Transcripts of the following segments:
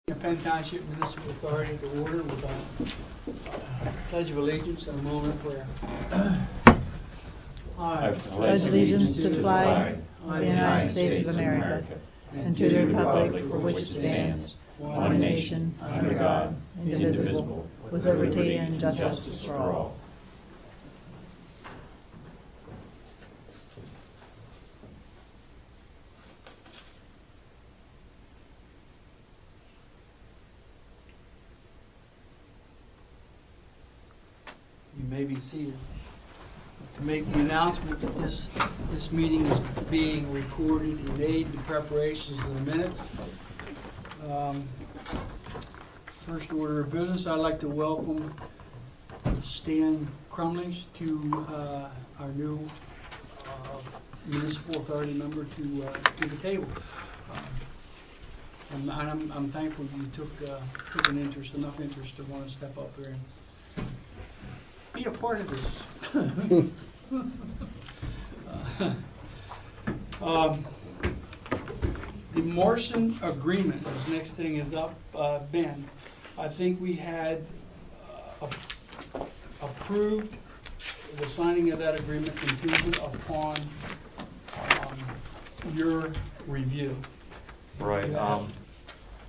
The Penn Township Municipal Authority to order with a pledge of allegiance and a moment of prayer. I pledge allegiance to the flag of the United States of America and to the republic for which it stands, one nation, under God, indivisible, with liberty and justice for all. You may be seated. To make the announcement that this meeting is being recorded and made in preparations of the minutes. First order of business, I'd like to welcome Stan Crumlings to our new Municipal Authority member to the table. And I'm thankful you took an interest, enough interest to want to step up here and be a part of this. The Morrison Agreement, this next thing is up, Ben. I think we had approved the signing of that agreement contingent upon your review. Right. Yeah.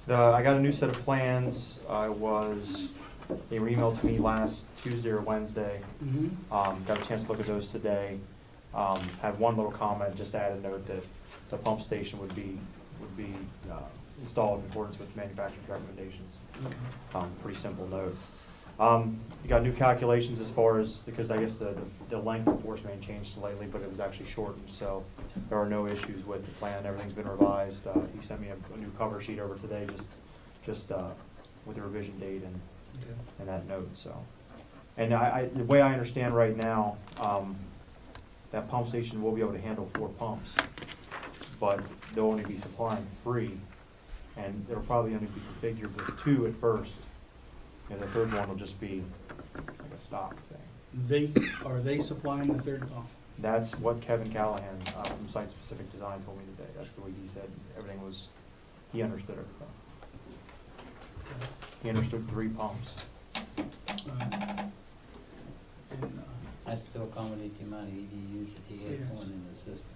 I got a new set of plans. They were emailed to me last Tuesday or Wednesday. Mm-hmm. Got a chance to look at those today. Had one little comment, just to add a note that the pump station would be installed in accordance with manufacturer's recommendations. Okay. Pretty simple note. You got new calculations as far as, because I guess the length of force main changed slightly, but it was actually shortened, so there are no issues with the plan. Everything's been revised. He sent me a new cover sheet over today, just with the revision date and that note. So, and the way I understand right now, that pump station will be able to handle 4 pumps, but they'll only be supplying 3, and it'll probably only be configured with 2 at first, and the third one will just be like a stock thing. Are they supplying the third pump? That's what Kevin Callahan from Site Specific Design told me today. That's the way he said everything was. He understood everything. He understood 3 pumps. That's to accommodate the amount of EDUs that he has going into the system.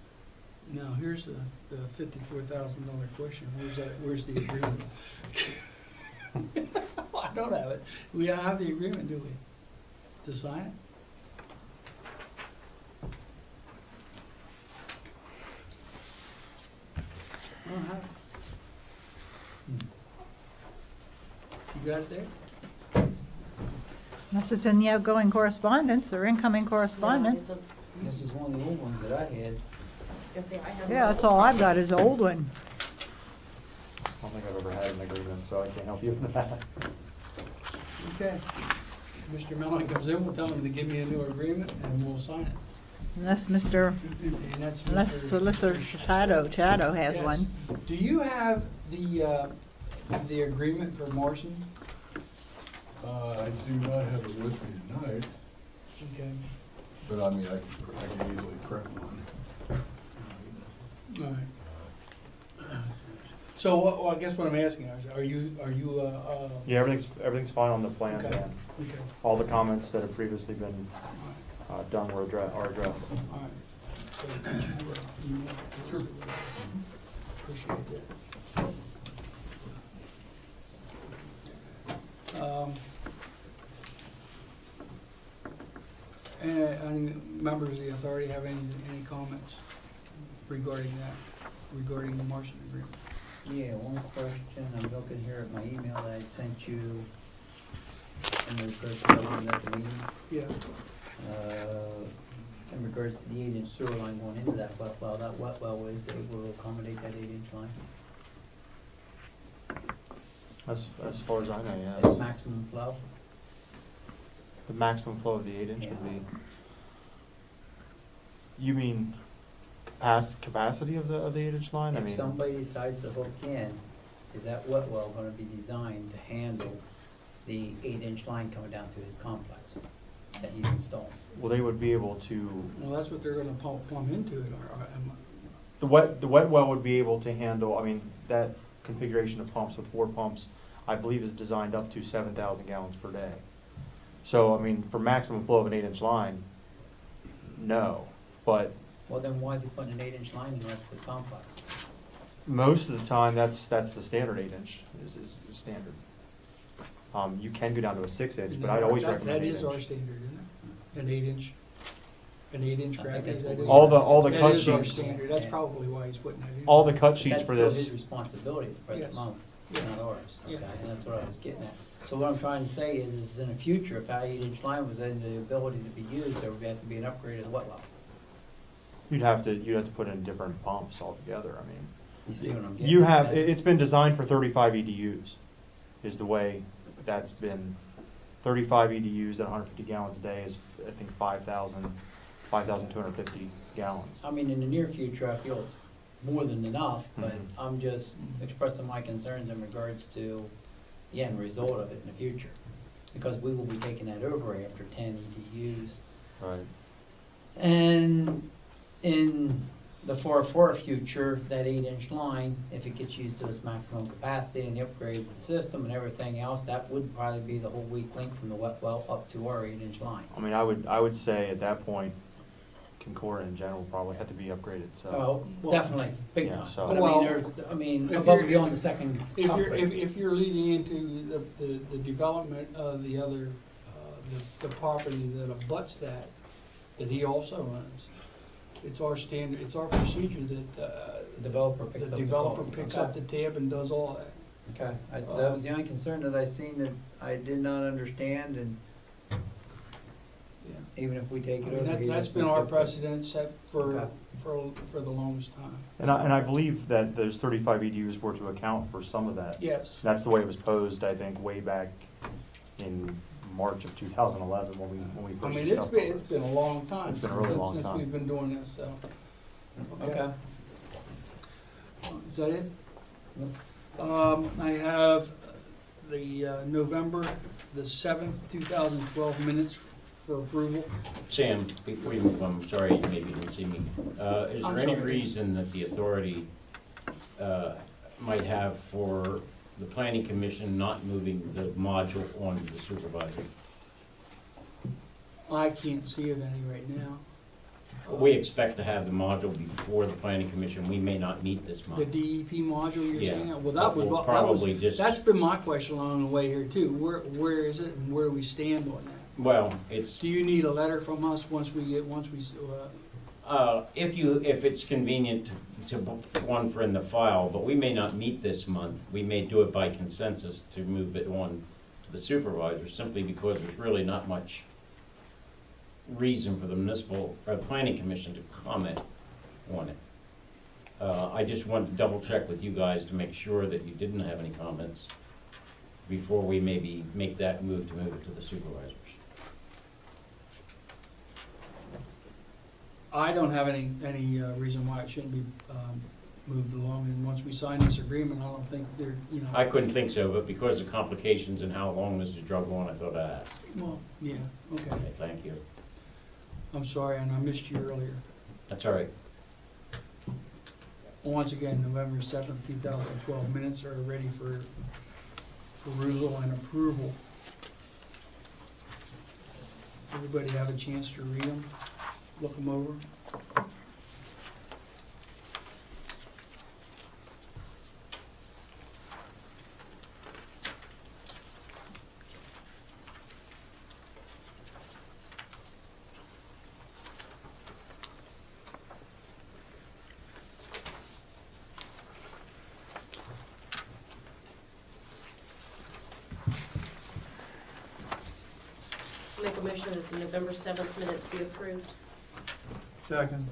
Now, here's the $54,000 question. Where's the agreement? I don't have it. We don't have the agreement, do we? To sign it? I don't have it. You got it there? This is in the outgoing correspondence or incoming correspondence. This is one of the old ones that I had. Yeah, that's all I've got is the old one. I don't think I've ever had an agreement, so I can't help you with that. Okay. Mr. Mellon comes in, we'll tell him to give me a new agreement and we'll sign it. Unless And that's unless Solicitor Chado has Yes. one. Do you have the agreement for Morrison? I do not have it with me tonight, Okay. but I mean, I can easily print one. All right. So, well, I guess what I'm asking is, are you? Yeah, everything's fine on the plan. Okay. Dan. Okay. All the comments that have previously been done are addressed. All right. So, sure. Appreciate that. Any members of the authority have any comments regarding the Morrison agreement? Yeah, one question. I'm looking here at my email that I sent you in regards to the one at the meeting. Yeah. In regards to the 8-inch sewer line going into that wet well, that wet well is able to accommodate that 8-inch line. As far as I know, yeah. It's maximum flow. The maximum flow of the 8-inch would be. You mean capacity of the 8-inch line? If somebody decides to hook in, is that wet well going to be designed to handle the 8-inch line coming down through his complex that he's installing? Well, they would be able to. Well, that's what they're going to plumb into it. The wet well would be able to handle. I mean, that configuration of pumps with 4 pumps. I believe is designed up to 7,000 gallons per day. So, I mean, for maximum flow of an 8-inch line, no. But Well, then why is he putting an 8-inch line in the rest of his complex? most of the time, that's the standard 8-inch is standard. You can go down to a 6-inch, but I'd always recommend That is 8-inch. our standard, isn't it? An 8-inch I think gravity, that's that what is. we- All the that cut is our sheets, standard, that's probably why he's putting that in. all the cut But sheets that's for still this. his responsibility the present Yes. month, Yeah. not ours, Yeah. okay, and that's what I was getting at. So what I'm trying to say is in the future, if our 8-inch line was in the ability to be used, there would have to be an upgrade of the wet well. You'd have to put in different pumps altogether. I mean, You see what I'm getting? you have, at? it's been designed for 35 EDUs, is the way that's been. 35 EDUs at 150 gallons a day is, I think, 5,250 gallons. I mean, in the near future, I feel it's more than enough, but Mhm. I'm just expressing my concerns in regards to the end result of it in the future. Because we will be taking that over after 10 EDUs. Right. And in the far future, that 8-inch line, if it gets used to its maximum capacity and the upgrades to the system and everything else, that would probably be the whole weak link from the wet well up to our 8-inch line. I mean, I would say at that point, Concord in general probably had to be upgraded. So. Oh, Well, definitely, big yeah, time. so- But Well, if if above you're- and beyond the second upgrade. If you're leading into the development of the other, the property that abuts that he also owns, it's our standard, it's our procedure that, Developer the picks up the developer cost. picks Okay. up the tab and does all that. Okay, that was the only concern that I seen that I did not understand, and Yeah. even if we take I it mean, over. he that's doesn't been make our that- precedent set Okay. for the longest time. And I believe that those 35 EDUs were to account for some of that. Yes. That's the way it was posed, I think, way back in March of 2011 when we I first mean, discussed it's all this. been a long time It's been a really long since time. we've been doing this, so. Okay. Is that it? Yep. I have the November the 7th, 2012 minutes for approval. Sam, before you move on, I'm sorry, maybe you didn't see me. Is I'm there any sorry. reason that the authority might have for the planning commission not moving the module on to the supervisor? I can't see of any right now. We expect to have the module before the planning commission. We may not meet this The month. DEP module you're Yeah. saying? Well, But we'll probably just- that's been my question along the way here too. Where is it and where do we stand on that? Well, it's, Do you need a letter from us once we, if it's convenient to book one for in the file, but we may not meet this month. We may do it by consensus to move it on to the supervisor, simply because there's really not much reason for the municipal, or the planning commission to comment on it. I just wanted to double check with you guys to make sure that you didn't have any comments before we maybe make that move to move it to the supervisors. I don't have any reason why it shouldn't be moved along, and once we sign this agreement, I don't think there, I couldn't think so, but because of complications and how long this has drug on, I thought I'd ask. Well, yeah, okay. Okay, thank you. I'm sorry, and I missed you earlier. That's all right. Once again, November 7th, 2012 minutes are ready for perusal and approval. Everybody have a chance to read them, look them over? Make a motion that the November 7th minutes be approved. Second.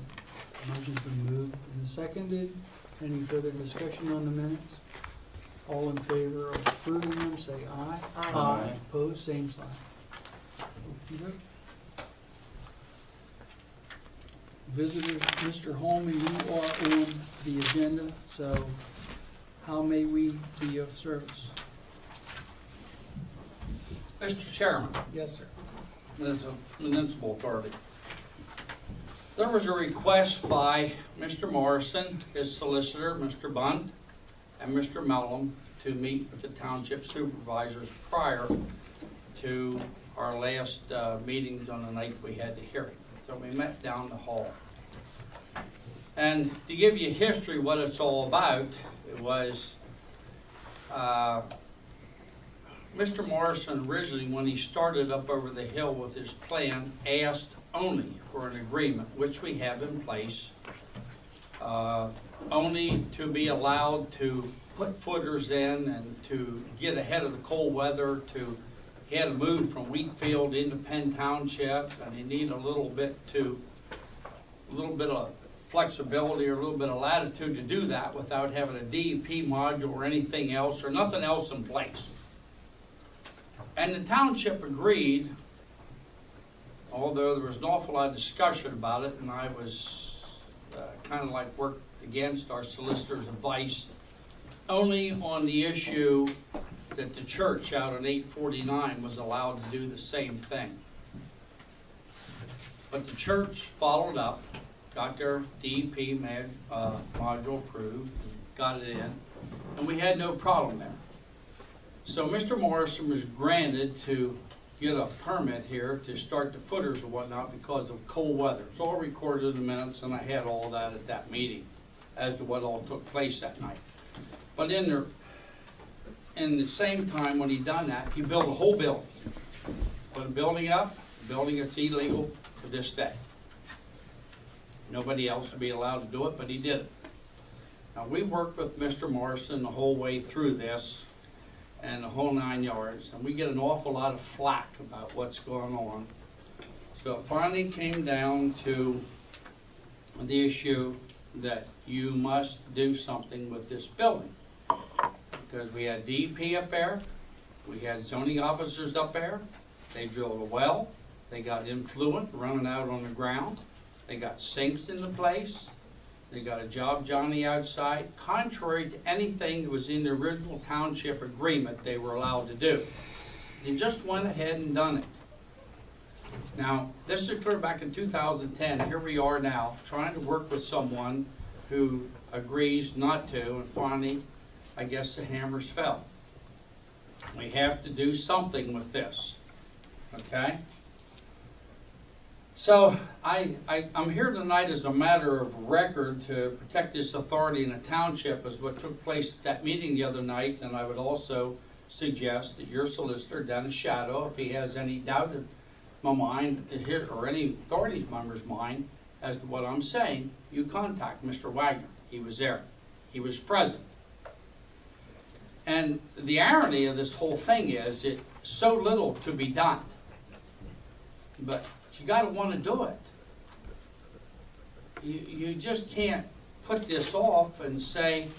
Motion's been moved and seconded. Any further discussion on the minutes? All in favor of approving them, say aye. Aye. Opposed, same sign. Okey-doke. Visitors, Mr. Holman, you are on the agenda, so how may we be of service? Mr. Chairman, Yes, sir. Municipal Authority. There was a request by Mr. Morrison, his solicitor, Mr. Bunt, and Mr. Mellum to meet with the township supervisors prior to our last meetings on the night we had the hearing. So we met down the hall. And to give you history what it's all about, it was Mr. Morrison originally, when he started up over the hill with his plan, asked only for an agreement, which we have in place, only to be allowed to put footers in and to get ahead of the cold weather. He had to move from Wheatfield into Penn Township, and he needed a little bit of flexibility or a little bit of latitude to do that without having a DEP module or anything else or nothing else in place. And the township agreed, although there was an awful lot of discussion about it, and I was kind of like worked against our solicitor's advice, only on the issue that the church out on 849 was allowed to do the same thing. But the church followed up, got their DEP module approved, got it in, and we had no problem there. So Mr. Morrison was granted to get a permit here to start the footers and whatnot because of cold weather. It's all recorded in the minutes, and I had all that at that meeting as to what all took place that night. But in the same time when he done that, he built a whole building. Put a building up, a building that's illegal to this day. Nobody else would be allowed to do it, but he did it. Now, we worked with Mr. Morrison the whole way through this and the whole 9 yards, and we get an awful lot of flack about what's going on. So it finally came down to the issue that you must do something with this building. Because we had DEP up there, we had zoning officers up there, they drilled a well, they got influent running out on the ground, they got sinks into place, they got a job Johnny outside, contrary to anything that was in the original township agreement they were allowed to do. They just went ahead and done it. Now, this is clear back in 2010. Here we are now, trying to work with someone who agrees not to, and finally, I guess the hammers fell. We have to do something with this, okay? So I'm here tonight as a matter of record to protect this authority in the township as what took place at that meeting the other night, and I would also suggest that your solicitor, Dennis Shadow, if he has any doubt in my mind or any authority member's mind as to what I'm saying, you contact Mr. Wagner. He was there. He was present. And the irony of this whole thing is it's so little to be done. But you got to want to do it. You just can't put this off and say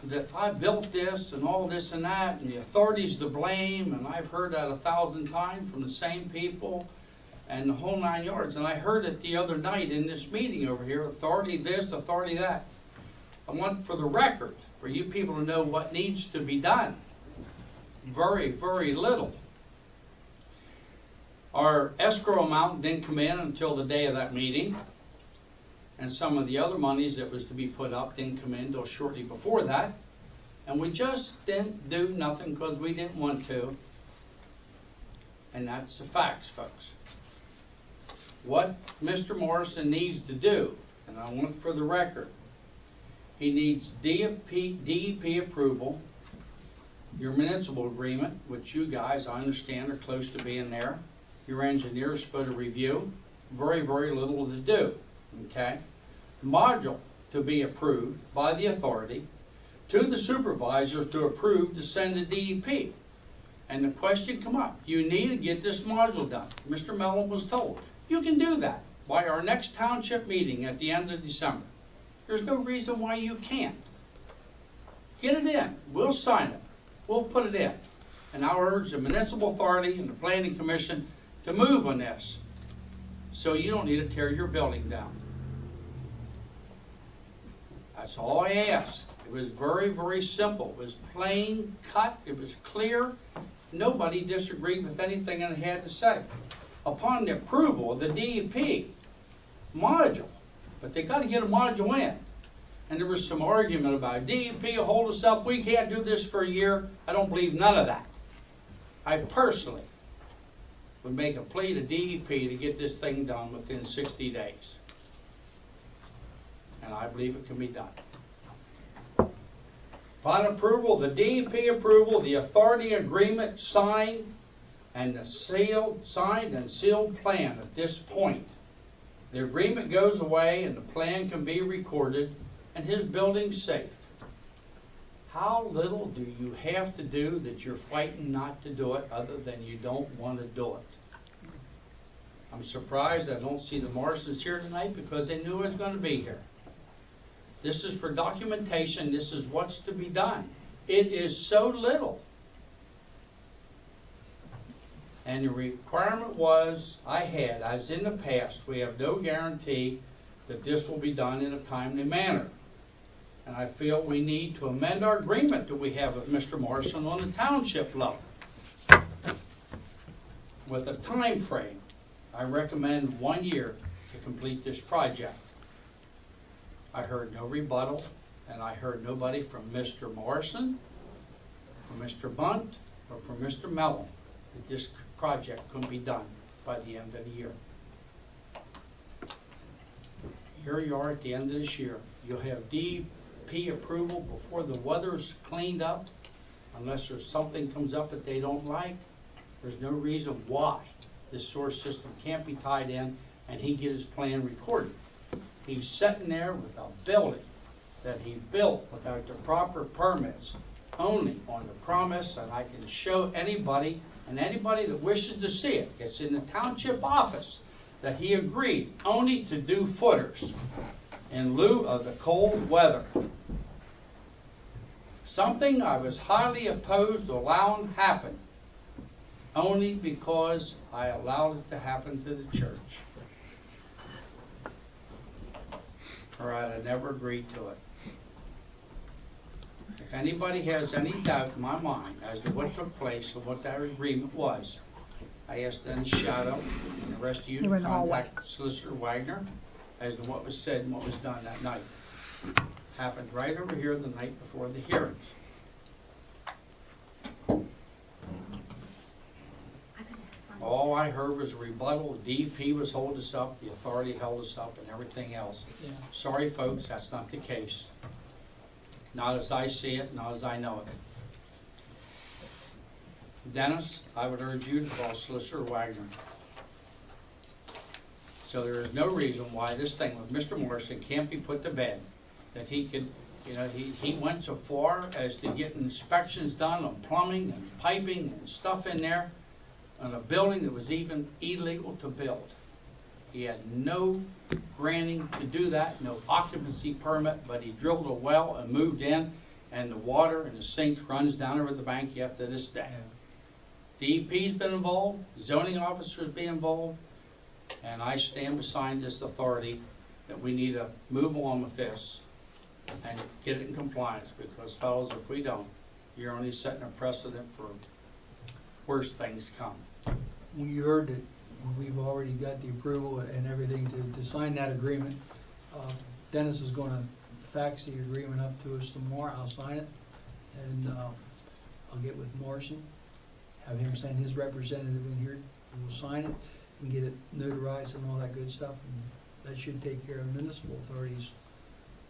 that I built this and all this and that and the authority's to blame, and I've heard that 1,000 times from the same people and the whole 9 yards. And I heard it the other night in this meeting over here, authority this, authority that. I want for the record for you people to know what needs to be done. Very, very little. Our escrow amount didn't come in until the day of that meeting, and some of the other monies that was to be put up didn't come in until shortly before that, and we just didn't do nothing because we didn't want to, and that's the facts, folks. What Mr. Morrison needs to do, and I want for the record, he needs DEP approval, your municipal agreement, which you guys, I understand, are close to being there. Your engineer's supposed to review. Very, very little to do, okay? The module to be approved by the authority to the supervisor to approve to send to DEP. And the question come up, you need to get this module done. Mr. Mellon was told, you can do that by our next township meeting at the end of December. There's no reason why you can't. Get it in. We'll sign it. We'll put it in. And I'll urge the municipal authority and the planning commission to move on this so you don't need to tear your building down. That's all I asked. It was very, very simple. It was plain cut. It was clear. Nobody disagreed with anything I had to say. Upon the approval of the DEP module, but they got to get a module in. and there was some argument about DEP will hold us up, we can't do this for a year. I don't believe none of that. I personally would make a plea to DEP to get this thing done within 60 days. And I believe it can be done. Upon approval, the DEP approval, the authority agreement signed and the signed and sealed plan at this point. The agreement goes away and the plan can be recorded and his building's safe. How little do you have to do that you're fighting not to do it other than you don't want to do it? I'm surprised I don't see the Morrisons here tonight because they knew I was going to be here. This is for documentation. This is what's to be done. It is so little. And the requirement was, as in the past, we have no guarantee that this will be done in a timely manner. And I feel we need to amend our agreement that we have with Mr. Morrison on the township level. With a time frame, I recommend 1 year to complete this project. I heard no rebuttal, and I heard nobody from Mr. Morrison, from Mr. Bunt, or from Mr. Mellon that this project couldn't be done by the end of the year. Here you are at the end of this year. You'll have DEP approval before the weather's cleaned up, unless there's something comes up that they don't like. There's no reason why this sewer system can't be tied in and he get his plan recorded. He's sitting there with a building that he built without the proper permits, only on the promise, and I can show anybody, and anybody that wishes to see it, it's in the township office, that he agreed only to do footers in lieu of the cold weather. Something I was highly opposed to allowing happen, only because I allowed it to happen to the church. All right, I never agreed to it. If anybody has any doubt in my mind as to what took place or what that agreement was, I ask Dennis Shadow and the rest of you You were to in the hallway. contact Solicitor Wagner as to what was said and what was done that night. Happened right over here the night before the hearings. All I heard was a rebuttal. The DEP was holding us up, the authority held us up, and everything else. Yeah. Sorry, folks, that's not the case. Not as I see it, not as I know it. Dennis, I would urge you to call Solicitor Wagner. So there is no reason why this thing with Mr. Morrison can't be put to bed. That he could, he went so far as to get inspections done on plumbing and piping and stuff in there on a building that was even illegal to build. He had no granting to do that, no occupancy permit, but he drilled a well and moved in, and the water in the sink runs down over the bank yet to this day. DEP's been involved, zoning officers be involved, and I stand beside this authority that we need to move on with this and get it in compliance, because fellas, if we don't, you're only setting a precedent for worse things come. We heard that we've already got the approval and everything to sign that agreement. Dennis is going to fax the agreement up to us tomorrow. I'll sign it, and I'll get with Morrison, have him send his representative in here, and we'll sign it and get it notarized and all that good stuff, and that should take care of municipal authorities'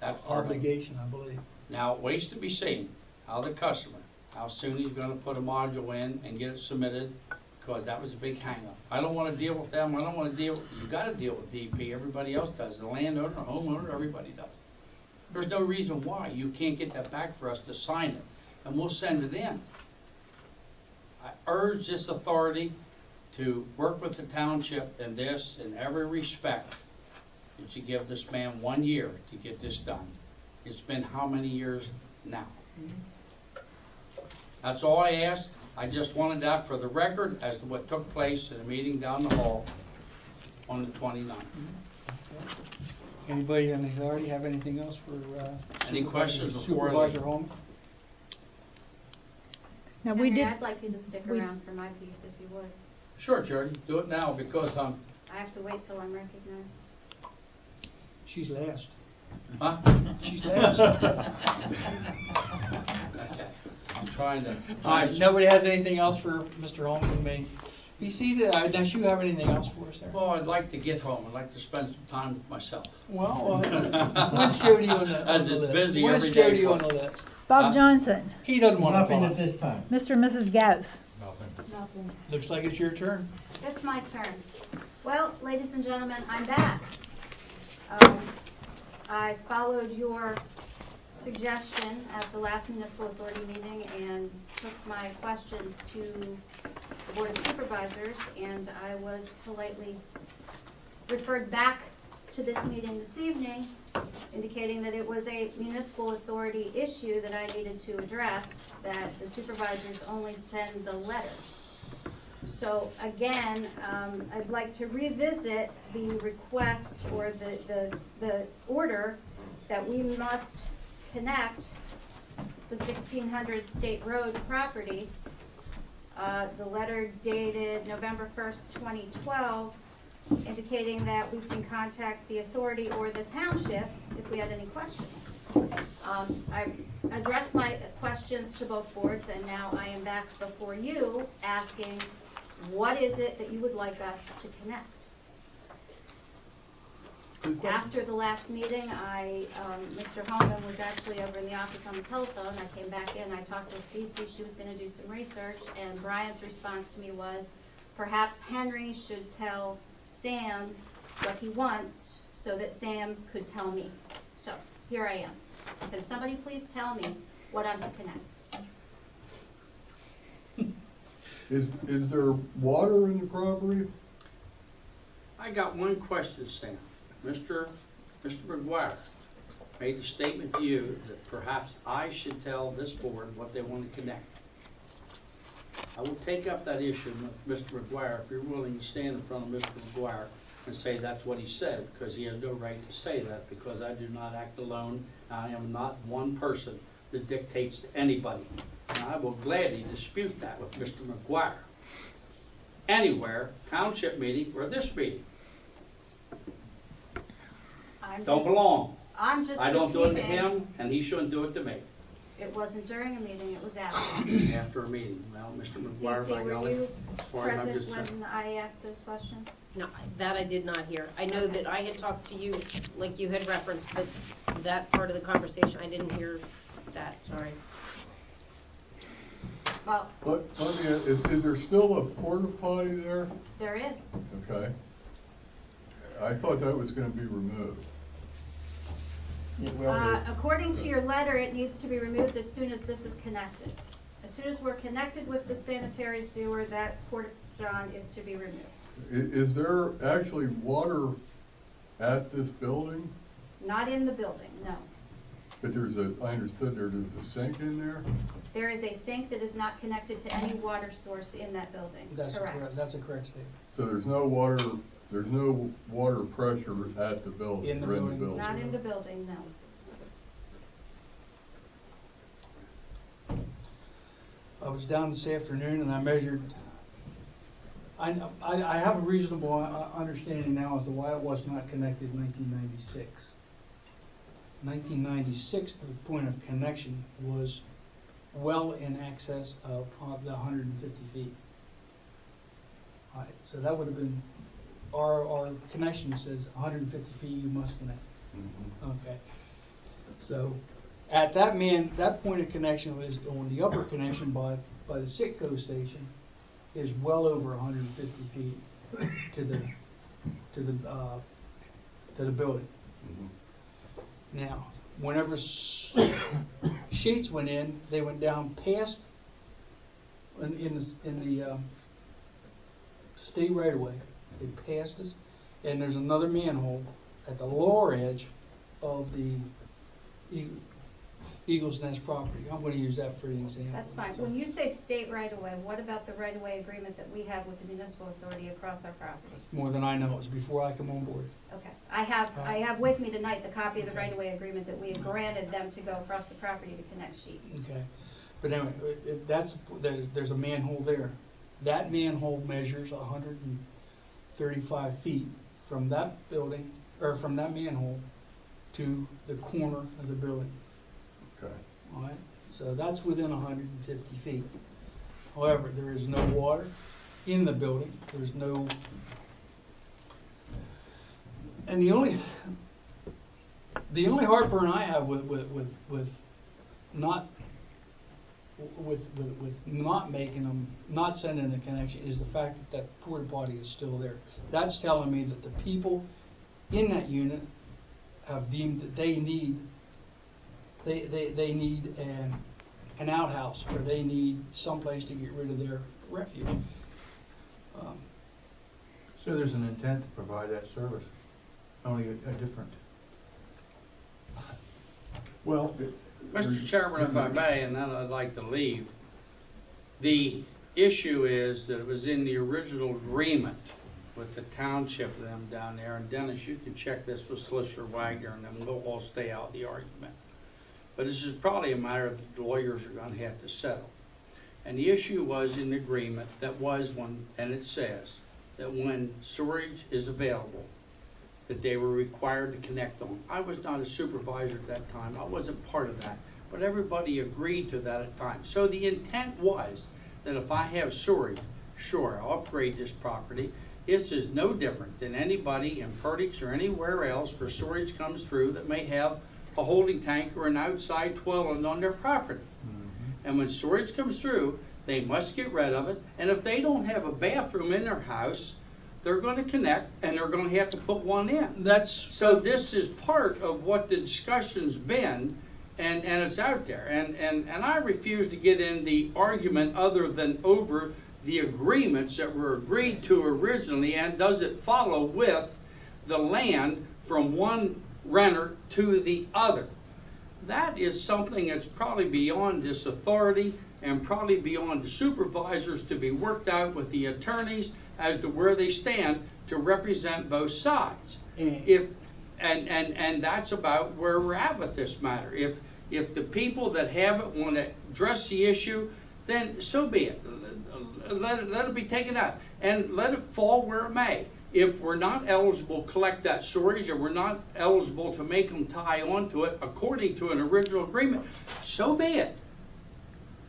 obligation, I believe. Now, it waits to be seen how the customer, how soon he's going to put a module in and get it submitted, because that was a big hang-up. I don't want to deal with them. I don't want to deal. You got to deal with DEP. Everybody else does. The landowner, the homeowner, everybody does. There's no reason why you can't get that back for us to sign it, and we'll send it in. I urge this authority to work with the township in this, in every respect, that you give this man 1 year to get this done. It's been how many years now? That's all I asked. I just wanted that for the record as to what took place in the meeting down the hall on the 29th. Anybody on the authority have anything else for Any questions before I Supervisor leave? Holman? Now, we did, I'd like you to stick around for my piece if you would. Sure, Jody, do it now because I have to wait till I'm recognized. She's last. Huh? She's last. Okay. I'm trying to. All right, nobody has anything else for Mr. Holman and me? Be seated. Unless you have anything else for us there? Well, I'd like to get home. I'd like to spend some time with myself. Well, when's Jody on the As on the it's list? busy When's every day Jody for on me. the list? Bob Huh? Johnson, He doesn't want to Nothing talk. at this time. Mr. and Mrs. Gauss. Nothing. Looks like it's your turn. It's my turn. Well, ladies and gentlemen, I'm back. I followed your suggestion at the last municipal authority meeting and took my questions to the Board of Supervisors, and I was politely referred back to this meeting this evening, indicating that it was a municipal authority issue that I needed to address, that the supervisors only send the letters. So again, I'd like to revisit the request or the order that we must connect the 1600 State Road property. The letter dated November 1st, 2012, indicating that we can contact the authority or the township if we had any questions. I addressed my questions to both boards, and now I am back before you asking, what is it that you would like us to connect? Good question. After the last meeting, Mr. Holman was actually over in the office on the telephone. I came back in, I talked with Cece, she was gonna do some research, and Brian's response to me was, perhaps Henry should tell Sam what he wants so that Sam could tell me. So, here I am. Can somebody please tell me what I'm to connect? Is there water in the property? I got one question, Sam. Mr. McGuire made a statement to you that perhaps I should tell this board what they want to connect. I will take up that issue with Mr. McGuire if you're willing to stand in front of Mr. McGuire and say that's what he said, because he has no right to say that, because I do not act alone. I am not one person that dictates to anybody. And I will gladly dispute that with Mr. McGuire. Anywhere, township meeting or this meeting. Don't belong. I'm just I don't do it to repeating. him, and he shouldn't do it to me. It wasn't during a meeting, it was after. After a meeting. Well, Mr. McGuire, by Cece, were golly, you as far as I'm present concerned. when I asked those questions? No, that I did not hear. I know that I had talked to you, like you had referenced, but that part of the conversation, I didn't hear that, sorry. Well, Let me, is there still a porta potty there? there is. Okay. I thought that was gonna be removed. It will be. According to your letter, it needs to be removed as soon as this is connected. As soon as we're connected with the sanitary sewer, that porta-john is to be removed. Is there actually water at this building? Not in the building, no. But I understood there's a sink in there? There is a sink that is not connected to any water source in that building. That's Correct. a correct statement. So there's no water pressure at the building? In the or building. Not in the building, no. I was down this afternoon and I measured, I have a reasonable understanding now as to why it was not connected in 1996. 1996, the point of connection was well in excess of the 150 feet. All right, so that would have been, our connection says 150 feet you must connect. Mhm. Okay. So at that point of connection was on the upper connection by the Sitco station is well over 150 feet to the building. Mhm. Now, whenever sheets went in, they went down past in the state right away. They passed us, and there's another manhole at the lower edge of the Eagles Nest property. I'm going to use that for an example. That's fine. So- When you say state right-of-way, what about the right-of-way agreement that we have with the municipal authority across our property? More than I know. It was before I come on board. Okay. I have with me tonight the copy of the Okay. right-of-way agreement that we had granted them to go across the property to connect sheets. Okay. But anyway, there's a manhole there. That manhole measures 135 feet from that building, or from that manhole to the corner of the building. Okay. All right, so that's within 150 feet. However, there is no water in the building. There's no, and the only heartburn I have with not making them, not sending a connection is the fact that that porta potty is still there. That's telling me that the people in that unit have deemed that they need an outhouse, or they need someplace to get rid of their refuse. So there's an intent to provide that service, only a different. Well, Mr. Chairman, if I may, and then I'd like to leave. The issue is that it was in the original agreement with the township of them down there, and Dennis, you can check this with Solicitor Wagner, and then we'll all stay out of the argument. But this is probably a matter that the lawyers are gonna have to settle. And the issue was in the agreement that was when, and it says, that when storage is available, that they were required to connect on. I was not a supervisor at that time, I wasn't part of that, but everybody agreed to that at the time. So the intent was that if I have storage, sure, I'll upgrade this property. This is no different than anybody in Perdix or anywhere else where storage comes through that may have a holding tank or an outside toilet on their property. And when storage comes through, they must get rid of it, and if they don't have a bathroom in their house, they're going to connect, and they're going to have to put one in. So this is part of what the discussion's been, and it's out there. And I refuse to get in the argument other than over the agreements that were agreed to originally, and does it follow with the land from one renter to the other. That is something that's probably beyond this authority and probably beyond the supervisors to be worked out with the attorneys as to where they stand to represent both sides. And that's about where we're at with this matter. If the people that have it want to address the issue, then so be it. Let it be taken out and let it fall where it may. If we're not eligible to collect that storage, or we're not eligible to make them tie onto it according to an original agreement, so be it.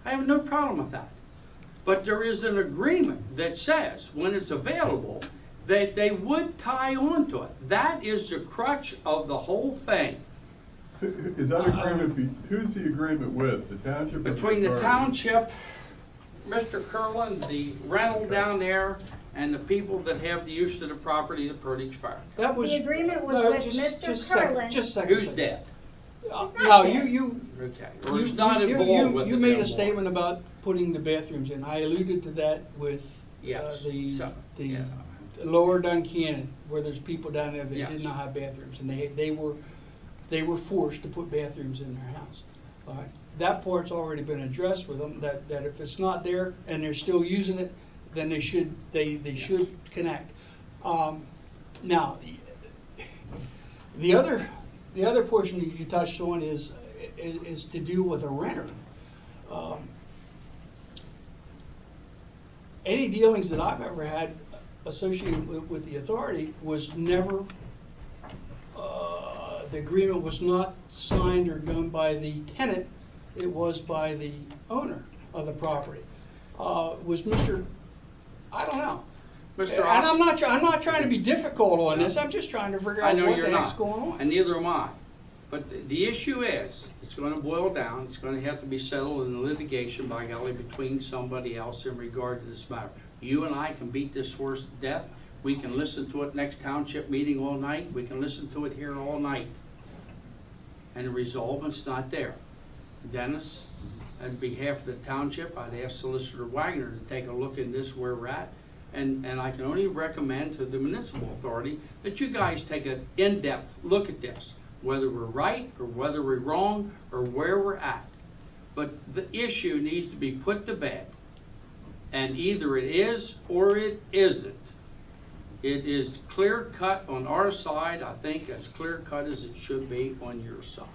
I have no problem with that. But there is an agreement that says when it's available that they would tie onto it. That is the crutch of the whole thing. Is that agreement, who's the agreement with, the township? Between the township, Mr. Curlin, the rental down there, and the people that have the use of the property, the Perdix Fire. That was The agreement was with Mr. Curlin. Just a second. Who's dead? No, you. Okay. Or who's not involved with it You made no a statement about putting the bathrooms in. I alluded to that with Yes. the lower Duncannon, where there's people down there that did not have bathrooms, and they were forced to put bathrooms in their house. All right. That part's already been addressed with them. That if it's not there and they're still using it, then they should connect. Now, the other portion that you touched on is to do with a renter. Any dealings that I've ever had associated with the authority was never, the agreement was not signed or done by the tenant, it was by the owner of the property. Was Mr. I don't know. Mr. And I'm not trying to be difficult on this, I'm just trying to figure out what the heck's going on. And neither am I. But the issue is, it's going to boil down, it's going to have to be settled in litigation, by golly, between somebody else in regard to this matter. You and I can beat this horse to death. We can listen to it next township meeting all night. We can listen to it here all night. And the resolvement's not there. Dennis, on behalf of the township, I'd ask Solicitor Wagner to take a look at this where we're at. And I can only recommend to the municipal authority that you guys take an in-depth look at this, whether we're right or whether we're wrong or where we're at. But the issue needs to be put to bed, and either it is or it isn't. It is clear cut on our side, I think as clear cut as it should be on your side.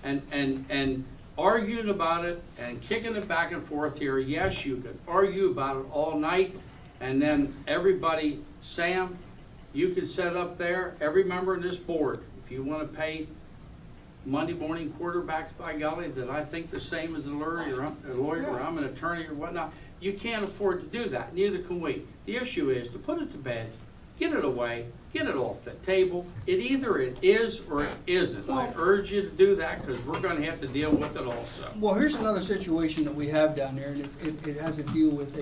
And arguing about it and kicking it back and forth here, yes, you can argue about it all night, and then everybody, Sam, you can set up there, every member of this board if you wanna pay Monday morning quarterbacks, by golly, that I think the same as a lawyer, or I'm an attorney or whatnot, you can't afford to do that, neither can we. The issue is to put it to bed, get it away, get it off the table. It either it is or it isn't. I urge you to do that, because we're gonna have to deal with it also. Well, here's another situation that we have down there, and it has to deal with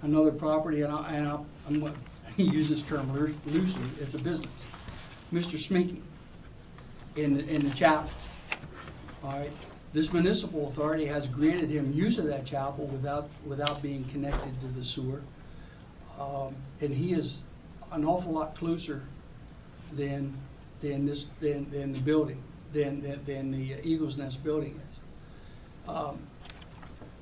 another property, and I'm going to use this term loosely. It's a business. Mr. Sminky in the chapel. All right. This municipal authority has granted him use of that chapel without being connected to the sewer, and he is an awful lot closer than the building, than the Eagles Nest building is.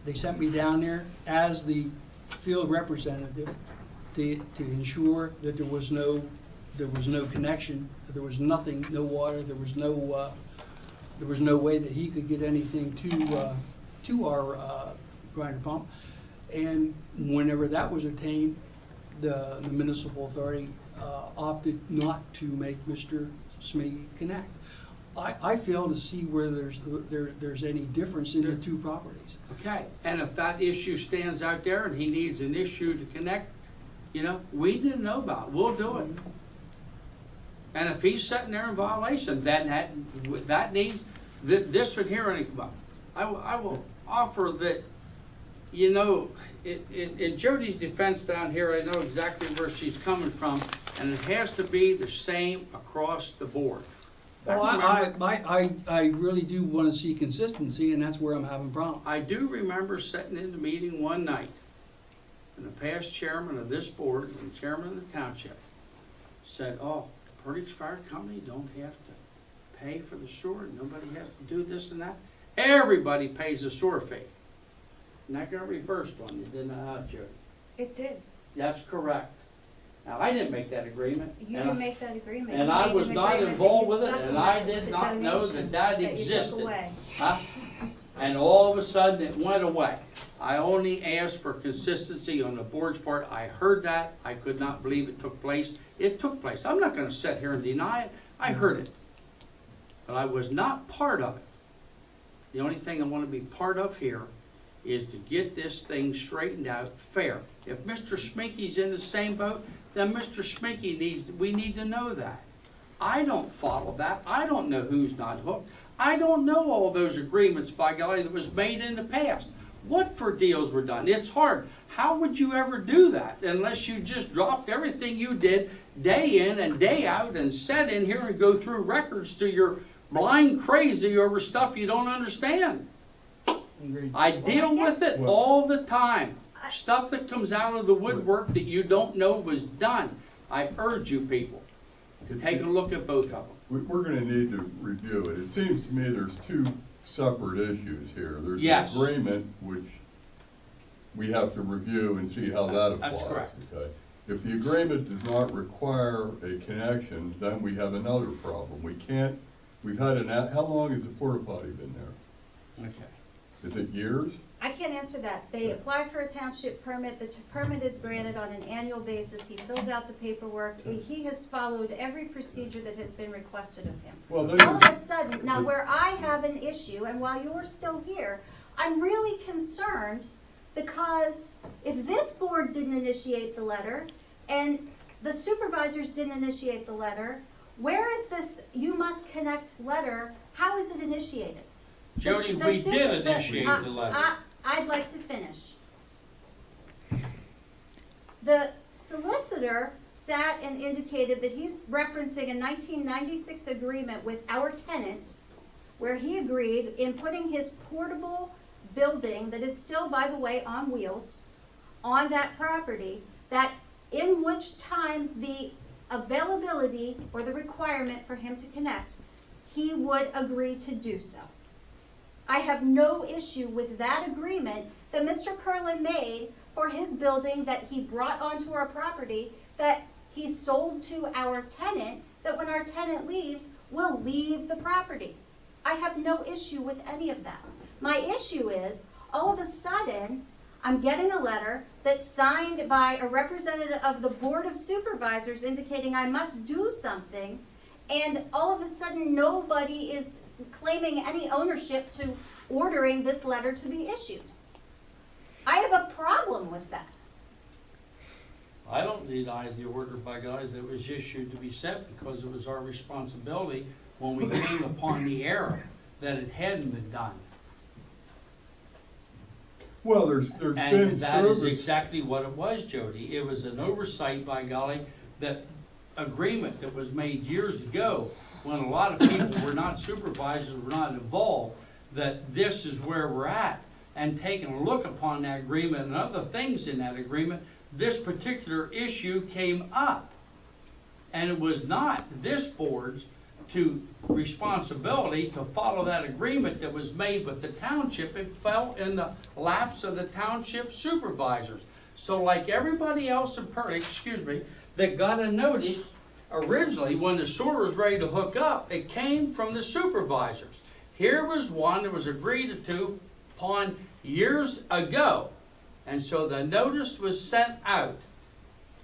They sent me down there as the field representative to ensure that there was no connection, there was nothing, no water, there was no way that he could get anything to our grinder pump. And whenever that was attained, the municipal authority opted not to make Mr. Smiggy connect. I fail to see where there's any difference in the two properties. Okay, and if that issue stands out there and he needs an issue to connect, we didn't know about it. We'll do it. And if he's sitting there in violation, then that needs this would hearing come up. I will offer that. In Jody's defense down here, I know exactly where she's coming from, and it has to be the same across the board. Well, I really do want to see consistency, and that's where I'm having problems. I do remember sitting in the meeting one night, and the past chairman of this board and chairman of the township said, "Oh, Portage Fire Company don't have to pay for the sewer. Nobody has to do this and that. Everybody pays a sewer fee." And that got reversed on you, didn't it, Jody? It did. That's correct. Now, I didn't make that agreement. You didn't make that agreement. And I was not involved with it, and I did not know that existed. Huh? And all of a sudden, it went away. I only asked for consistency on the board's part. I heard that. I could not believe it took place. It took place. I'm not going to sit here and deny it. I heard it. But I was not part of it. The only thing I want to be part of here is to get this thing straightened out fair. If Mr. Sminky's in the same boat, then Mr. Sminky we need to know that. I don't follow that. I don't know who's not hooked. I don't know all those agreements, by golly, that was made in the past. What for deals were done? It's hard. How would you ever do that unless you just dropped everything you did day in and day out and sat in here and go through records till you're blind crazy over stuff you don't understand? I deal with it all the time. Stuff that comes out of the woodwork that you don't know was done. I urge you people to take a look at both of them. We're going to need to review it. It seems to me there's two separate issues here. There's Yes. an agreement which we have to review and see how that applies. That's correct. Okay. If the agreement does not require a connection, then we have another problem. We've had how long has the porta potty been there? Okay. Is it years? I can't answer that. They apply for a township permit. The permit is granted on an annual basis. He fills out the paperwork. He has followed every procedure that has been requested of him. Well, all of a sudden, now where I have an issue, and while you're still here, I'm really concerned because if this board didn't initiate the letter and the supervisors didn't initiate the letter, where is this "you must connect" letter? How is it initiated? Jody, we did initiate the letter. I'd like to finish. The solicitor sat and indicated that he's referencing a 1996 agreement with our tenant where he agreed in putting his portable building that is still, by the way, on wheels on that property, that in which time the availability or the requirement for him to connect, he would agree to do so. I have no issue with that agreement that Mr. Curlin made for his building that he brought onto our property, that he sold to our tenant, that when our tenant leaves, we'll leave the property. I have no issue with any of that. My issue is, all of a sudden, I'm getting a letter that's signed by a representative of the Board of Supervisors indicating I must do something, and all of a sudden nobody is claiming any ownership to ordering this letter to be issued. I have a problem with that. I don't deny the order by God that was issued to be sent, because it was our responsibility when we came upon the error that it hadn't been done. Well, there's been And that is service. exactly what it was, Jody. It was an oversight, by golly, that agreement that was made years ago, when a lot of people were not supervisors, were not involved, that this is where we're at. And taking a look upon that agreement and other things in that agreement, this particular issue came up. And it was not this board's responsibility to follow that agreement that was made with the township. It fell in the laps of the township supervisors. So like everybody else in that got a notice originally when the sewer was ready to hook up, it came from the supervisors. Here was one that was agreed to upon years ago. And so the notice was sent out.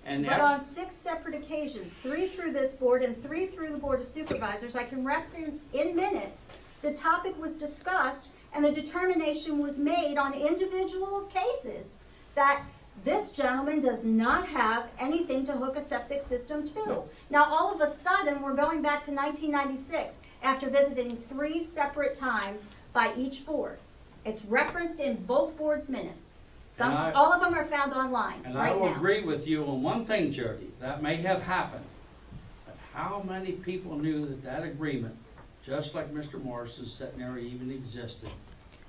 And But on 6 separate occasions, 3 through this board and 3 through the Board of Supervisors, I can reference in minutes, the topic was discussed and the determination was made on individual cases that this gentleman does not have anything to hook a septic system to. Now all of a sudden, we're going back to 1996 after visiting 3 separate times by each board. It's referenced in both boards' minutes. All of them are found online right now. And I will agree with you on one thing, Jody. That may have happened. But how many people knew that that agreement, just like Mr. Morrison's sitting there, even existed?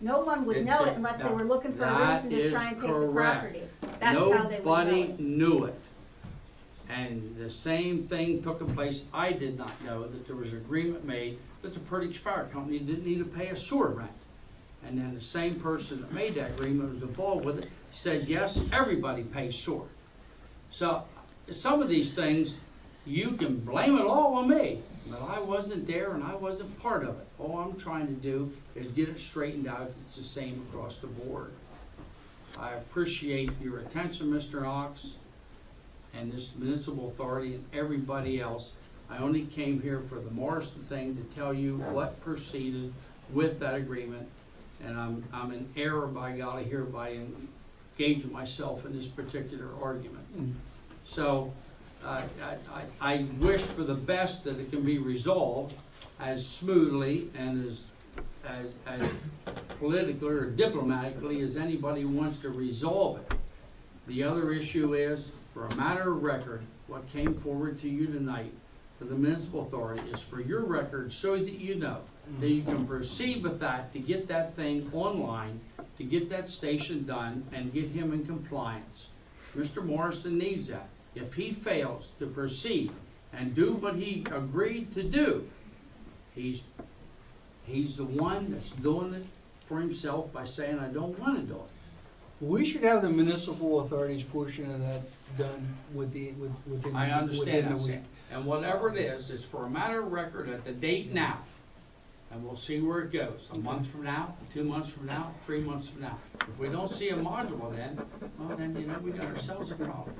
No one would know it unless they were looking for a reason to try and take the property. That's how they would know Nobody it. knew it. And the same thing took place. I did not know that there was an agreement made that the Perdix Fire Company didn't need to pay a sewer rent. And then the same person that made that agreement was involved with it, said, yes, everybody pays sewer. So some of these things, you can blame it all on me, but I wasn't there and I wasn't part of it. All I'm trying to do is get it straightened out. It's the same across the board. I appreciate your attention, Mr. Knox, and this municipal authority and everybody else. I only came here for the Morrison thing to tell you what proceeded with that agreement. And I'm in error, by golly, here by engaging myself in this particular argument. So I wish for the best that it can be resolved as smoothly and as politically or diplomatically as anybody wants to resolve it. The other issue is, for a matter of record, what came forward to you tonight for the municipal authority is for your record, so that you know that you can proceed with that to get that thing online, to get that station done and get him in compliance. Mr. Morrison needs that. If he fails to proceed and do what he agreed to do, he's the one that's doing it for himself by saying, I don't want to do it. We should have the municipal authorities portion of that done within I understand the that, week. Sam. And whatever it is, it's for a matter of record at the date now. And we'll see where it goes. A month from now, 2 months from now, 3 months from now. If we don't see a module then, well then, you know, we got ourselves a problem.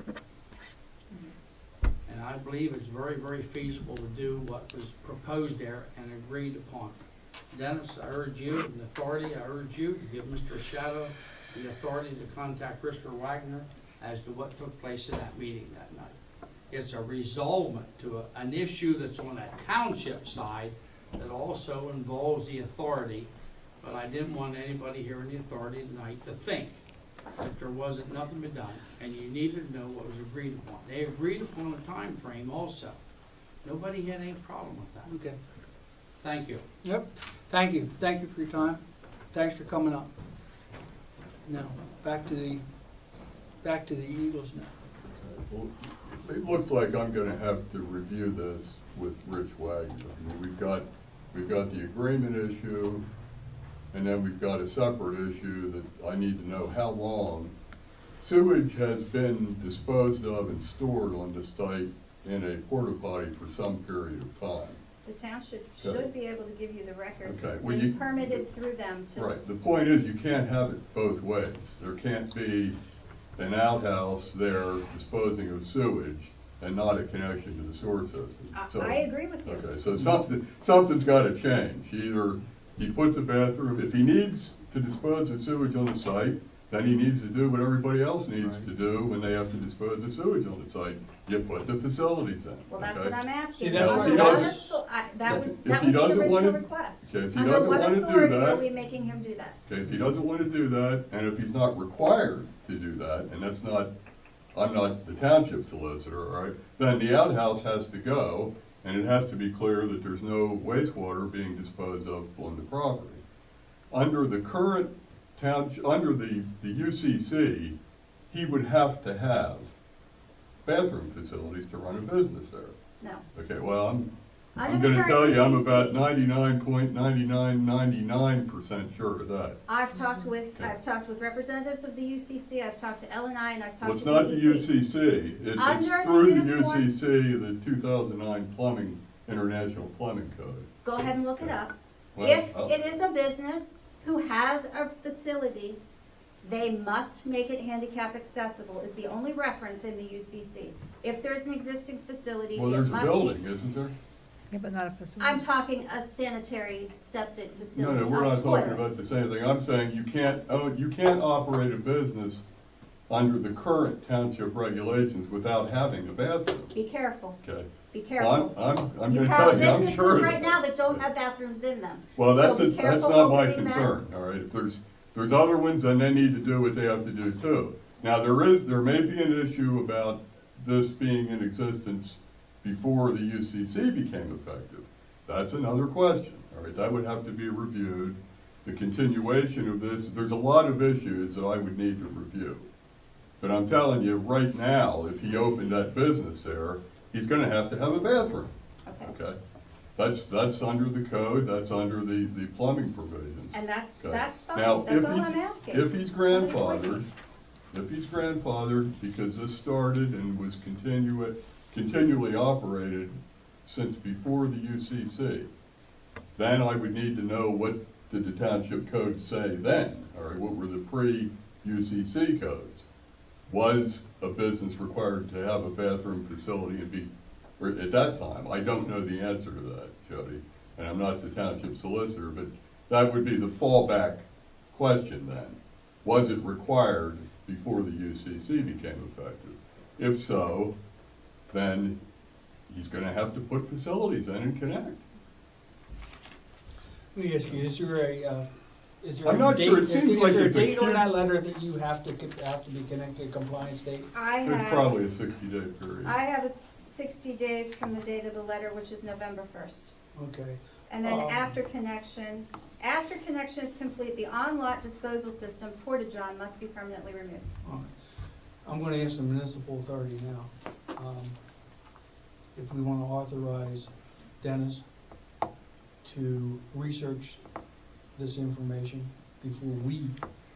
And I believe it's very, very feasible to do what was proposed there and agreed upon. Dennis, I urge you, and the authority, I urge you to give Mr. Shadow the authority to contact Mr. Wagner as to what took place in that meeting that night. It's a resolvement to an issue that's on a township side that also involves the authority, but I didn't want anybody here in the authority tonight to think that there wasn't nothing to be done, and you needed to know what was agreed upon. They agreed upon a time frame also. Nobody had any problem with that. Okay. Thank you. Yep. Thank you. Thank you for your time. Thanks for coming up. Now, back to the Eagles now. Well, it looks like I'm gonna have to review this with Rich Wagner. I mean, we've got the agreement issue, and then we've got a separate issue that I need to know how long. Sewage has been disposed of and stored on the site in a porta potty for some period of time. The town should Okay. be able to give you the records. Okay, It's well, been you- permitted through them to. Right, the point is, you can't have it both ways. There can't be an outhouse there disposing of sewage and not a connection to the sewer system. So- I agree with you. Okay, so something's gotta change. Either he puts a bathroom, if he needs to dispose of sewage on the site, then he needs to do what everybody else needs to do when they have to dispose of sewage on the site. You put the facilities in. Well, that's okay? what I'm asking. See, that's what Under he what does. that was If the he doesn't original wanna- request. Okay, if he doesn't wanna do Under what authority that- are we making him do that? Okay, if he doesn't want to do that, and if he's not required to do that, and that's not, I'm not the township solicitor, all right, then the outhouse has to go, and it has to be clear that there's no wastewater being disposed of on the property. Under the current under the UCC, he would have to have bathroom facilities to run a business there. No. Okay, well, I'm Under the gonna current tell you, I'm UCC about 99.9999% sure of that. I've talked with representatives of the UCC, I've talked to LNI, and I've Well, talked it's to not the DEP. UCC, it's Under the through the uniform- UCC, the 2009 plumbing, International Plumbing Code. Go ahead and look it up. Well, If I'll- it is a business who has a facility, they must make it handicap accessible, is the only reference in the UCC. If there's an existing facility, Well, it there's a must building, be. isn't there? Yeah, but not a facility. I'm talking a sanitary septic No, facility, no, we're a not talking toilet. about the same thing. I'm saying you can't operate a business under the current township regulations without having a bathroom, Be careful, okay? be Well, careful. I'm You gonna have tell you, I'm sure businesses of right that. now that don't have bathrooms in them. Well, So that's be that's careful not my opening that. concern, all right? If there's other ones, then they need to do what they have to do too. Now, there may be an issue about this being in existence before the UCC became effective. That's another question, all right? That would have to be reviewed. The continuation of this, there's a lot of issues that I would need to review. But I'm telling you, right now, if he opened that business there, he's gonna have to have a bathroom, Okay. okay? That's under the code, that's under the plumbing provisions. And that's Okay. fine, Now, that's if all he's- I'm asking. If he's Somebody grandfathered, point because this started and was continually operated since before the UCC, then I would need to know what did the township code say then, all right, what were the pre-UCC codes? Was a business required to have a bathroom facility and be, or at that time? I don't know the answer to that, Jody, and I'm not the township solicitor, but that would be the fallback question then. Was it required before the UCC became effective? If so, then he's gonna have to put facilities in and connect. Let me ask you, is there a I'm not date, sure. It seems like it's a date on huge- that letter that you have to be connected to compliance date? There's probably a 60-day period. I have a 60 days from the date of the letter, which is November 1st. Okay. And then after connection is complete, the on-lot disposal system, porta-john, must be permanently removed. All right. I'm gonna ask the municipal authority now, if we wanna authorize Dennis to research this information before we,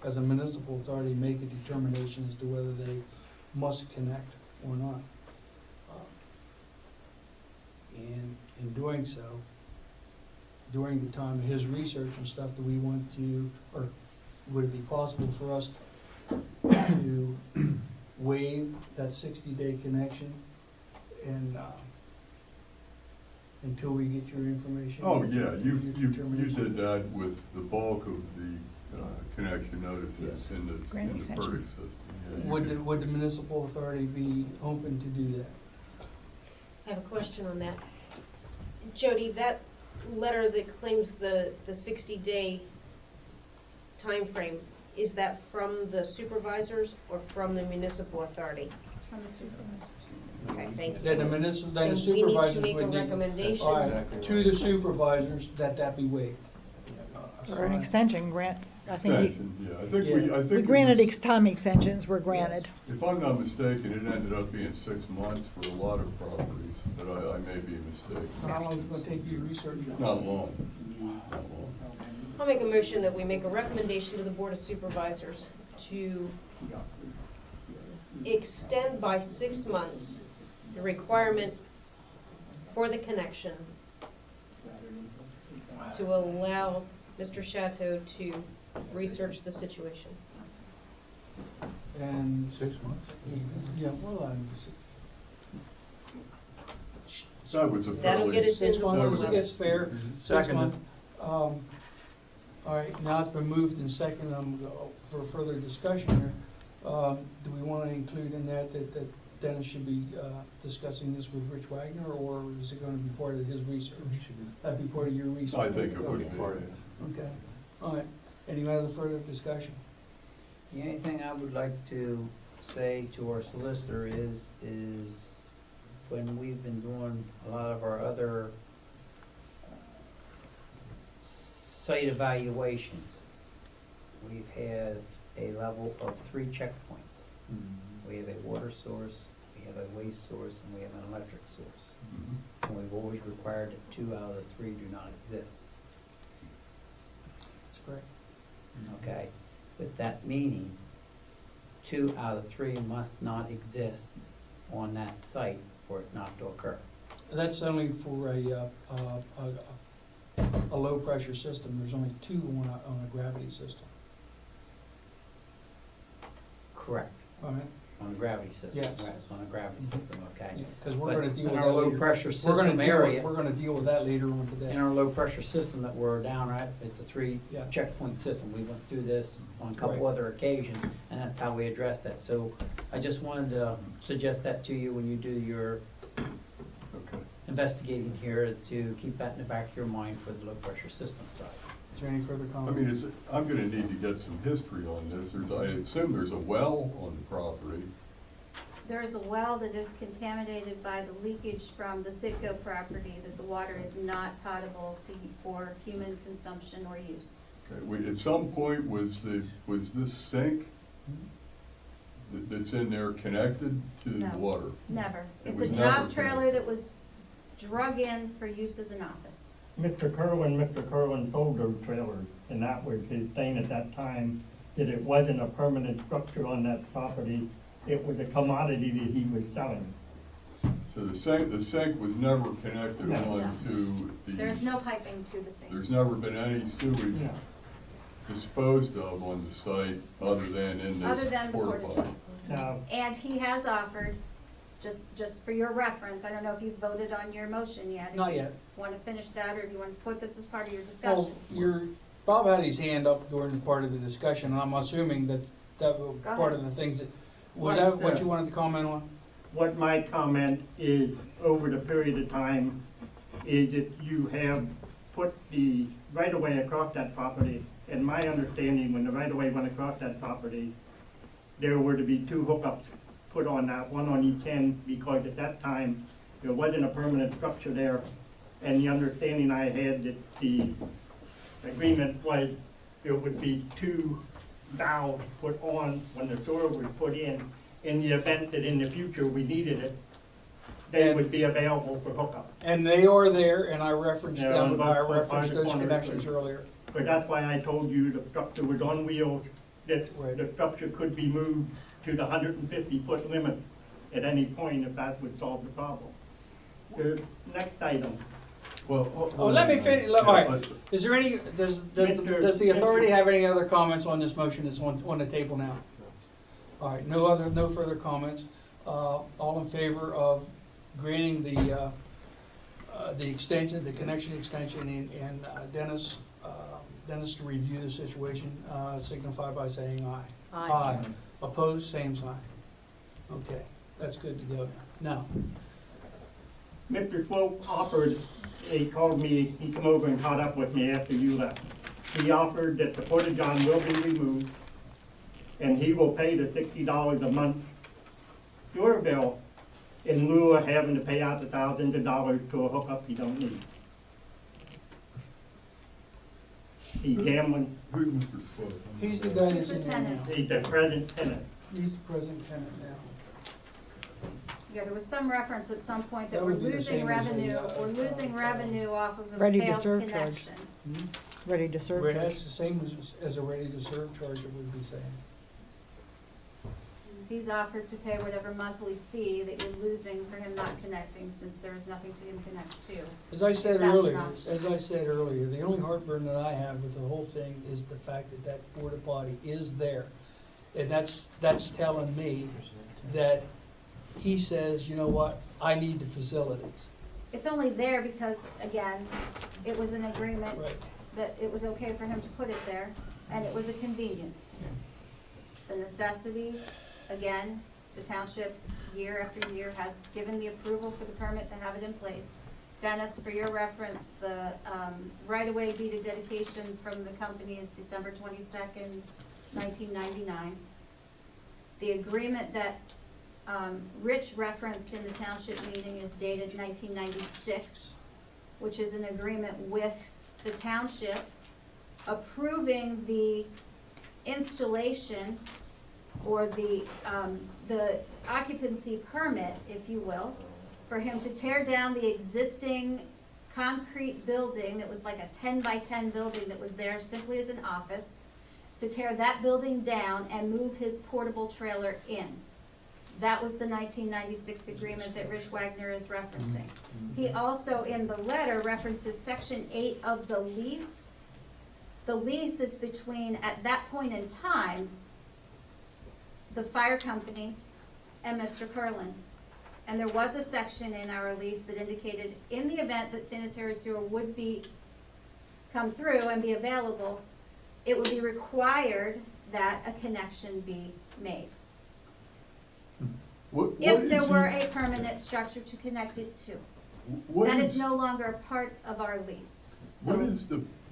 as a municipal authority, make a determination as to whether they must connect or not. And in doing so, during the time of his research and stuff, do we want to, or would it be possible for us to waive that 60-day connection and, until we get your information? Oh, yeah, you Your determination? did that with the bulk of the connection notices Yes. in the Grant extension. PERDIC system. Yeah, you Would could- the municipal authority be open to do that? I have a question on that. Jody, that letter that claims the 60-day time frame, is that from the supervisors or from the municipal authority? It's from the supervisors. Okay, thank you. Then the then the Then supervisors we need to make a would need. recommendation. All right, Exactly to right. the supervisors that be waived. Or an extension grant. I think Extension, yeah, I think Yeah. I think. we it granted was- time extensions were granted. If I'm not mistaken, it ended up being 6 months for a lot of properties, but I may be mistaken. How long is it gonna take you to research it? Not long, not long. I'll make a motion that we make a recommendation to the Board of Supervisors to extend by 6 months the requirement for the connection to allow Mr. Chateau to research the situation. And, 6 months? yeah, well, That was a That'll fairly. get us 6 into months, four it's fair, Mm-hmm. 6 Seconded. months. All right, now it's been moved and seconded, for further discussion here. Do we want to include in that Dennis should be discussing this with Rich Wagner, or is it going to be part of his research? That'd be part of your research? I think it would Okay. be. Okay, all right. Any other further discussion? The only thing I would like to say to our solicitor is when we've been doing a lot of our other site evaluations, we've had a level of 3 checkpoints. We have a water source, we have a waste source, and we have an electric source. Mhm. And we've always required that 2 out of the 3 do not exist. That's correct. Okay, with that meaning, 2 out of 3 must not exist on that site for it not to occur. That's only for a low-pressure system. There's only 2 on a gravity system. Correct, All right? on a gravity system. Yes. Right, it's on a gravity system, okay. Because we're But going to deal in with our that later. low-pressure We're gonna system deal with- area- We're going to deal with that later on today. In our low-pressure system that we're down at, it's a 3 Yeah. checkpoint system. We went through this on a couple Right. other occasions, and that's how we addressed that. So I just wanted to suggest that to you when you do your Okay. investigating here, to keep that in the back of your mind for the low-pressure system side. Is there any further I comment? mean, I'm gonna need to get some history on this. I assume there's a well on the property. There is a well that is contaminated by the leakage from the Sitco property, that the water is not potable for human consumption or use. Okay, at some point, was this sink that's in there connected to the No. water? Never. It It's a was job never trailer that was drug in for use as an office. Mr. Kerwin sold those trailers, and that was his thing at that time, that it wasn't a permanent structure on that property. It was a commodity that he was selling. So the sink was never connected No. on to the. There's no piping to the sink. There's never been any sewage No. disposed of on the site other than in Other this than the porta porta potty. john. Now, And he has offered, just for your reference, I don't know if you've voted on your motion yet. Not yet. Want to finish that, or do you want to put this as part of your Well, discussion? Bob had his hand up during part of the discussion, and I'm assuming that was Go part ahead. of the things that, was Right, that what yeah. you wanted to comment on? what my comment is, over the period of time, is that you have put the right-of-way across that property. And my understanding, when the right-of-way went across that property, there were to be 2 hookups put on that, one on each end, because at that time, there wasn't a permanent structure there. And the understanding I had that the agreement was there would be 2 valves put on when the sewer was put in the event that in the future we needed it, they would be available for hookup. And they are there, and I referenced They're them, on I both referenced those corners. connections earlier. But that's why I told you the structure was on wheels, that Right. the structure could be moved to the 150-foot limit at any point if that would solve the problem. The next item, Well, Oh, let me finish, all Yeah, right. Is there any, does Mr. the authority have any other comments on this motion that's on the table now? All right, no further comments. All in favor of granting the extension, the connection extension, and Dennis to review the situation, signify by saying aye. Aye. Opposed, same sign. Okay, that's good to go now. Mr. Swope offered, he called me, he come over and caught up with me after you left. He offered that the porta-john will be removed, and he will pay the $60 a month sewer bill in lieu of having to pay out the thousands of dollars to a hookup he don't need. He's gambling, Who's Mr. Swope? He's the guy that's in He's the there now. tenant. he's the present tenant. He's the present tenant now. Yeah, there was some reference at some point that That we're would be the losing same as a, revenue, we're losing revenue off of a Ready to failed serve charge. connection. Ready to serve Where charge. that's the same as a ready-to-serve charge, it would be saying. he's offered to pay whatever monthly fee that you're losing for him not connecting, since there is nothing to him connect to. As I said That's an earlier, option. the only heartburn that I have with the whole thing is the fact that that porta potty is there. And that's telling me that he says, you know what, I need the facilities. It's only there because, again, it was an agreement Right. that it was okay for him to put it there, and it was a convenience to him. The necessity, again, the township, year after year, has given the approval for the permit to have it in place. Dennis, for your reference, the right-of-way deed of dedication from the company is December 22nd, 1999. The agreement that Rich referenced in the township meeting is dated 1996, which is an agreement with the township approving the installation or the occupancy permit, if you will, for him to tear down the existing concrete building that was like a 10 by 10 building that was there simply as an office, to tear that building down and move his portable trailer in. That was the 1996 agreement that Rich Wagner is referencing. He also, in the letter, references Section 8 of the lease. The lease is between, at that point in time, the fire company and Mr. Curlin. And there was a section in our lease that indicated in the event that sanitary sewer would come through and be available, it would be required that a connection be made. If there were a permanent structure to connect it to. That is no longer a part of our lease. So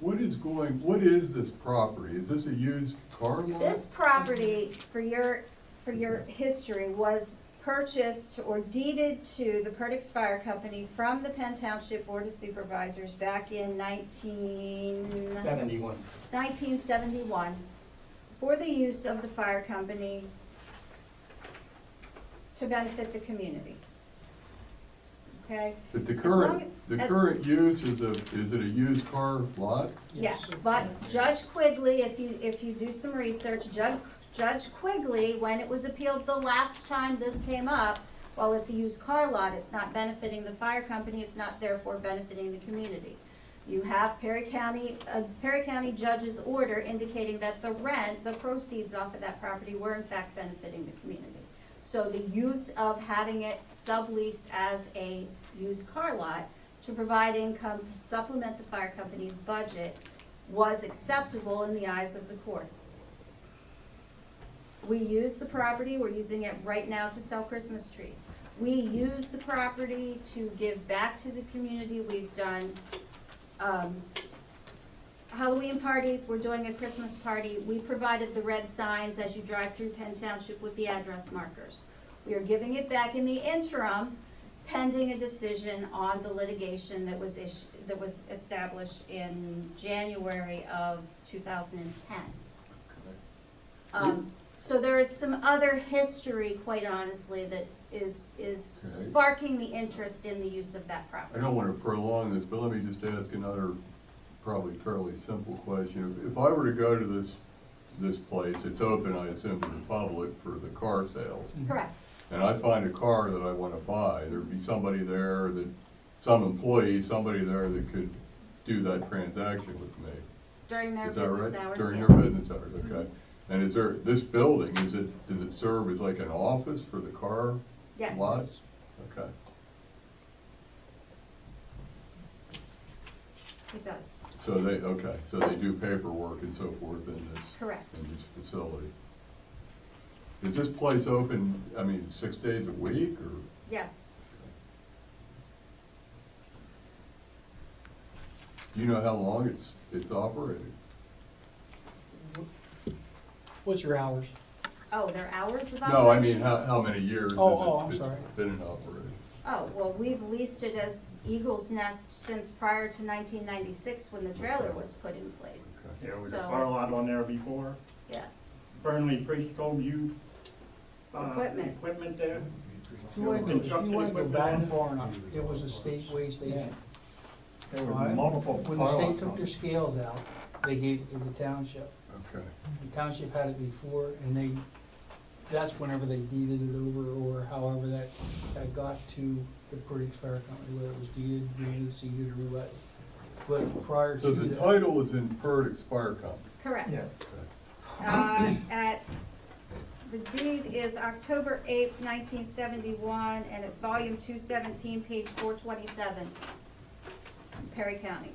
What is this property? Is this a used car lot? this property, for your history, was purchased or deeded to the Perdix Fire Company from the Penn Township Board of Supervisors back in 1971 for the use of the fire company to benefit the community. Okay? But the current use is it a used car lot? Yes, but Judge Quigley, if you do some research, Judge Quigley, when it was appealed the last time this came up, while it's a used car lot, it's not benefiting the fire company, it's not therefore benefiting the community. You have Perry County judge's order indicating that the proceeds off of that property were in fact benefiting the community. So the use of having it subleased as a used car lot to provide income to supplement the fire company's budget was acceptable in the eyes of the court. We use the property, we're using it right now to sell Christmas trees. We use the property to give back to the community. We've done Halloween parties, we're doing a Christmas party. We provided the red signs as you drive through Penn Township with the address markers. We are giving it back in the interim, pending a decision on the litigation that was established in January of 2010. So there is some other history, quite honestly, that is sparking the interest in the use of that property. I don't want to prolong this, but let me just ask another probably fairly simple question. If I were to go to this place, it's open, I assume, to the public for the car sales. Correct. And I find a car that I want to buy, there'd be somebody there, some employee, somebody there that could do that transaction with me. During their Is that business right? hours. During yeah. their business hours, okay. And is there, this building, does it serve as like an office for the car Yes. lots? Okay. It does. So they do paperwork and so forth in this facility. Is this place open, 6 days a week or? Yes. Do you know how long it's operated? What's your hours? Oh, their hours of operation? No, I mean, how many years I'm it's sorry. been in operation? Oh, well, we've leased it as Eagle's Nest since prior to 1996 when the trailer was put in place. Okay. There was So a car lot it's- on there before. Yeah. Burnley Preschool youth Equipment there. If you want to go back far enough, it was a state way station. There were Right. multiple When the car state lots took on their it. scales out, they gave it to the township. Okay. The township had it before, and they that's whenever they deeded it over, or however that got to the Perdix Fire Company, whether it was deeded, seeded, or what. But prior to So the that. title is in Perdix Fire Company? Correct. Yeah. The deed is October 8th, 1971, and it's volume 217, page 427, Perry County.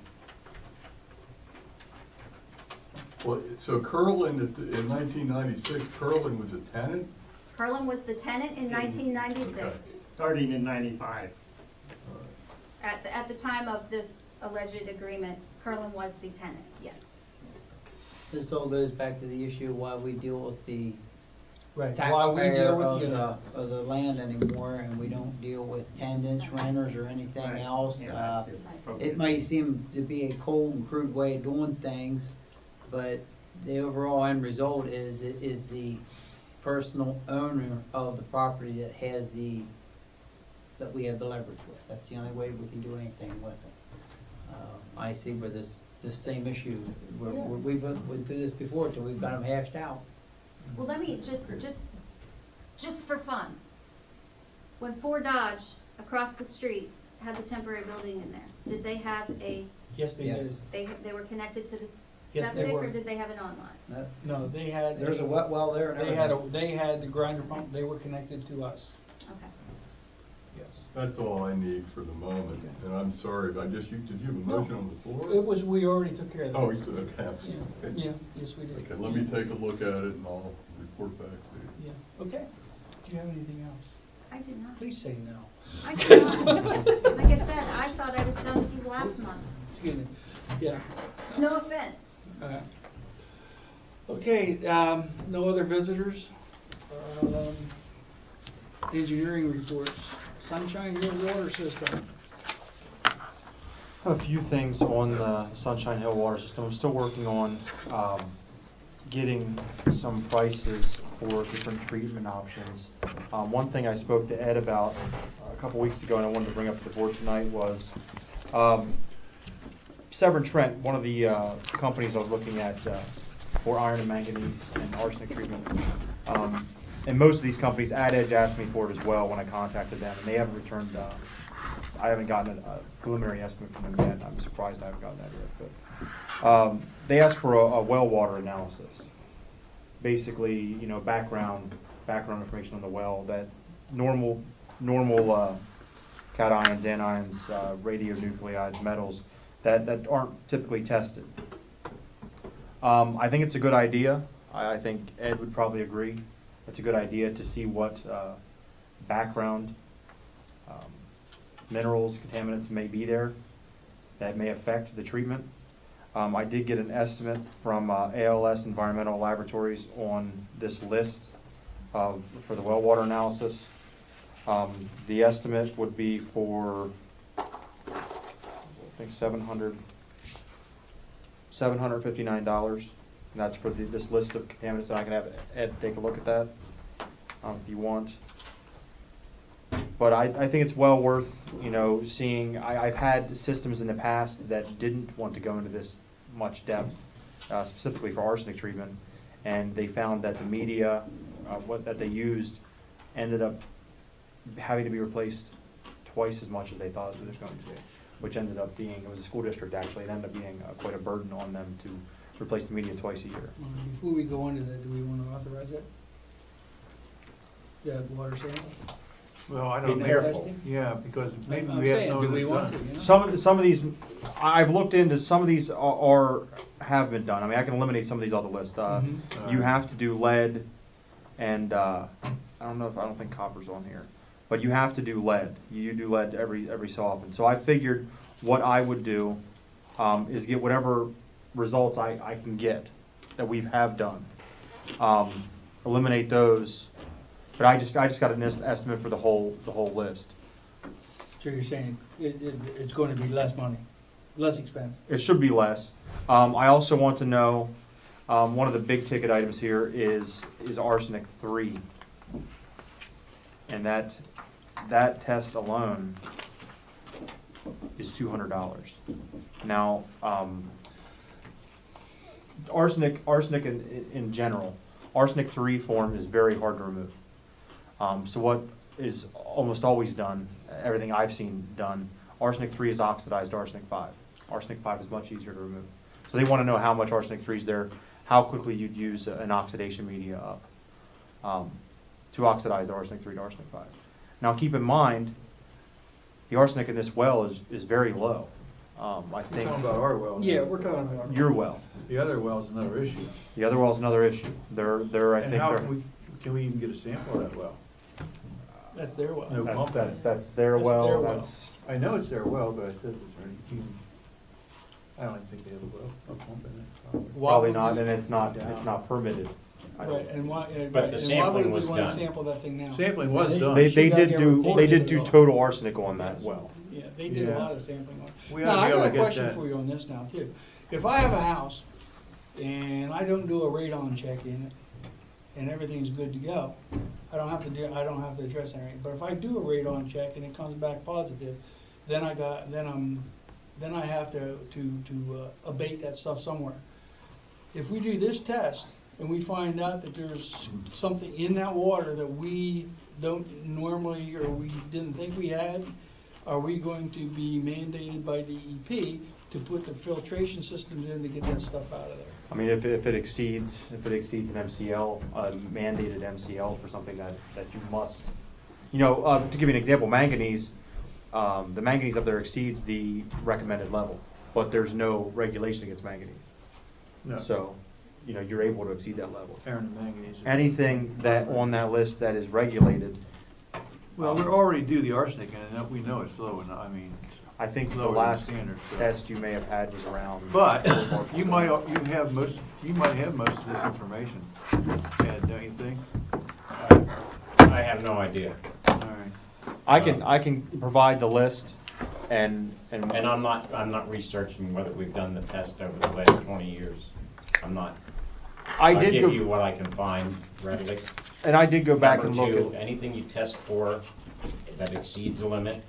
Well, so Curlin, in 1996, Curlin was a tenant? Curlin was the tenant in 1996. Starting in 95. At the time of this alleged agreement, Curlin was the tenant, yes. This all goes back to the issue why we deal with the Right, why we taxpayer deal with, of the land anymore, and we don't deal with tenants, renters, or anything Right. else. Yeah, It may seem to be a cold and crude way of doing things, but the overall end result is the personal owner of the property that we have the leverage with. That's the only way we can do anything with it. I see where this same issue, we've went through this before till we've got them hashed out. Well, let me just for fun. When Ford Dodge across the street had the temporary building in there, did they have yes, they Yes. did. they were connected to the Yes, they septic, were. or did they have it online? No, they had. There's a wet well there and everything. They had the grinder pump, they were connected to us, Okay. yes. That's all I need for the moment, and I'm sorry, but did you have a motion on the floor? It was, we already took care of that. Oh, you did, okay, I'm sorry. Yeah, yes, we did. Okay, let me take a look at it and I'll report back to you. Yeah, okay. Do you have anything else? I do not. Please say no. I do not. Like I said, I thought I was done with you last month. Excuse me, yeah. No offense. Okay, no other visitors? Engineering reports, Sunshine Hill Water System. A few things on the Sunshine Hill water system. I'm still working on getting some prices for different treatment options. One thing I spoke to Ed about a couple weeks ago and I wanted to bring up to the board tonight was Severn Trent, one of the companies I was looking at for iron and manganese and arsenic treatment. And most of these companies, AdEdge asked me for it as well when I contacted them, and they haven't returned. I haven't gotten a preliminary estimate from them yet. I'm surprised I haven't gotten that yet. But they asked for a well water analysis. Basically, you know, background information on the well, that normal cations, anions, radionuclides, metals that aren't typically tested. I think it's a good idea. I think Ed would probably agree. It's a good idea to see what background minerals, contaminants may be there that may affect the treatment. I did get an estimate from ALS Environmental Laboratories on this list for the well water analysis. The estimate would be for, I think, $759. And that's for this list of contaminants. And I can have Ed take a look at that if you want. But I think it's well worth, you know, seeing. I've had systems in the past that didn't want to go into this much depth, specifically for arsenic treatment, and they found that the media that they used ended up having to be replaced twice as much as they thought it was going to be, which ended up being, it was a school district actually, it ended up being quite a burden on them to replace the media twice a year. Before we go into that, do we want to authorize it? Yeah, water sample? Well, I Be don't know. careful. Yeah, because maybe I'm we have saying, some do of we this want done. to, you know? Some of these, I've looked into, some of these have been done. I mean, I can eliminate some of these off the list. You have to do lead, and I don't think copper's on here, but you have to do lead. You do lead every so often. So I figured what I would do is get whatever results I can get that we have done, eliminate those. But I just got an estimate for the whole list. So you're saying it's going to be less money, less expense? It should be less. I also want to know, one of the big ticket items here is arsenic 3, and that test alone is $200. Now, arsenic in general, Arsenic 3 form is very hard to remove. So what is almost always done, everything I've seen done, arsenic 3 is oxidized arsenic 5. Arsenic 5 is much easier to remove. So they want to know how much arsenic 3 is there, how quickly you'd use an oxidation media up to oxidize the arsenic 3 to arsenic 5. Now keep in mind, the arsenic in this well is very low. I We're think talking about our well. Yeah, we're talking about. your well. The other well's another issue. The other well's another issue. I And think how they're. can we even get a sample of that well? That's their well. No pump in it. That's their That's well. their well. That's I know it's their well, but I said, is there any, I don't even think they have a well, no pump in it. Why probably would not, we- and it's not permitted. I don't Right, and why, But the sampling was And why would we wanna done. sample that thing now? Sampling was They- done. They she got did their do report they in did it do all. total arsenic on that well. Yeah, they did a Yeah. lot of sampling on it. We Now, ought to I be able got to a get question that. for you on this now too. If I have a house and I don't do a radon check in it and everything's good to go, I don't have to address anything. But if I do a radon check and it comes back positive, then I have to abate that stuff somewhere. If we do this test and we find out that there's something in that water that we don't normally, or we didn't think we had, are we going to be mandated by DEP to put the filtration systems in to get that stuff out of there? I mean, if it exceeds an MCL, mandated MCL for something that you must, to give you an example, manganese, the manganese up there exceeds the recommended level, but there's no regulation against manganese. No. So, you're able to exceed that level. Iron and manganese. Anything that on that list that is regulated, Well, we already do the arsenic, and we know it's low, and I mean, I think the lower than last standard, so. test you may have had was around. But you might have most of this information, Ed, don't you think? I have no idea. All right. I can provide the list and And I'm not researching whether we've done the test over the last 20 years. I'm not. I I'll did give go, you what I can find readily. and I did go back and Number look two, at. anything you test for that exceeds the limit,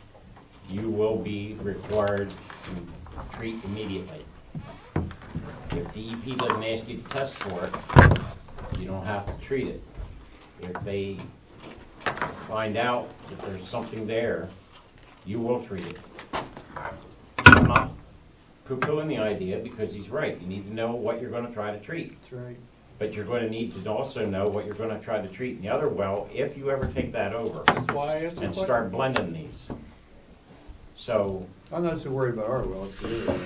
you will be required to treat immediately. If DEP doesn't ask you to test for it, you don't have to treat it. If they find out that there's something there, you will treat it. I'm not poo-pooing the idea because he's right. You need to know what you're going to try to treat. That's right. But you're going to need to also know what you're going to try to treat in the other well if you ever take that over That's why I asked the and question. start blending these. So, I'm not so worried about our well, it's the other one.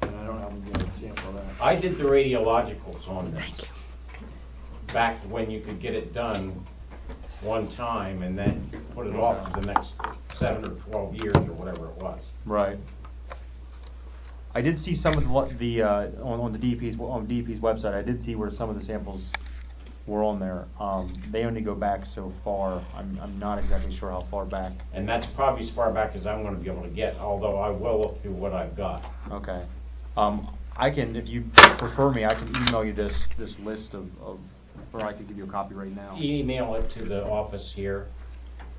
And I don't have them get a sample of that. I did the radiologicals on this. Back when you could get it done one time and then put it off for the next 7 or 12 years or whatever it was. Right. I did see some of the on DEP's website. I did see where some of the samples were on there. They only go back so far. I'm not exactly sure how far back. And that's probably as far back as I'm going to be able to get, although I will look through what I've got. Okay. I can, if you prefer me, I can email you this list of, or I could give you a copy right now. Email it to the office here.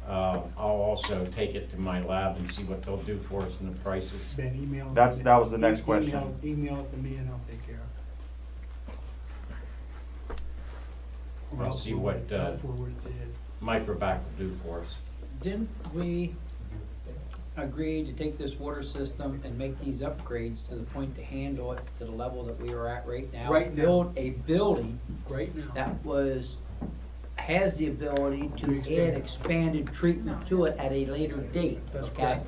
I'll also take it to my lab and see what they'll do for us and the prices. Ben, email. That was the next question. Email it to me and I'll take care of it. Or I'll see what I'll forward it to Ed. Microbac will do for us. Didn't we agree to take this water system and make these upgrades to the point to handle it to the level that we are at right now? Right now. Build a building Right now. that has the ability to add expanded treatment to it at a later date, That's okay?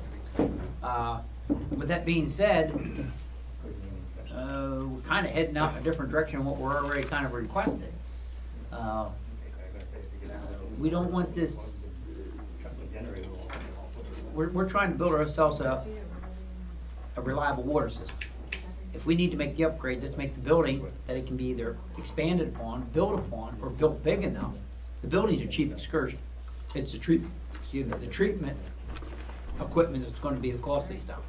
With that being said, we're kinda heading out in a different direction than what we're already kind of requested. We don't want this, we're trying to build ourselves a reliable water system. If we need to make the upgrades, let's make the building that it can be either expanded upon, built upon, or built big enough. The building's a cheap excursion. It's the treatment, the treatment equipment that's gonna be the costly stuff.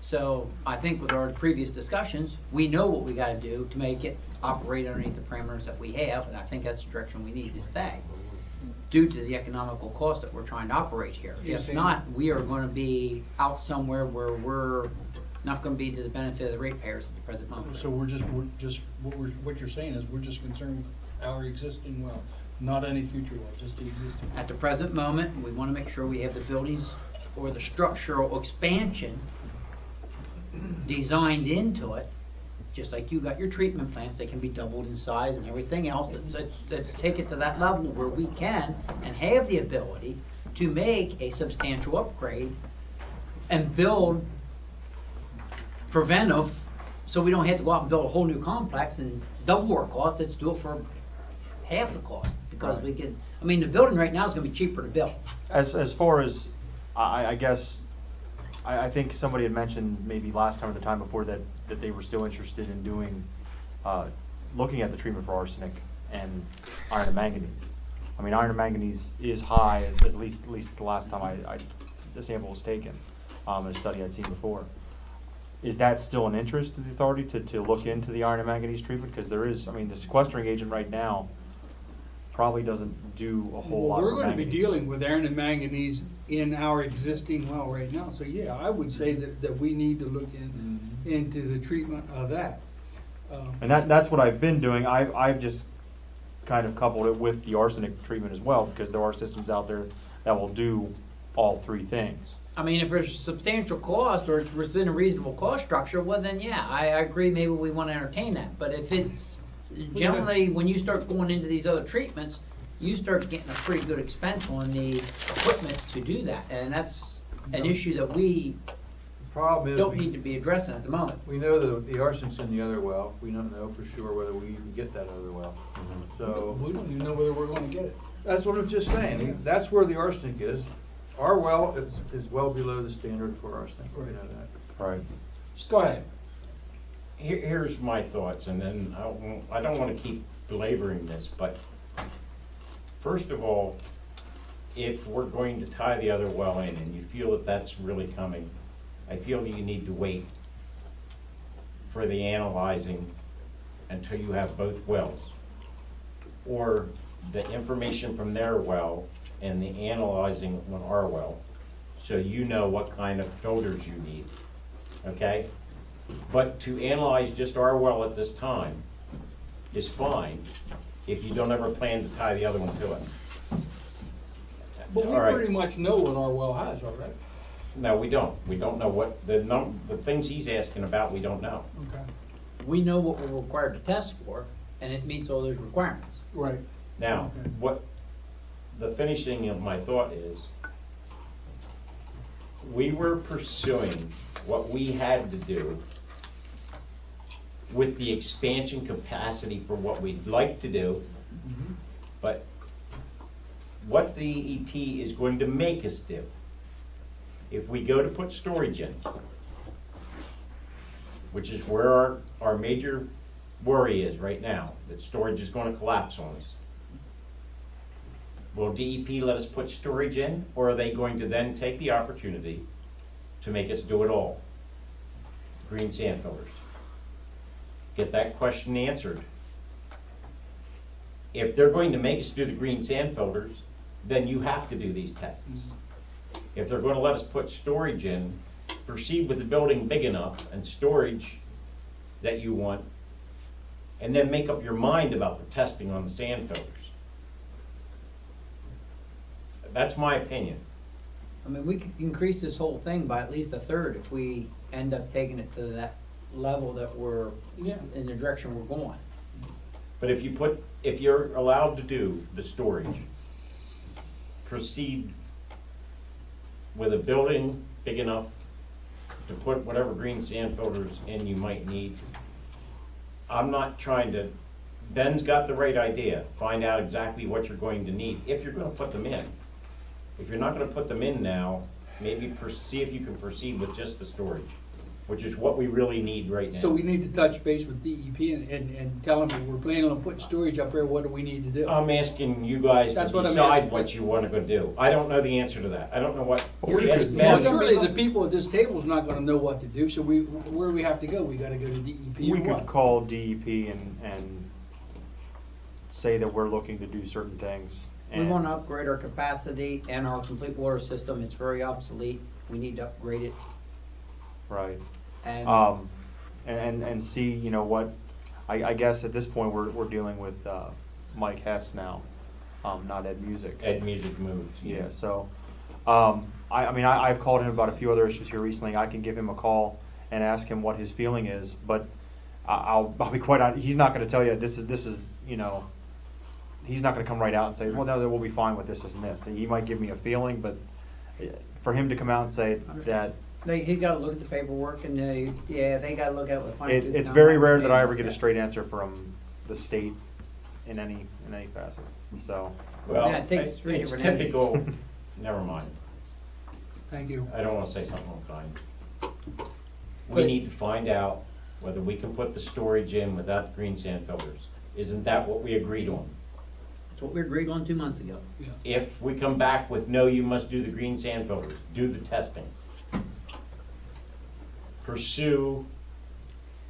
So I think with our previous discussions, we know what we gotta do to make it operate underneath the parameters that we have, and I think that's the direction we need to stay, due to the economical cost that we're trying to operate here. If not, we are gonna be out somewhere where we're not gonna be to the benefit of the ratepayers at the present moment. So what you're saying is we're just concerned with our existing well, not any future well, just the existing. At the present moment, we wanna make sure we have the buildings or the structural expansion designed into it, just like you got your treatment plants, they can be doubled in size and everything else, that take it to that level where we can and have the ability to make a substantial upgrade and build preventive, so we don't have to go out and build a whole new complex and double our cost. Let's do it for half the cost, because we can, I mean, the building right now is gonna be cheaper to build. As far as, I guess, I think somebody had mentioned maybe last time or the time before that they were still interested in doing, looking at the treatment for arsenic and iron and manganese. I mean, iron and manganese is high, at least the last time the sample was taken, in a study I'd seen before. Is that still an interest of the authority to look into the iron and manganese treatment? Because there is, I mean, the sequestering agent right now probably doesn't do a whole lot of We're gonna be manganese. dealing with iron and manganese in our existing well right now, so yeah, I would say that we need to look into the treatment of that. And that's what I've been doing. I've just kind of coupled it with the arsenic treatment as well, because there are systems out there that will do all three things. I mean, if there's substantial cost or it's within a reasonable cost structure, well then, yeah, I agree, maybe we wanna entertain that. But if it's, generally, when you start going into these other treatments, you start getting a pretty good expense on the equipment to do that. And that's an issue that we Problem is, don't need to be addressing at the moment. we know that the arsenic's in the other well. We don't know for sure whether we even get that other well. So We don't even know whether we're gonna get it. that's what I'm just saying. That's where the arsenic is. Our well is well below the standard for arsenic. We know that. Right. Just go ahead. Here's my thoughts, and then I don't want to keep belaboring this, but first of all, if we're going to tie the other well in and you feel that that's really coming, I feel you need to wait for the analyzing until you have both wells, or the information from their well and the analyzing on our well, so you know what kind of filters you need, okay? But to analyze just our well at this time is fine if you don't ever plan to tie the other one to it. But we All right. pretty much know what our well has, all right? No, we don't. We don't know what, the things he's asking about, we don't know. Okay. We know what we're required to test for, and it meets all those requirements. Right. Now, Okay. what, the finishing of my thought is, we were pursuing what we had to do with the expansion capacity for what we'd like to do, but what the DEP is going to make us do. If we go to put storage in, which is where our major worry is right now, that storage is gonna collapse on us. Will DEP let us put storage in, or are they going to then take the opportunity to make us do it all? Green sand filters. Get that question answered. If they're going to make us do the green sand filters, then you have to do these tests. If they're gonna let us put storage in, proceed with the building big enough and storage that you want, and then make up your mind about the testing on the sand filters. That's my opinion. I mean, we could increase this whole thing by at least a third if we end up taking it to that level that we're, in the direction we're going. But if you're allowed to do the storage, proceed with a building big enough to put whatever green sand filters in you might need. I'm not trying to, Ben's got the right idea. Find out exactly what you're going to need, if you're gonna put them in. If you're not gonna put them in now, maybe see if you can proceed with just the storage, which is what we really need right now. So we need to touch base with DEP and tell them we're planning on putting storage up there, what do we need to do? I'm asking you guys That's to what I'm decide asking. what you wanna go do. I don't know the answer to that. I don't know what. Ask Well, Ben. surely the people at this table is not gonna know what to do, so where do we have to go? We gotta go to DEP We or could what? call DEP and say that we're looking to do certain things. We want to upgrade our capacity and our complete water system. It's very obsolete. We need to upgrade it. Right. And and see, you know, what, I guess at this point, we're dealing with Mike Hess now, not Ed Music. Ed Music moved. Yeah, so, I mean, I've called him about a few other issues here recently. I can give him a call and ask him what his feeling is, but I'll be quite honest, he's not gonna tell you, this is, you know, he's not gonna come right out and say, well, no, we'll be fine with this and this. And he might give me a feeling, but for him to come out and say that, he gotta look at the paperwork and they gotta look at it with fine tooth it's comb. very rare that I ever get a straight answer from the state in any facet, so. Well, Yeah, it takes three it's different typical, never mind. Thank you. I don't wanna say something unkind. We But- need to find out whether we can put the storage in without the green sand filters. Isn't that what we agreed on? That's what we agreed on 2 months ago. If we come back with, no, you must do the green sand filters, do the testing. Pursue,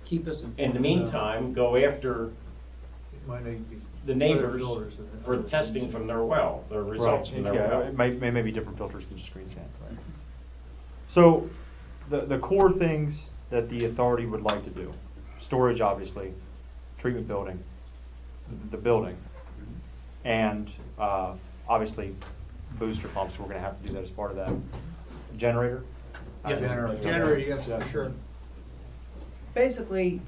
Keep us in the meantime, go after It might need to be the better neighbors filters than that. for testing from their well, their results from their Yeah, well. it may be different filters than just green sand, right? So, the core things that the authority would like to do, storage obviously, treatment building, the building, and obviously booster pumps, we're gonna have to do that as part of that. Generator? Yes, generator, yes, for sure. Basically,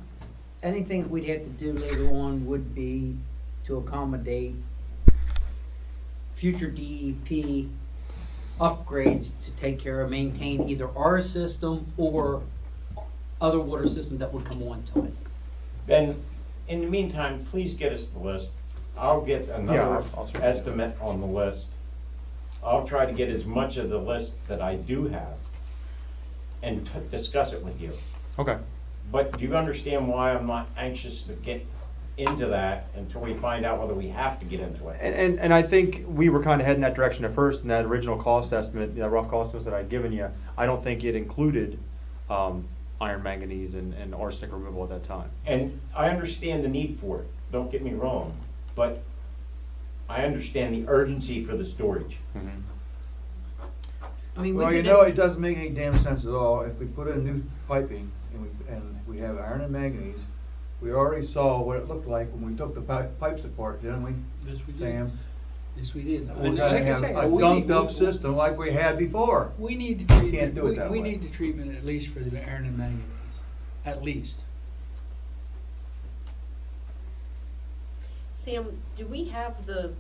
anything that we'd have to do later on would be to accommodate future DEP upgrades to take care of, maintain either our system or other water systems that would come onto it. Then, in the meantime, please get us the list. I'll get another I'll try to do estimate on the list. I'll try to get as much of the list that I do have and discuss it with you. Okay. But do you understand why I'm not anxious to get into that until we find out whether we have to get into it? And I think we were kind of heading that direction at first, and that original cost estimate, that rough cost estimate that I'd given you, I don't think it included iron, manganese, and arsenic removal at that time. And I understand the need for it, don't get me wrong, but I understand the urgency for the storage. I mean, Well, you know, it doesn't make any damn sense at all. If we put in new piping and we have iron and manganese, we already saw what it looked like when we took the pipes apart, didn't we? Yes, we did. Sam? Yes, we did. We're And gonna like I have say, a we dumped need- up system like we had before. We need the treatment. Can't do it that we way. need the treatment at least for the iron and manganese, at least. Sam, do we have the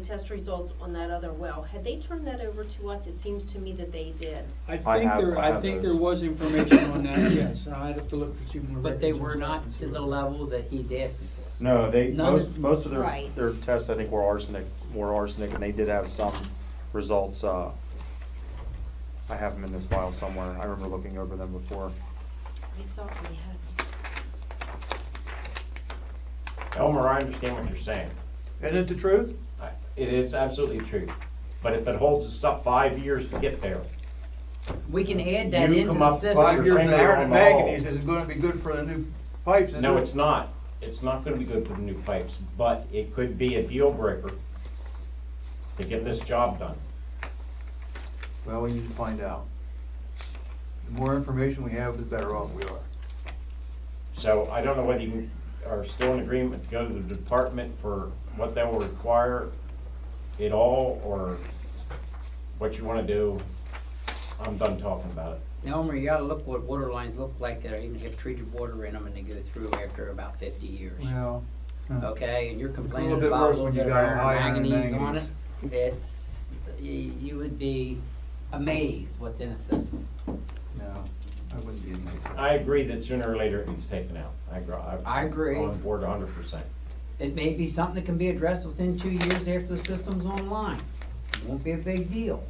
test results on that other well? Had they turned that over to us? It seems to me that they did. I have think those. there was information on that, yes, and I'd have to look for some more records. But they and were stuff not and see to the what- level that he's asking for. No, None most of Right. their tests, I think, were arsenic, and they did have some results. I have them in this file somewhere. I remember looking over them before. I thought we had. Elmer, I understand what you're saying. Isn't it the truth? It is absolutely true. But if it holds us up 5 years to get there, We can add that You into come the up system. 5 years of finger iron on and the wall. manganese isn't gonna be good for the new pipes, is it? no, it's not. It's not gonna be good for the new pipes, but it could be a deal breaker to get this job done. Well, we need to find out. The more information we have, the better off we are. So I don't know whether you are still in agreement to go to the department for what they will require it all, or what you wanna do. I'm done talking about it. Elmer, you gotta look what water lines look like that even have treated water in them and they go through after about 50 years. Well, Okay, and you're a complaining little bit about a worse little when you bit of got iron high iron and manganese on it. manganese. It's, you would be amazed what's in a system. no, I wouldn't be amazed. I agree that sooner or later it needs taken out. I agree. I'm on board 100%. It may be something that can be addressed within 2 years after the system's online. It won't be a big deal.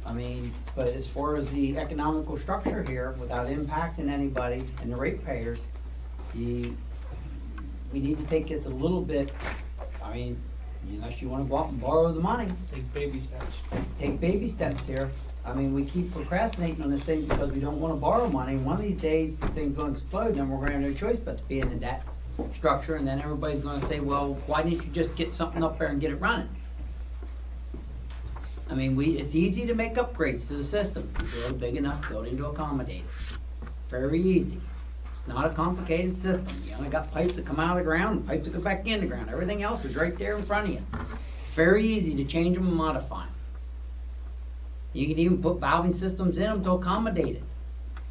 I mean, but as far as the economical structure here, without impacting anybody and the ratepayers, we need to take this a little bit, I mean, unless you wanna go out and borrow the money, Take baby steps. take baby steps here. I mean, we keep procrastinating on this thing because we don't wanna borrow money. One of these days, the thing's gonna explode, and we're gonna have no choice but to be in a debt structure, and then everybody's gonna say, well, why didn't you just get something up there and get it running? I mean, it's easy to make upgrades to the system. You build a big enough building to accommodate it. Very easy. It's not a complicated system. You only got pipes that come out of the ground and pipes that go back in the ground. Everything else is right there in front of you. It's very easy to change them and modify them. You can even put valving systems in them to accommodate it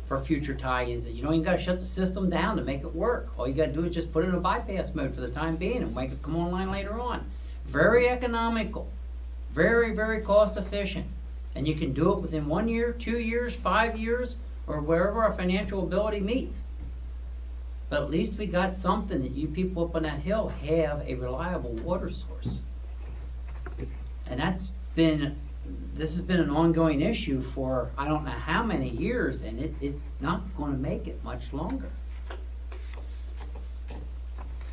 for future tie-ins. You don't even gotta shut the system down to make it work. All you gotta do is just put it in a bypass mode for the time being and make it come online later on. Very economical. Very, very cost efficient. And you can do it within 1 year, 2 years, 5 years, or wherever our financial ability meets. But at least we got something that you people up on that hill have a reliable water source. And this has been an ongoing issue for I don't know how many years, and it's not going to make it much longer.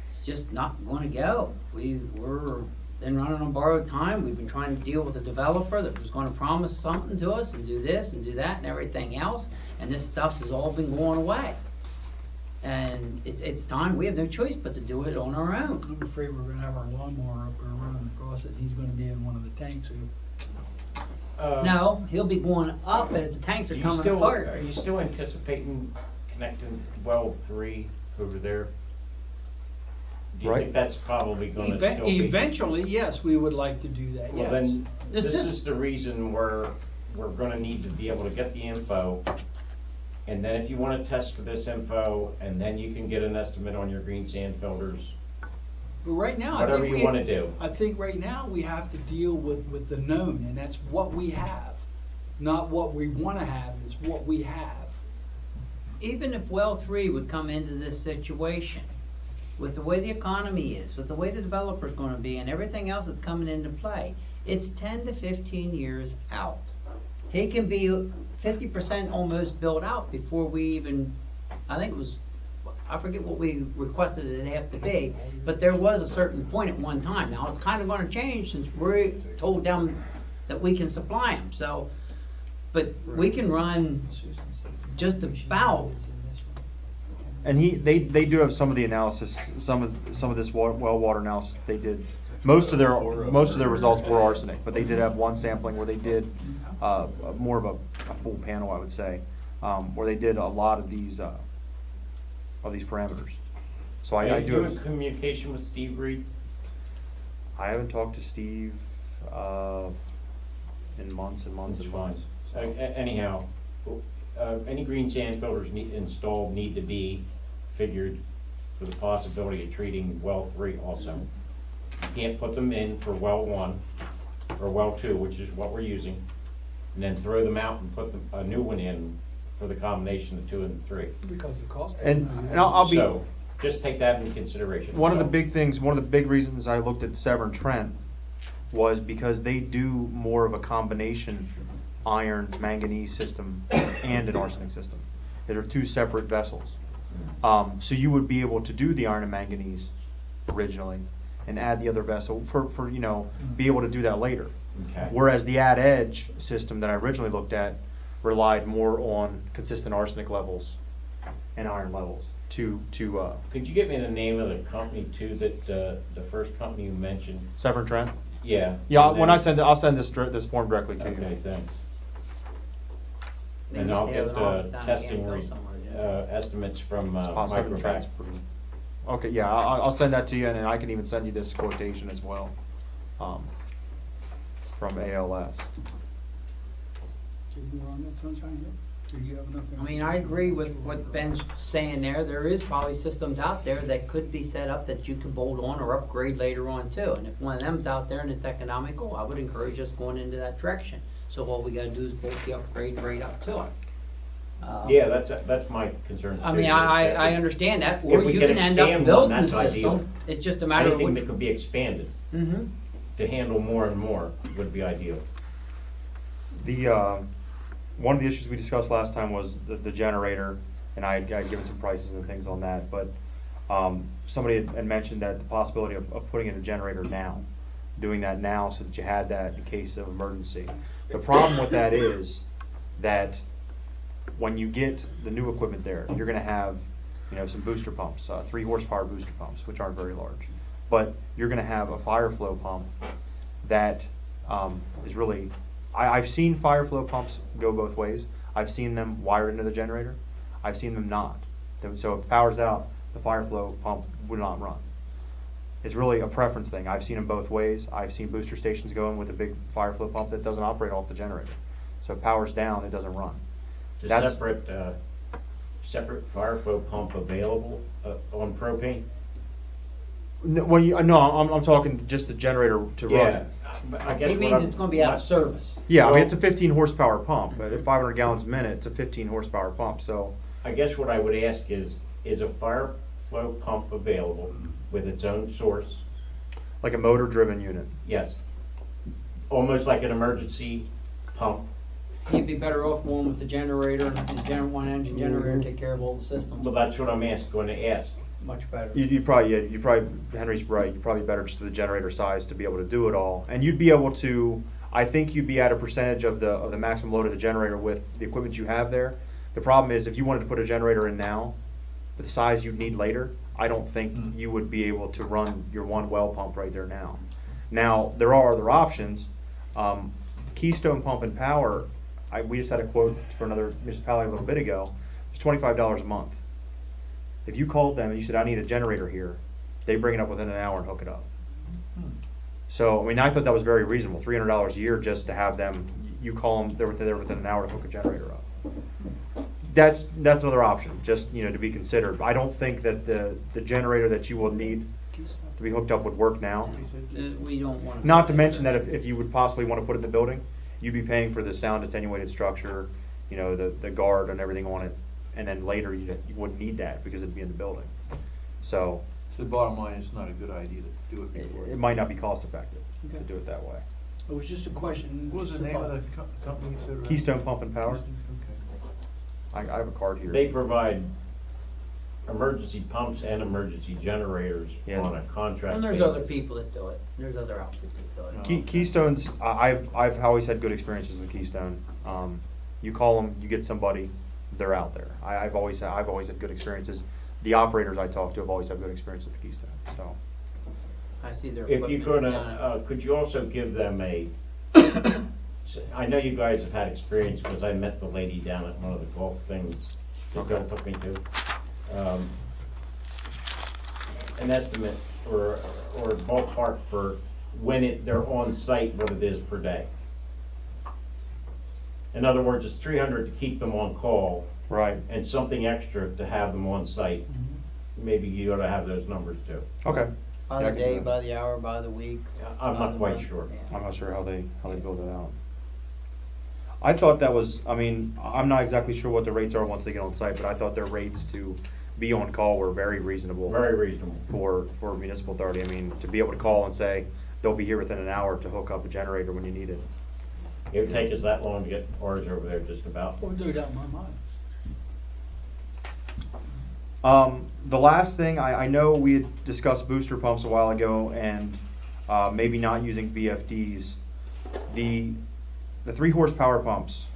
It's just not going to go. We're been running on borrowed time. We've been trying to deal with a developer that was going to promise something to us and do this and do that and everything else, and this stuff has all been going away. And it's time. We have no choice but to do it on our own. I'm afraid we're gonna have our lawnmower up there running across it, and he's gonna be in one of the tanks. No, he'll be going up as the tanks are coming apart. Are you still anticipating connecting well 3 over there? Do you think that's probably going to still be? Eventually, yes, we would like to do that, Well, yes. then, this is the reason we're going to need to be able to get the info. And then if you want to test for this info, and then you can get an estimate on your green sand filters. But right now, whatever you want to do. I think right now we have to deal with the known, and that's what we have. Not what we want to have, it's what we have. Even if well 3 would come into this situation, with the way the economy is, with the way the developer's going to be, and everything else that's coming into play, it's 10 to 15 years out. He can be 50% almost built out before we even, I think it was, I forget what we requested it to have to be, but there was a certain point at one time. Now it's kind of going to change since we're told them that we can supply them. So, but we can run just about. And they do have some of the analysis, some of this well water analysis they did. Most of their results were arsenic, but they did have one sampling where they did more of a full panel, I would say, where they did a lot of these parameters. So I do have communication with Steve Reed. I haven't talked to Steve in months and months and months. So. Anyhow, any green sand filters installed need to be figured for the possibility of treating well 3 also. You can't put them in for well 1 or well 2, which is what we're using, and then throw them out and put a new one in for the combination of 2 and 3. Because the cost. And I'll be. So just take that into consideration. One of the big reasons I looked at Severn Trent was because they do more of a combination iron manganese system and an arsenic system. There are 2 separate vessels. So you would be able to do the iron and manganese originally and add the other vessel for be able to do that later. Okay. Whereas the Add Edge system that I originally looked at relied more on consistent arsenic levels and iron levels to Could you get me the name of the company too, that the first company you mentioned? Severn Trent? Yeah. Yeah, when I send it, I'll send this form directly to you. Okay, thanks. They And used I'll to have get an office down in testing Campbell somewhere, didn't they? estimates from Severn Trent's Microvac. pretty. Okay, yeah, I'll send that to you, and I can even send you this quotation as well from ALS. More on that, Sunshine Hill? Do you have enough? I mean, I agree with what Ben's saying there. There is probably systems out there that could be set up that you can bolt on or upgrade later on too. And if one of them's out there and it's economical, I would encourage us going into that direction. So all we gotta do is bolt the upgrade right up to it. Yeah, that's my concern. I too, mean, is I that understand that, if or we you can can end up expand building one, the that's system. ideal. It's just a matter of anything which. that could be expanded to handle more and more would be ideal. The one of the issues we discussed last time was the generator, and I had given some prices and things on that. But somebody had mentioned that the possibility of putting in a generator now, doing that now, so that you had that in case of emergency. The problem with that is that when you get the new equipment there, you're going to have some booster pumps, 3 horsepower booster pumps, which aren't very large. But you're going to have a fire flow pump that is really I've seen fire flow pumps go both ways. I've seen them wired into the generator. I've seen them not. So if power's out, the fire flow pump would not run. It's really a preference thing. I've seen them both ways. I've seen booster stations go in with a big fire flow pump that doesn't operate off the generator. So if power's down, it doesn't run. Is separate fire flow pump available on propane? No, I'm talking just the generator to run. I guess It means it's gonna be out of service. Yeah, I mean, it's a 15 horsepower pump, but at 500 gallons a minute, it's a 15 horsepower pump, so. I guess what I would ask is a fire flow pump available with its own source? Like a motor driven unit. Yes. Almost like an emergency pump. You'd be better off going with the generator and the one engine generator take care of all the systems. Well, that's what I'm going to ask. Much better. You probably, Henry's right, you're probably better just the generator size to be able to do it all. And you'd be able to, I think you'd be at a percentage of the maximum load of the generator with the equipment you have there. The problem is if you wanted to put a generator in now, the size you'd need later, I don't think you would be able to run your one well pump right there now. Now, there are other options. Keystone Pump and Power, we just had a quote for another municipality a little bit ago. It's $25 a month. If you called them and you said, I need a generator here, they bring it up within an hour and hook it up. So, I mean, I thought that was very reasonable, $300 a year just to have them, you call them, they're within an hour to hook a generator up. That's another option, just, to be considered. I don't think that the generator that you will need to be hooked up would work now. We don't want to. Not to mention that if you would possibly want to put it in the building, you'd be paying for the sound attenuated structure, the guard and everything on it, and then later you wouldn't need that because it'd be in the building. So the bottom line, it's not a good idea to do it before. It might not be cost effective to do it that way. It was just a question. What was just the a name thought. of the company you said? Keystone Pump and Power. Okay. I have a card here. They provide emergency pumps and emergency generators on a contract And there's basis. other people that do it. There's other outfits that do it. Keystone's, I've always had good experiences with Keystone. You call them, you get somebody, they're out there. I've always had good experiences. The operators I talk to have always had good experiences with Keystone. So, I see their If you equipment. could you also give them I know you guys have had experience because I met the lady down at one of the golf things that Bill took me to. An estimate or ballpark for when they're on site, what it is per day. In other words, it's $300 to keep them on call. right. And something extra to have them on site. Maybe you ought to have those numbers too. Okay. By Yeah, I the can do day, that. by the hour, by the week. I'm by not the quite month. sure. Yeah. I'm not sure how they build it out. I thought that was, I'm not exactly sure what the rates are once they get on site, but I thought their rates to be on call were very reasonable. Very reasonable. For municipal authority. To be able to call and say, they'll be here within an hour to hook up a generator when you need it. It would take us that long to get ours over there just about. We'll do that in my mind. The last thing, I know we had discussed booster pumps a while ago and maybe not using VFDs. The 3 horsepower pumps,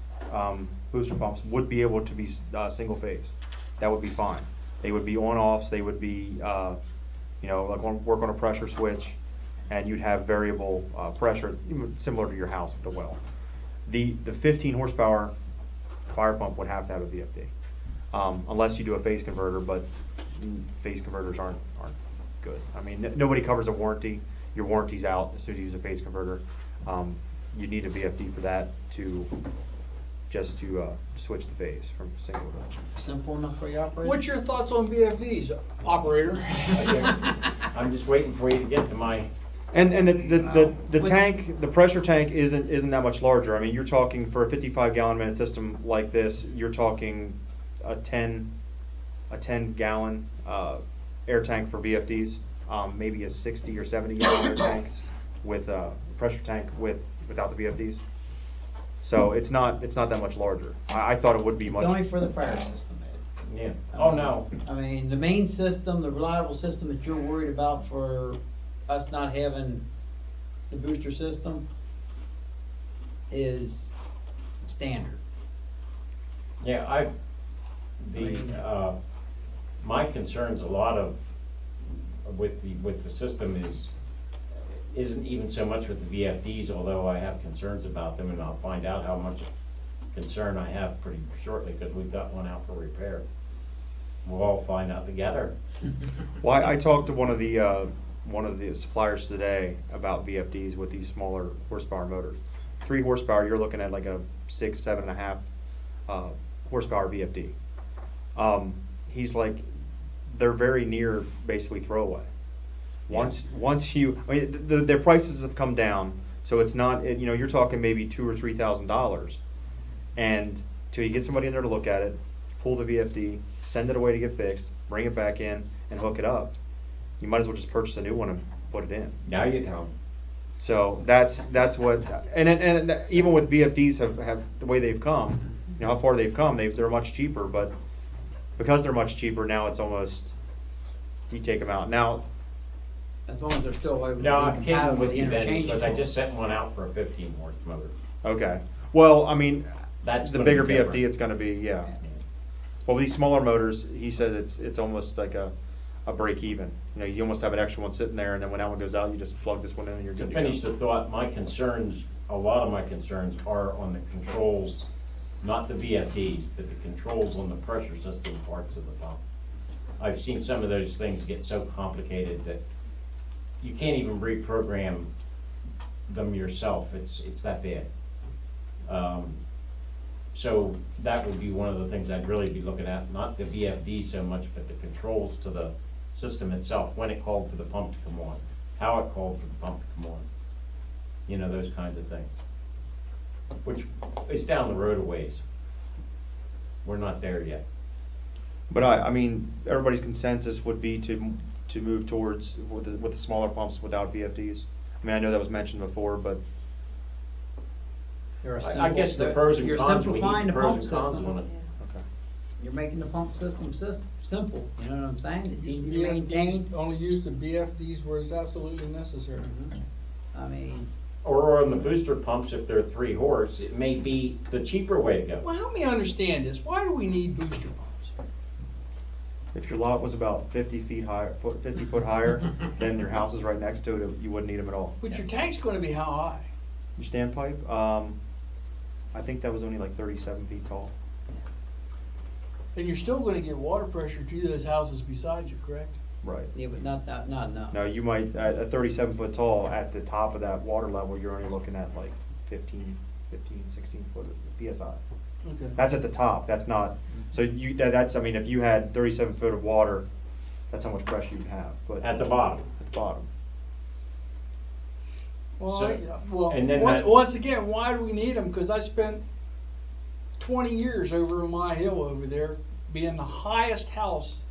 booster pumps, would be able to be single phase. That would be fine. They would be on-offs, they would be, work on a pressure switch, and you'd have variable pressure, similar to your house with the well. The 15 horsepower fire pump would have to have a VFD. Unless you do a phase converter, but phase converters aren't good. Nobody covers a warranty. Your warranty's out as soon as you use a phase converter. You need a VFD for that to switch the phase from single to. Simple enough for you operator? What's your thoughts on VFDs, operator? I'm just waiting for you to get to my. And the tank, the pressure tank isn't that much larger. You're talking for a 55-gallon minute system like this, you're talking a 10 gallon air tank for VFDs, maybe a 60 or 70 gallon air tank with a pressure tank without the VFDs. So it's not that much larger. I thought it would be much. It's only for the fire system, Ed. Yeah. Oh, no. The main system, the reliable system that you're worried about for us not having the booster system is standard. Yeah, my concerns a lot of with the system isn't even so much with the VFDs, although I have concerns about them, and I'll find out how much concern I have pretty shortly, because we've got one out for repair. We'll all find out together. Well, I talked to one of the suppliers today about VFDs with these smaller horsepower motors. 3 horsepower, you're looking at like a 6, 7.5 horsepower VFD. He's like, they're very near basically throwaway. Once you, I mean, their prices have come down, so it's not, you're talking maybe $2,000 or $3,000, and till you get somebody in there to look at it, pull the VFD, send it away to get fixed, bring it back in, and hook it up. You might as well just purchase a new one and put it in. Now you go. So that's what, and even with VFDs have the way they've come, how far they've come, they're much cheaper, but because they're much cheaper, now it's almost, you take them out. Now, As long as they're still able to No, be I'm kidding compatible with you, Benny, because I interchangeable. just sent one out for a 15 horse motor. okay. Well, I mean, That's the gonna bigger be VFD, different. it's gonna be, yeah. Well, these smaller motors, he said it's almost like a break even. You almost have an extra one sitting there, and then when that one goes out, you just plug this one in and you're To good to finish go. the thought, a lot of my concerns are on the controls, not the VFDs, but the controls on the pressure system parts of the pump. I've seen some of those things get so complicated that you can't even reprogram them yourself. It's that bad. So that would be one of the things I'd really be looking at, not the VFD so much, but the controls to the system itself, when it called for the pump to come on, how it called for the pump to come on. Those kinds of things. Which is down the road a ways. We're not there yet. But I mean, everybody's consensus would be to move towards with the smaller pumps without VFDs. I mean, I know that was mentioned before, but I guess the pros and You're cons, we simplifying need the the pros pump and cons system. on it. okay. You're making the pump system simple, you know what I'm saying? It's easy to VFDs, maintain. only use the BFDs where it's absolutely necessary. I mean, Or on the booster pumps, if they're 3 horse, it may be the cheaper way to go. Well, help me understand this. Why do we need booster pumps? If your lot was about 50 foot higher than your house is right next to it, you wouldn't need them at all. But your tank's gonna be how high? Your standpipe, I think that was only like 37 feet tall. And you're still gonna get water pressure to those houses beside you, correct? Right. yeah, but not enough. No, you might, at 37 foot tall, at the top of that water level, you're only looking at like 15, 16 foot PSI. Okay. That's at the top, that's not, so that's, I mean, if you had 37 foot of water, that's how much pressure you'd have, but. At the bottom. At the bottom. Well, So- and then once again, why do we need them? Because I spent 20 years over on my hill over there, being the highest house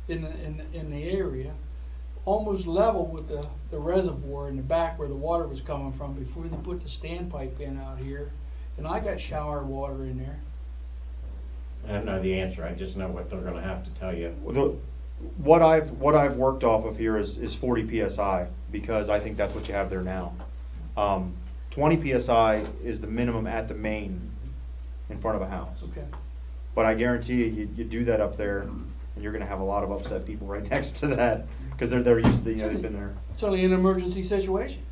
in the area, almost level with the reservoir in the back where the water was coming from before they put the standpipe in out here, and I got shower water in there. I don't know the answer, I just know what they're gonna have to tell you. What I've worked off of here is 40 PSI, because I think that's what you have there now. 20 PSI is the minimum at the main in front of a house. Okay. But I guarantee you do that up there, and you're gonna have a lot of upset people right next to that, because they're used to, they've been there. It's only an emergency situation.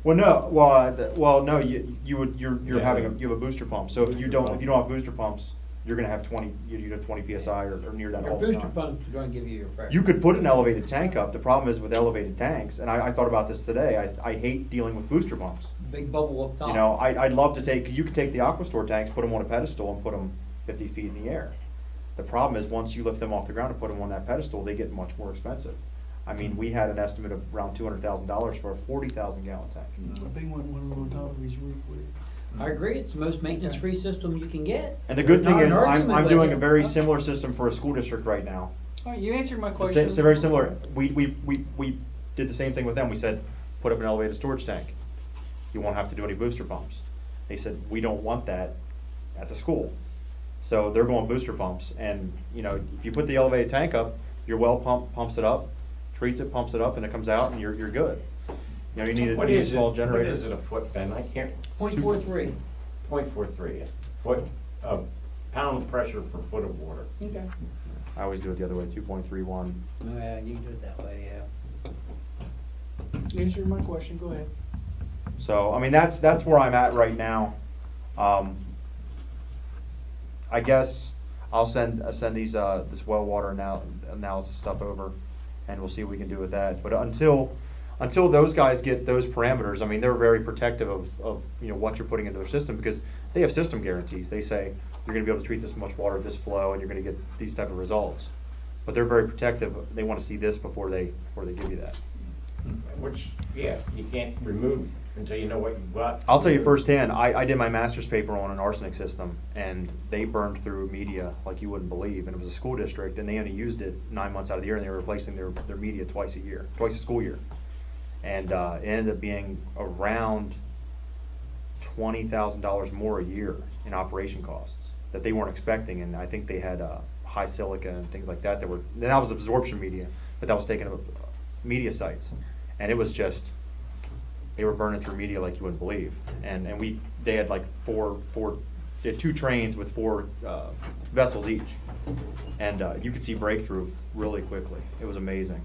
Well, no, no, you're having you have a booster pump, so if you don't have booster pumps, you're gonna have 20, you'd have 20 PSI or near that Your all the booster time. pumps are gonna give you your pressure. You could put an elevated tank up. The problem is with elevated tanks, and I thought about this today, I hate dealing with booster pumps. Big bubble up top. I'd love to you could take the Aquastore tanks, put them on a pedestal and put them 50 feet in the air. The problem is once you lift them off the ground and put them on that pedestal, they get much more expensive. I mean, we had an estimate of around $200,000 for a 40,000 gallon tank. I think one on top of his roof with it. I agree, it's the most maintenance-free system you can get. And the good There's thing not is an argument I'm with doing it. a very similar system for a school district right now. All right, you answered my question. It's very similar. We did the same thing with them. We said, put up an elevated storage tank. You won't have to do any booster pumps. They said, we don't want that at the school. So they're going booster pumps. And, if you put the elevated tank up, your well pumps it up, treats it, pumps it up, and it comes out, and you're good. You need a small generator. What is it a foot, Ben? I can't. 0.43. 0.43, a foot of pound pressure per foot of water. Okay. I always do it the other way, 2.31. Oh, yeah, you can do it that way, yeah. just answering my question, go ahead. So, I mean, that's where I'm at right now. I guess I'll send these this well water analysis stuff over, and we'll see what we can do with that. But until those guys get those parameters, I mean, they're very protective of what you're putting into their system, because they have system guarantees. They say you're going to be able to treat this much water, this flow, and you're going to get these type of results. But they're very protective. They want to see this before they give you that. Which, yeah, you can't remove until you know what you've got. I'll tell you firsthand, I did my master's paper on an arsenic system, and they burned through media like you wouldn't believe. And it was a school district, and they only used it 9 months out of the year, and they were replacing their media twice a school year. And it ended up being around $20,000 more a year in operation costs that they weren't expecting. And I think they had high silica and things like that that was absorption media, but that was taken up media sites. And it was just, they were burning through media like you wouldn't believe. And they had like they had 2 trains with 4 vessels each. And you could see breakthrough really quickly. It was amazing.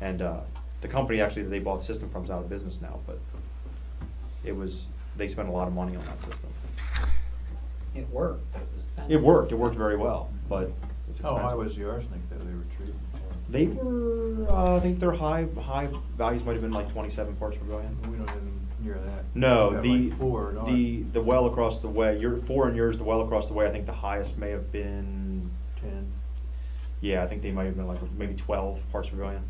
And the company actually that they bought the system from is out of business now, but they spent a lot of money on that system. It worked. It worked very well, but it's expensive. How high was the arsenic that they were treating? They were, I think their high values might have been like 27 parts per billion. We don't even near that. No, We got like 4 in ours. the well across the way, your 4 and yours, the well across the way, I think the highest may have been 10. Yeah, I think they might have been like maybe 12 parts per billion.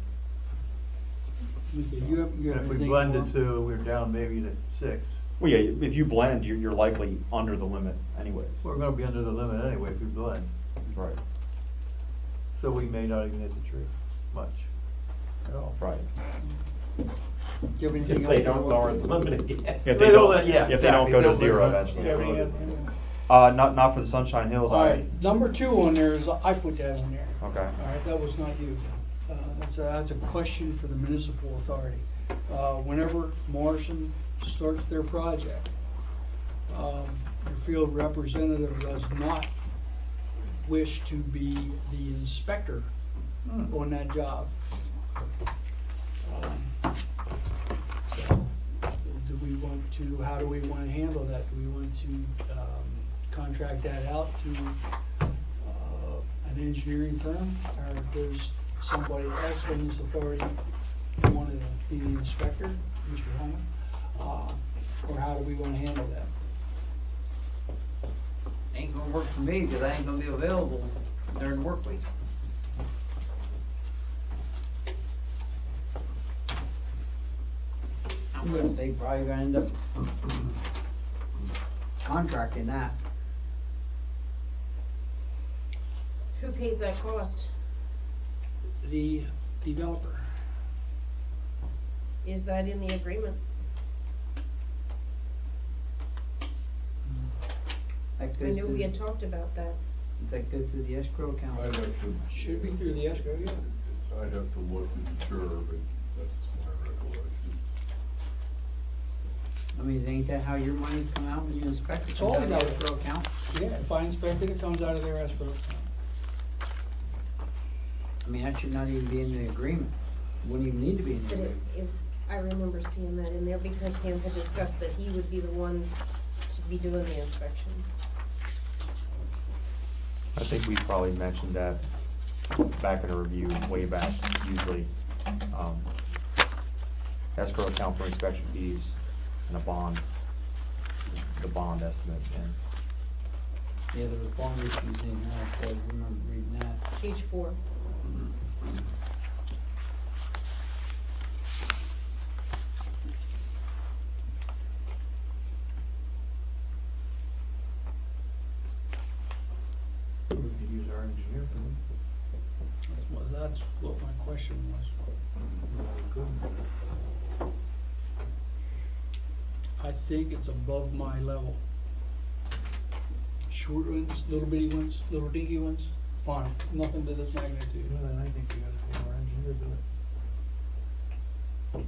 Okay, you have And if we anything blended more? 2, we're down maybe to 6. Well, yeah, if you blend, you're likely under the limit anyways. We're gonna be under the limit anyway if we blend. Right. So we may not even hit the tree much at all. Right. Do you have anything If else? they don't lower the limit again. If They they don't- don't, yeah, if they don't exactly. go to They'll- 0 they'll- eventually. Do you have any other- Not for the Sunshine Hills. All right, number 2 on there is, I put that on there. Okay. All right, that was not you. That's a question for the municipal authority. Whenever Morrison starts their project, your field representative does not wish to be the inspector on that job. So, how do we want to handle that? Do we want to contract that out to an engineering firm, or does somebody else in this authority want to be the inspector, Mr. Holman? Or how do we want to handle that? Ain't gonna work for me, because I ain't gonna be available during the work week. I'm gonna say probably gonna end up contracting that. Who pays that cost? The developer. Is that in the agreement? That I goes knew through, we had talked about that. that goes through the escrow account. I'd have to, Should be through the escrow, yeah. I'd have to look to be sure, but that's my recollection. I mean, ain't that how your monies come out when you inspect it? It's Comes always out of out the of- escrow account? Yeah, if I inspect it, it comes out of their escrow account. I mean, that should not even be in the agreement. Wouldn't even need to be in the But agreement. I remember seeing that in there because Sam had discussed that he would be the one to be doing the inspection. I think we probably mentioned that back in a review way back, usually. Escrow account for inspection fees and a bond, the bond estimate, and Yeah, there was bond issues in there, I said, I remember reading that. Page 4. We could use our engineer for them. That's what my question was. I think it's above my level. Short ones, little bitty ones, little dinky ones, fine, nothing to this magnitude. Well, then I think we gotta pay our engineer to do it.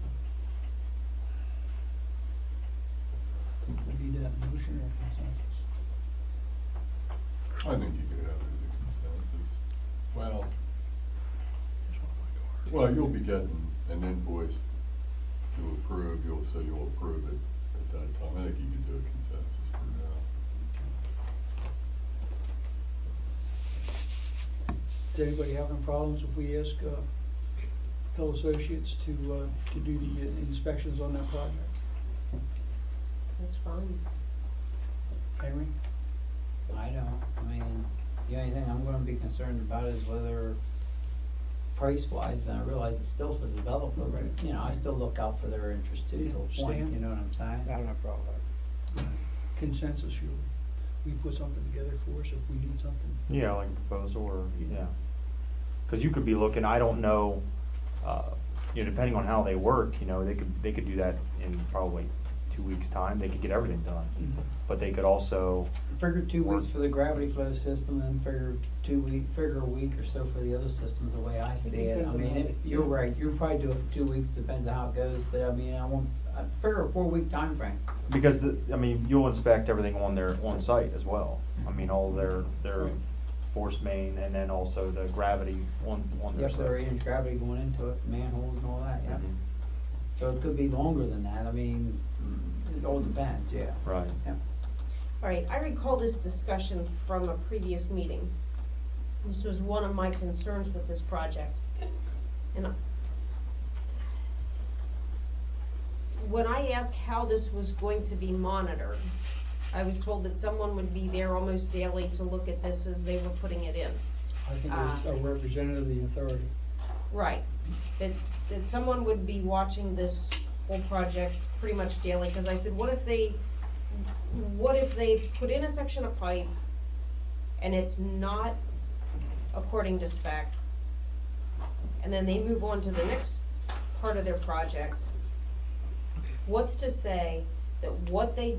We need that motion or consensus. I think you could have it as a consensus. Well, you'll be getting an invoice to approve, you'll say you'll approve it at that time. I think you can do a consensus for now. Does anybody have any problems if we ask Phil Associates to do the inspections on that project? That's fine. Henry? I don't, I mean, the only thing I'm gonna be concerned about is whether price-wise, but I realize it's still for the developer, but, you know, I still look out for their interest too, to a point, Stan? you know what I'm saying? I don't have a problem with Consensus, we put something together for us if we need something. Yeah, like a proposal or, yeah. Cause you could be looking, I don't know, you know, depending on how they work, you know, they could do that in probably 2 weeks' time, they could get everything done. Mhm. But they could also, Figure 2 weeks for the gravity flow system, and figure a week or so for the other systems, the way I see it. I depends on mean, how they- you're right, you'll probably do it for 2 weeks, depends on how it goes, but I mean, I figure a 4-week time frame. because I mean, you'll inspect everything on their, on site as well. I mean, all their force main and then also the gravity on their Yep, site. there is gravity going into it, manholes and all that, yeah. Mhm. So it could be longer than that, I mean, it all depends, yeah. Right. Yeah. All right, I recall this discussion from a previous meeting. This was one of my concerns with this project. And when I asked how this was going to be monitored, I was told that someone would be there almost daily to look at this as they were putting it in. I think it's a representative of the authority. Right, that someone would be watching this whole project pretty much daily, because I said, what if they put in a section of pipe and it's not according to spec, and then they move on to the next part of their project? What's to say that what they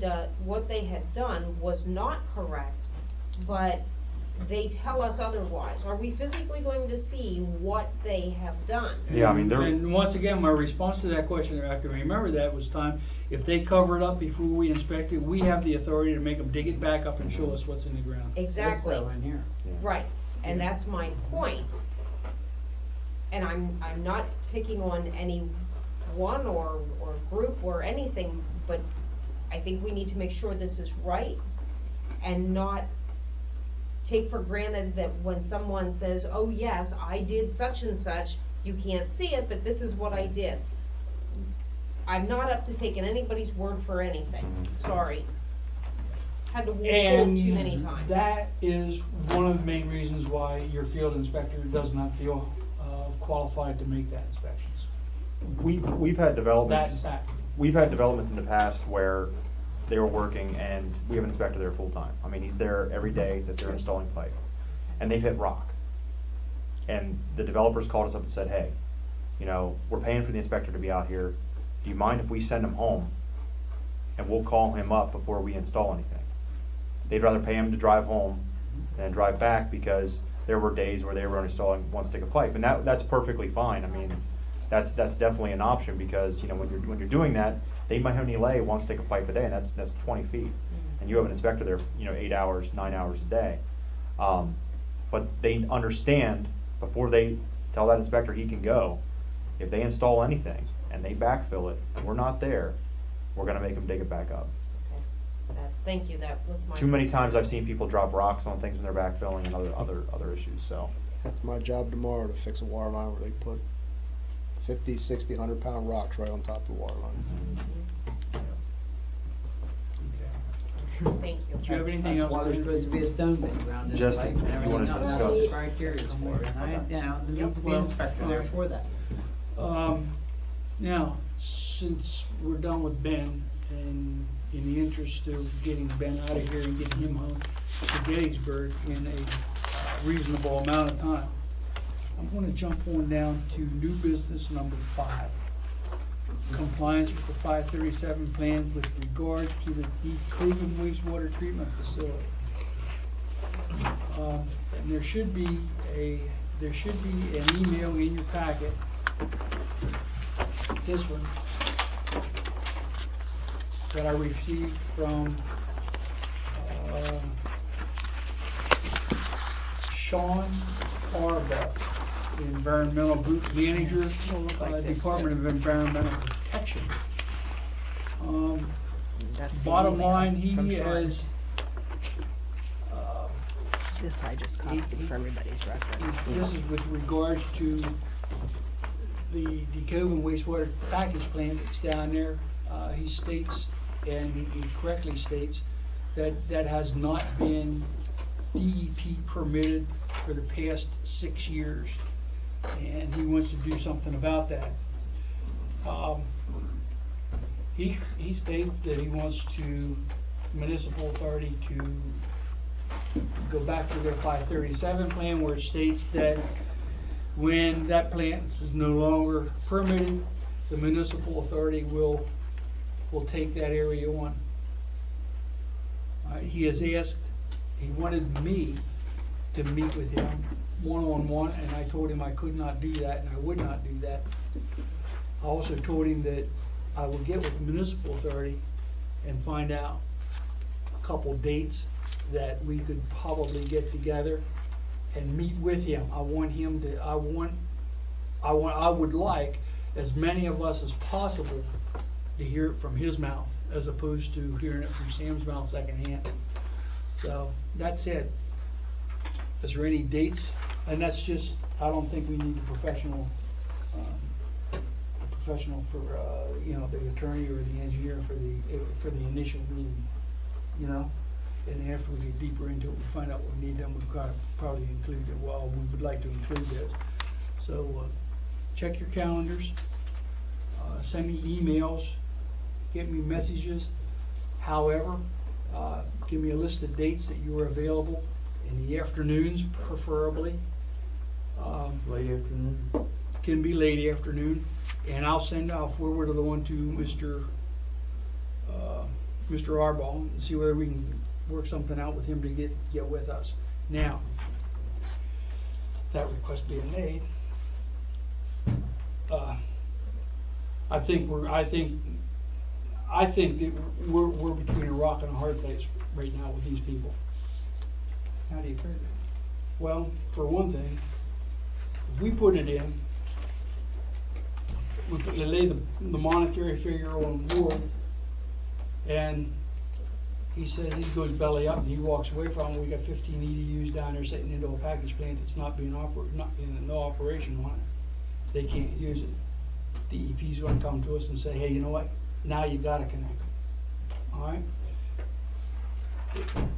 had done was not correct, but they tell us otherwise? Are we physically going to see what they have done? Yeah, I mean, they're. And once again, my response to that question, I can remember that was time, if they cover it up before we inspect it, we have the authority to make them dig it back up and show us what's in the ground. Exactly. So in here. Right, and that's my point. And I'm not picking on any one or group or anything, but I think we need to make sure this is right and not take for granted that when someone says, oh yes, I did such and such, you can't see it, but this is what I did. I'm not up to taking anybody's word for anything, sorry. Had to walk And too many times. that is one of the main reasons why your field inspector does not feel qualified to make that inspections. We've had developments. That in fact. We've had developments in the past where they were working and we have an inspector there full time. I mean, he's there every day that they're installing pipe. And they've hit rock. And the developers called us up and said, hey, you know, we're paying for the inspector to be out here. Do you mind if we send him home and we'll call him up before we install anything? They'd rather pay him to drive home than drive back, because there were days where they were only installing one stick of pipe. And that's perfectly fine. I mean, that's definitely an option, because, you know, when you're doing that, they might only lay one stick of pipe a day, and that's 20 feet. And you have an inspector there, you know, 8 hours, 9 hours a day. But they understand before they tell that inspector he can go, if they install anything and they backfill it and we're not there, we're gonna make them dig it back up. Thank you, that was my. Too many times I've seen people drop rocks on things when they're backfilling and other issues, so. That's my job tomorrow, to fix a water line where they put 50, 60, 100-pound rocks right on top of the water line. Thank you. Do you have anything else? That's why there's supposed to be a stone bank around this Just, pipe you and everything wanted else. to That's what the discuss. criteria is for it, and I, Okay. you know, there needs to be an inspector there for that. Now, since we're done with Ben, and in the interest of getting Ben out of here and getting him home to Gettysburg in a reasonable amount of time, I'm gonna jump on down to new business number 5. Compliance with the 537 plan with regard to the Cleveland wastewater treatment facility. And there should be an email in your packet. This one that I received from Sean Arbuck, the Environmental Group Manager, Department of Environmental Protection. construction. That's the Bottom email line, from he Sean. has, This I just copied for everybody's reference. this is with regards to the Decoven wastewater package plant that's down there. He states, and he correctly states, that has not been DEP permitted for the past 6 years. And he wants to do something about that. He states that he wants to, municipal authority to go back to their 537 plan, where it states that when that plant is no longer permitted, the municipal authority will take that area on. He has asked, he wanted me to meet with him one-on-one, and I told him I could not do that, and I would not do that. I also told him that I would get with the municipal authority and find out a couple dates that we could probably get together and meet with him. I would like as many of us as possible to hear it from his mouth, as opposed to hearing it from Sam's mouth secondhand. So that's it. Is there any dates? And that's just, I don't think we need a professional for the attorney or the engineer for the initial meeting, And after we get deeper into it, we find out what we need, then we've got to probably include it. Well, we would like to include this. So check your calendars, send me emails, get me messages. However, give me a list of dates that you are available in the afternoons, preferably. Late afternoon? Can be late afternoon, and I'll forward the one to Mr. Arbaugh and see whether we can work something out with him to get with us. Now, that request being made, I think that we're between a rock and a hard place right now with these people. How do you prove it? Well, for one thing, if we put it in, we lay the monetary figure on the board, and he says he goes belly up and he walks away from it. We got 15 EDUs down there sitting into a package plant that's not in no operation on it. They can't use it. DEP's going to come to us and say, hey, you know what? Now you got to connect. All right.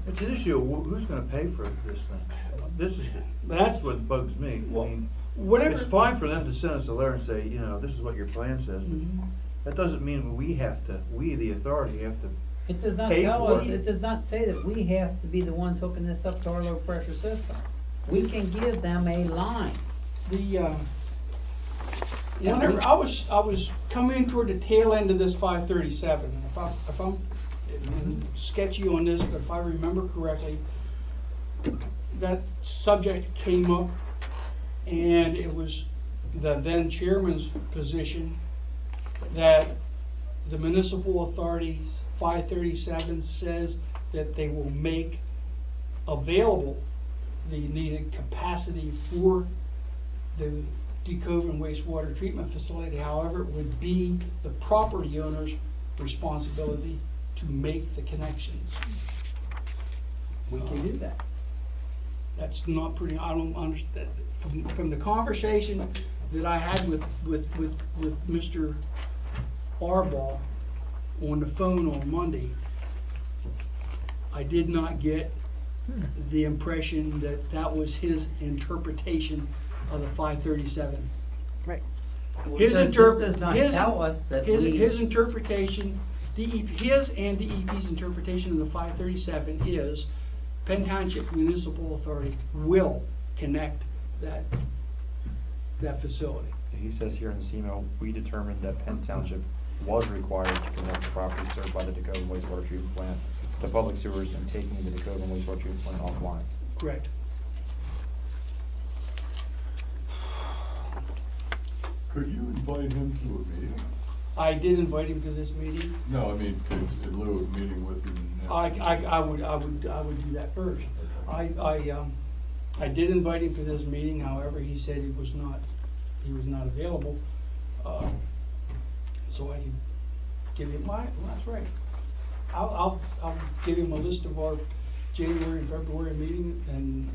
It's an issue of who's going to pay for this thing. That's what bugs me. Well, I mean, whatever. it's fine for them to send us a letter and say, this is what your plan says. Mm-hmm. That doesn't mean we, the authority, have to. It does not Pay tell for us, it. it does not say that we have to be the ones hooking this up to our low pressure system. We can give them a line. Whenever I was coming toward the tail end of this 537, and if I'm sketchy on this, but if I remember correctly, that subject came up, and it was the then chairman's position that the municipal authorities 537 says that they will make available the needed capacity for the Decoven wastewater treatment facility. However, it would be the property owner's responsibility to make the connections. We can do that. That's not pretty, I don't understand. From the conversation that I had with Mr. Arbaugh on the phone on Monday, I did not get the impression that that was his interpretation of the 537. Right. Well, His this does not tell us that his interpretation, his and DEP's interpretation of the 537 is Penn Township Municipal Authority will connect that facility. He says here in this email, we determined that Penn Township was required to connect the property served by the Decoven wastewater treatment plant to public sewers and taking the Decoven wastewater treatment plant offline. Correct. Could you invite him to a meeting? I did invite him to this meeting. No, I mean, in lieu of meeting with him. I would do that first. I did invite him to this meeting. However, he said he was not available. so I could give him well, that's right. I'll give him a list of our January and February meeting, and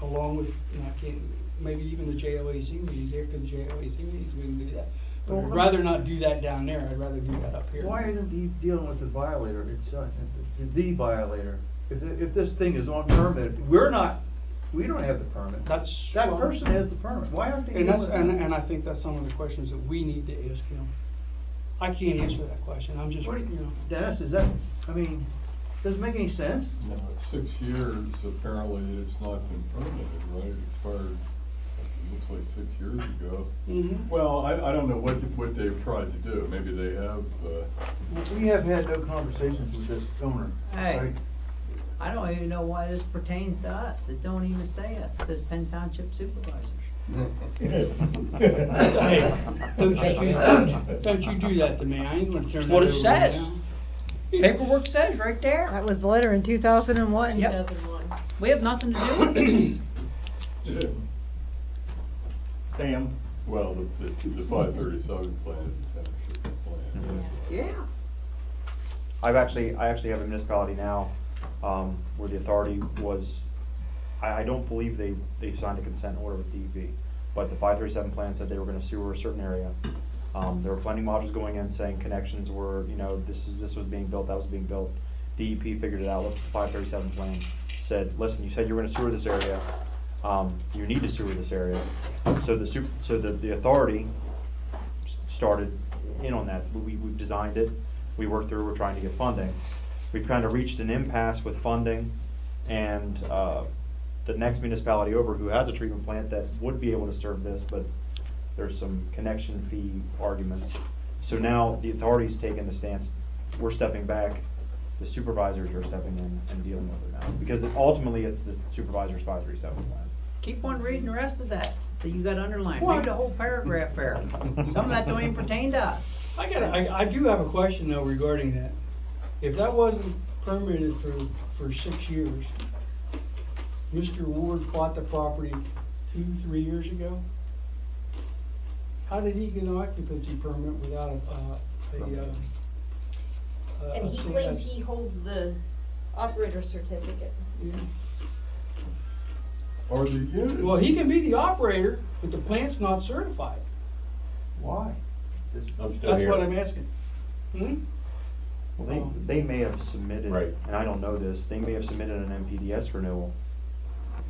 along with, I can't, maybe even the JOAC meetings, after the JOAC meetings, we can do that. But I'd rather not do that down there, I'd rather do that up here. Why isn't he dealing with the violator? It's, the violator. If this thing is on permit, we don't have the permit. That person has the permit. Why aren't they And dealing that's, with that? and I think that's some of the questions that we need to ask him. I can't answer that question, I'm just, Dennis, doesn't make any sense? No, it's 6 years, apparently it's not been permitted, right? It expired, it looks like 6 years ago. Mhm. Well, I don't know what they've tried to do. Maybe they have, We have had no conversations with this owner. Hey. right? I don't even know why this pertains to us. It don't even say us. It says Penn Township Supervisors. Hey, don't you do that to me, I ain't gonna turn that What over it to you says. now. Paperwork says right there. That was the letter in 2001. Yep. 2001. We have nothing to do with it. Sam, well, the 537 plan is a township plan. Yeah. I actually have a municipality now, where the authority was, I don't believe they signed a consent order with DEP, but the 537 plan said they were gonna sewer a certain area. There were planning modules going in saying connections were, this was being built, that was being built. DEP figured it out, looked at the 537 plan, said, listen, you said you were gonna sewer this area, you need to sewer this area. So the authority started in on that. We've designed it, we worked through, we're trying to get funding. We've kind of reached an impasse with funding, and the next municipality over who has a treatment plant that would be able to serve this, but there's some connection fee arguments. So now the authority's taken the stance, we're stepping back, the supervisors are stepping in and dealing with it now. Because ultimately it's the supervisor's 537 plan. Keep on reading the rest of that you got underlined. What? Read the whole paragraph there. Some of that don't even pertain to us. I do have a question though regarding that. If that wasn't permitted for 6 years, Mr. Ward bought the property 2-3 years ago. How did he get an occupancy permit without And he claims he holds the operator certificate. Yeah. Are the units? Well, he can be the operator, but the plant's not certified. Why? I'm still That's here. what I'm asking. Hmm? Well, they may have submitted, Right. and I don't know this, they may have submitted an MPDS renewal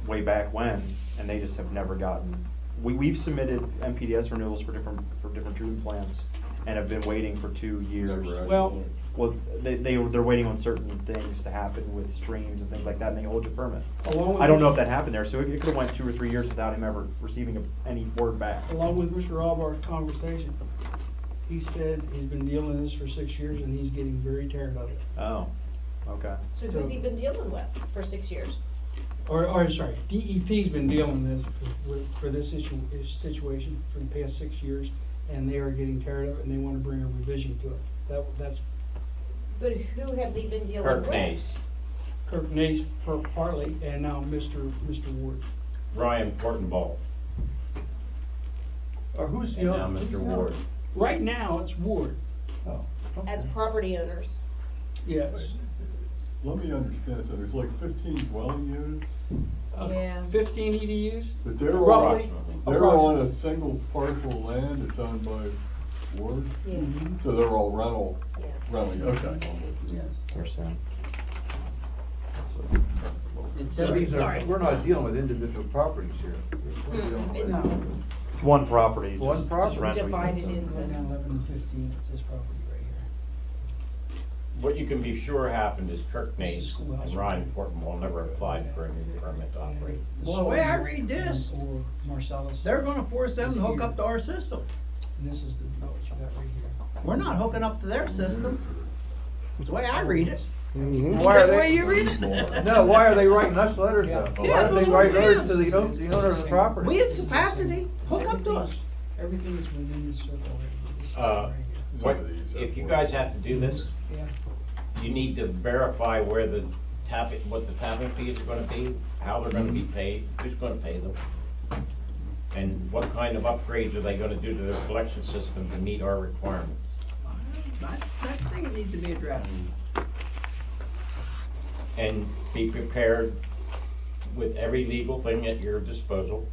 way back when, and they just have never gotten. We've submitted MPDS renewals for different treatment plants and have been waiting for 2 years. Well, They're waiting on certain things to happen with streams and things like that, and they hold your permit. Along with I don't know Mr. if that happened there, so it could have went 2 or 3 years without him ever receiving any word back. Along with Mr. Albar's conversation, he said he's been dealing with this for 6 years and he's getting very tired of it. Oh, okay. So who's he been dealing with for 6 years? Or sorry, DEP's been dealing with this for this situation for the past 6 years, and they are getting tired of it and they want to bring a revision to it. That's But who have they been dealing Kirk with? Nace, Kirk Nace partly, and now Mr. Ward. Ryan Portenball, Or who's and the now owner? Mr. Ward. Right now, it's Ward. Oh, okay. As property owners. Yes. Let me understand, so there's like 15 dwelling units, Yeah. 15 EDUs? but they're Roughly. on a single parcel of land that's owned by Ward? Yeah. So they're all Yeah. renting, okay. I'm with you. Yes. Percent. So these are, we're not dealing with individual properties here. We're dealing with- It's It's one property. One just property. renting. divided into. 11 and 15, it's this property right here. What you can be sure happened is Kirk This is Nace schoolhouse. and Ryan Portenball never applied for a new permit to operate. Well, the way I read this, Or Marcellus. they're gonna force them to hook up to our system. And this is what you got right here. We're not hooking up to their system. That's the way I read it. Why That's are the they- way you read it. No, why are they writing us letters though? Yeah. Why Yeah, don't that's they what write it letters is. to the owner of the property? We as capacity, hook up to us. Everything is within this circle right here. This is Uh, right here. What, Some of these are if you for- guys have to do this, Yeah. you need to verify where the what the tapping fees are gonna be, how they're gonna be paid, who's gonna pay them. And what kind of upgrades are they gonna do to their collection system to meet our requirements? I think it needs to be addressed. And be prepared with every legal thing at your disposal,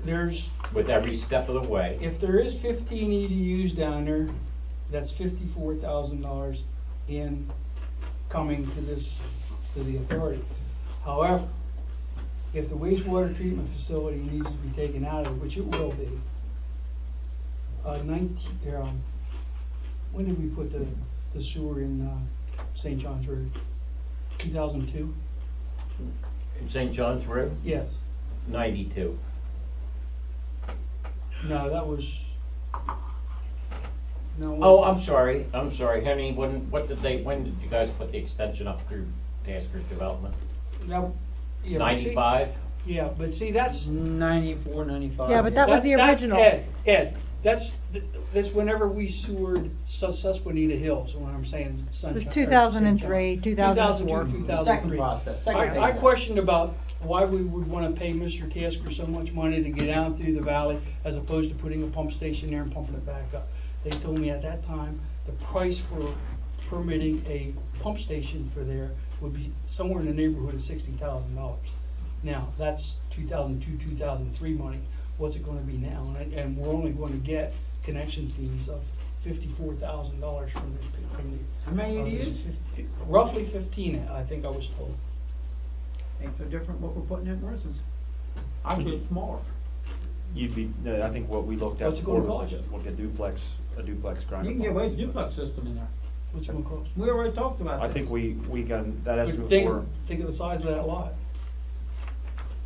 There's, with every step of the way. if there is 15 EDUs down there, that's $54,000 in coming to the authority. However, if the wastewater treatment facility needs to be taken out of it, which it will be, when did we put the sewer in St. John's Road? 2002? In St. John's Road, Yes. 92. No, that was. No. it Oh, wasn't. I'm sorry, Henry, when did you guys put the extension up through Tasker Development? That, yeah, but see- 95? Yeah, but see, that's. 94, 95. Yeah, but that was the original. Ed, that's whenever we sewered Susquehanna Hills, when I'm saying It Sunshine. was or 2003, 2004. 2002, Second 2003. process, second phase. I questioned about why we would wanna pay Mr. Tasker so much money to get down through the valley as opposed to putting a pump station there and pumping it back up. They told me at that time, the price for permitting a pump station for there would be somewhere in the neighborhood of $60,000. Now, that's 2002, 2003 money. What's it gonna be now? And we're only gonna get connection fees of $54,000 from the. How many EDUs? Roughly 15, I think I was told. Ain't no different what we're putting in Mercedes. I was just smaller. I think what we looked at What's it gonna before was cost? like a duplex grinder. You can get pump. away with a duplex system in there. What's it gonna cost? We already talked about I this. think we got that But estimate for. think of the size of that lot.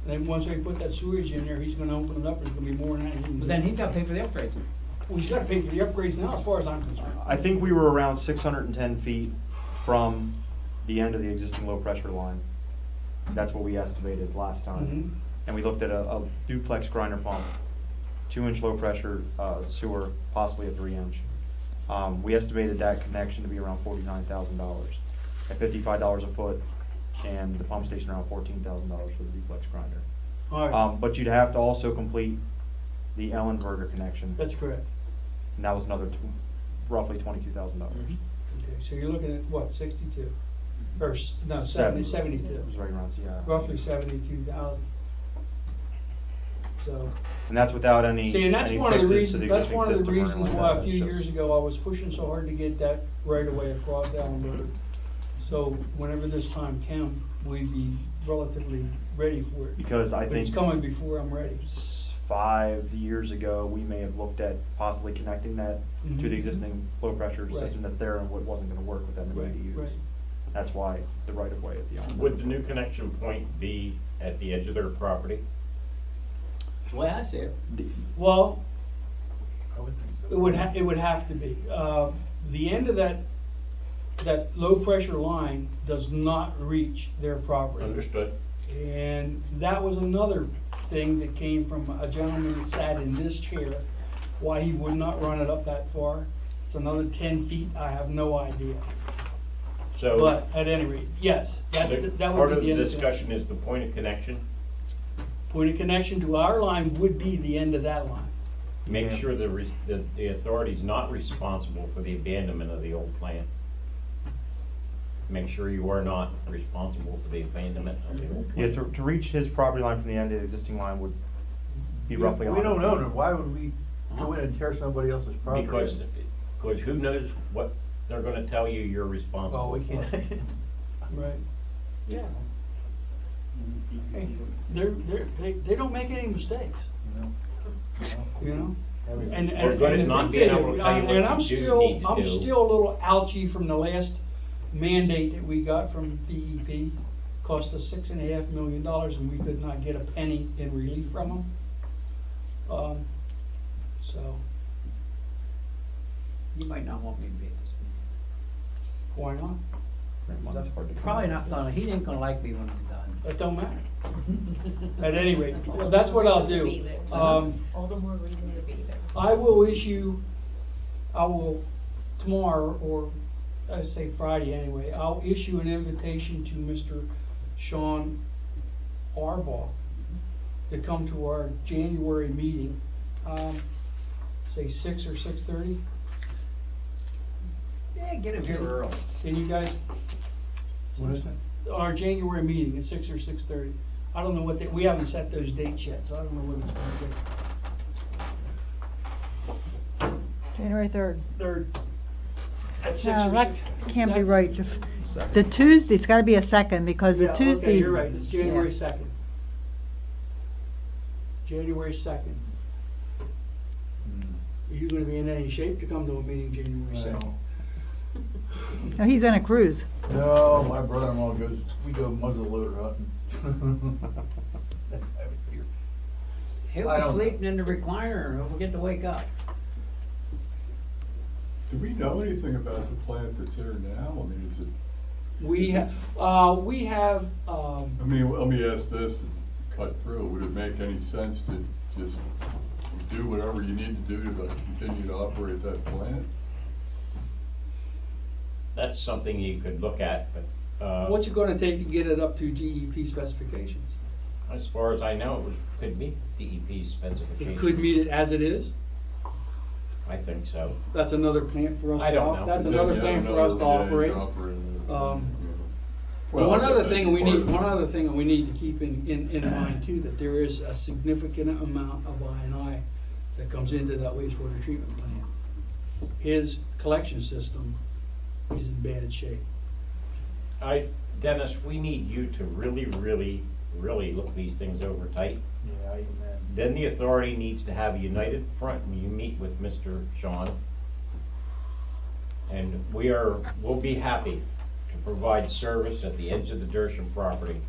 And then once they put that sewage in there, he's gonna open it up, there's gonna be more than that. But then he's gotta pay for the upgrades. Well, he's gotta pay for the upgrades now, as far as I'm concerned. I think we were around 610 feet from the end of the existing low pressure line. That's what we estimated last time. Mhm. And we looked at a duplex grinder pump, 2-inch low pressure sewer, possibly a 3-inch. We estimated that connection to be around $49,000 at $55 a foot, and the pump station around $14,000 for the duplex grinder. All right, But you'd have to also complete the L inverter connection, that's correct. and that was another roughly $22,000. Okay, so you're looking at what, 62? Or, no, 72. It was right around, yeah. Roughly 72,000. So, And that's without any. see, and that's any one of the fixes to reasons, that's existing one of the system or anything reasons like why that. a That's few just- years ago, I was pushing so hard to get that right away across Allenberg. So whenever this time came, we'd be relatively ready for it. Because I But it's think coming before I'm ready. 5 years ago, we may have looked at possibly connecting that to Mhm. the existing low pressure Right. system that's there, and what wasn't gonna work with that many Right, ADUs. right. That's why the right of way at the end. Would the new connection point be at the edge of their property? That's the way I see it. Well, I would think so. it would have to be. The end of that low pressure line does not reach their property. Understood. And that was another thing that came from a gentleman that sat in this chair, why he would not run it up that far. It's another 10 feet, I have no idea. So, But at any rate, yes, that part would of be the the end of discussion is the point of connection. Point of connection to our line would be the end of that line. Make sure the authority's not responsible for the abandonment of the old plant. Make sure you are not responsible for the abandonment of the old Yeah, plant. to reach his property line from the end of the existing line would be roughly. We don't 100 own feet. it, why would we go in and tear somebody else's property? Because who knows what they're gonna tell you you're Well, responsible we for. can't. Right. Yeah. Hey, they don't make any mistakes, you know? And Or good at the not big being thing, able to tell you what and I'm you do still, need to I'm do. still a little ouchy from the last mandate that we got from DEP. Cost us $6.5 million and we could not get a penny in relief from them. So, You might not want me to be at this meeting. why not? That's hard to come Probably by. not gonna, he ain't gonna like me when I'm done. It don't matter. At any rate, well, that's what I'll do. All the more reason to be there. I will tomorrow, or I say Friday anyway, I'll issue an invitation to Mr. Sean Arbaugh to come to our January meeting, say 6 or 6:30. Yeah, get him here early. Can you guys, What is it? our January meeting at 6 or 6:30? I don't know what, we haven't set those dates yet, so I don't know what it's gonna be. January 3rd. Third, at 6 No, or that 6. can't be That's- right. The Tuesday, it's gotta be a second, because the Yeah, Tuesday. okay, you're right, it's January Yeah. 2nd. January 2nd. Are you gonna be in any shape to come to a meeting January 2nd? No, he's on a cruise. No, my brother-in-law goes, we go muzzleloader hunting. He'll I be don't- sleeping in the recliner and he'll forget to wake up. Do we know anything about the plant that's there now? I mean, is it, We have, I mean, let me ask this and cut through. Would it make any sense to just do whatever you need to do to continue to operate that plant? That's something you could look at, but, what's it gonna take to get it up to DEP specifications? as far as I know, could meet DEP specifications. It could meet it as it is? I think so. That's another plant for us I to, don't know. that's another Yeah, plant for us to operate. Well, One other thing that's we need, part of it. one other thing we need to keep in mind too, that there is a significant amount of I&I that comes into that wastewater treatment plant. His collection system is in bad shape. Dennis, we need you to really, really, really look these things over tight. Yeah, amen. Then the authority needs to have a united front when you meet with Mr. Sean. And we'll be happy to provide service at the edge of the Dersham property.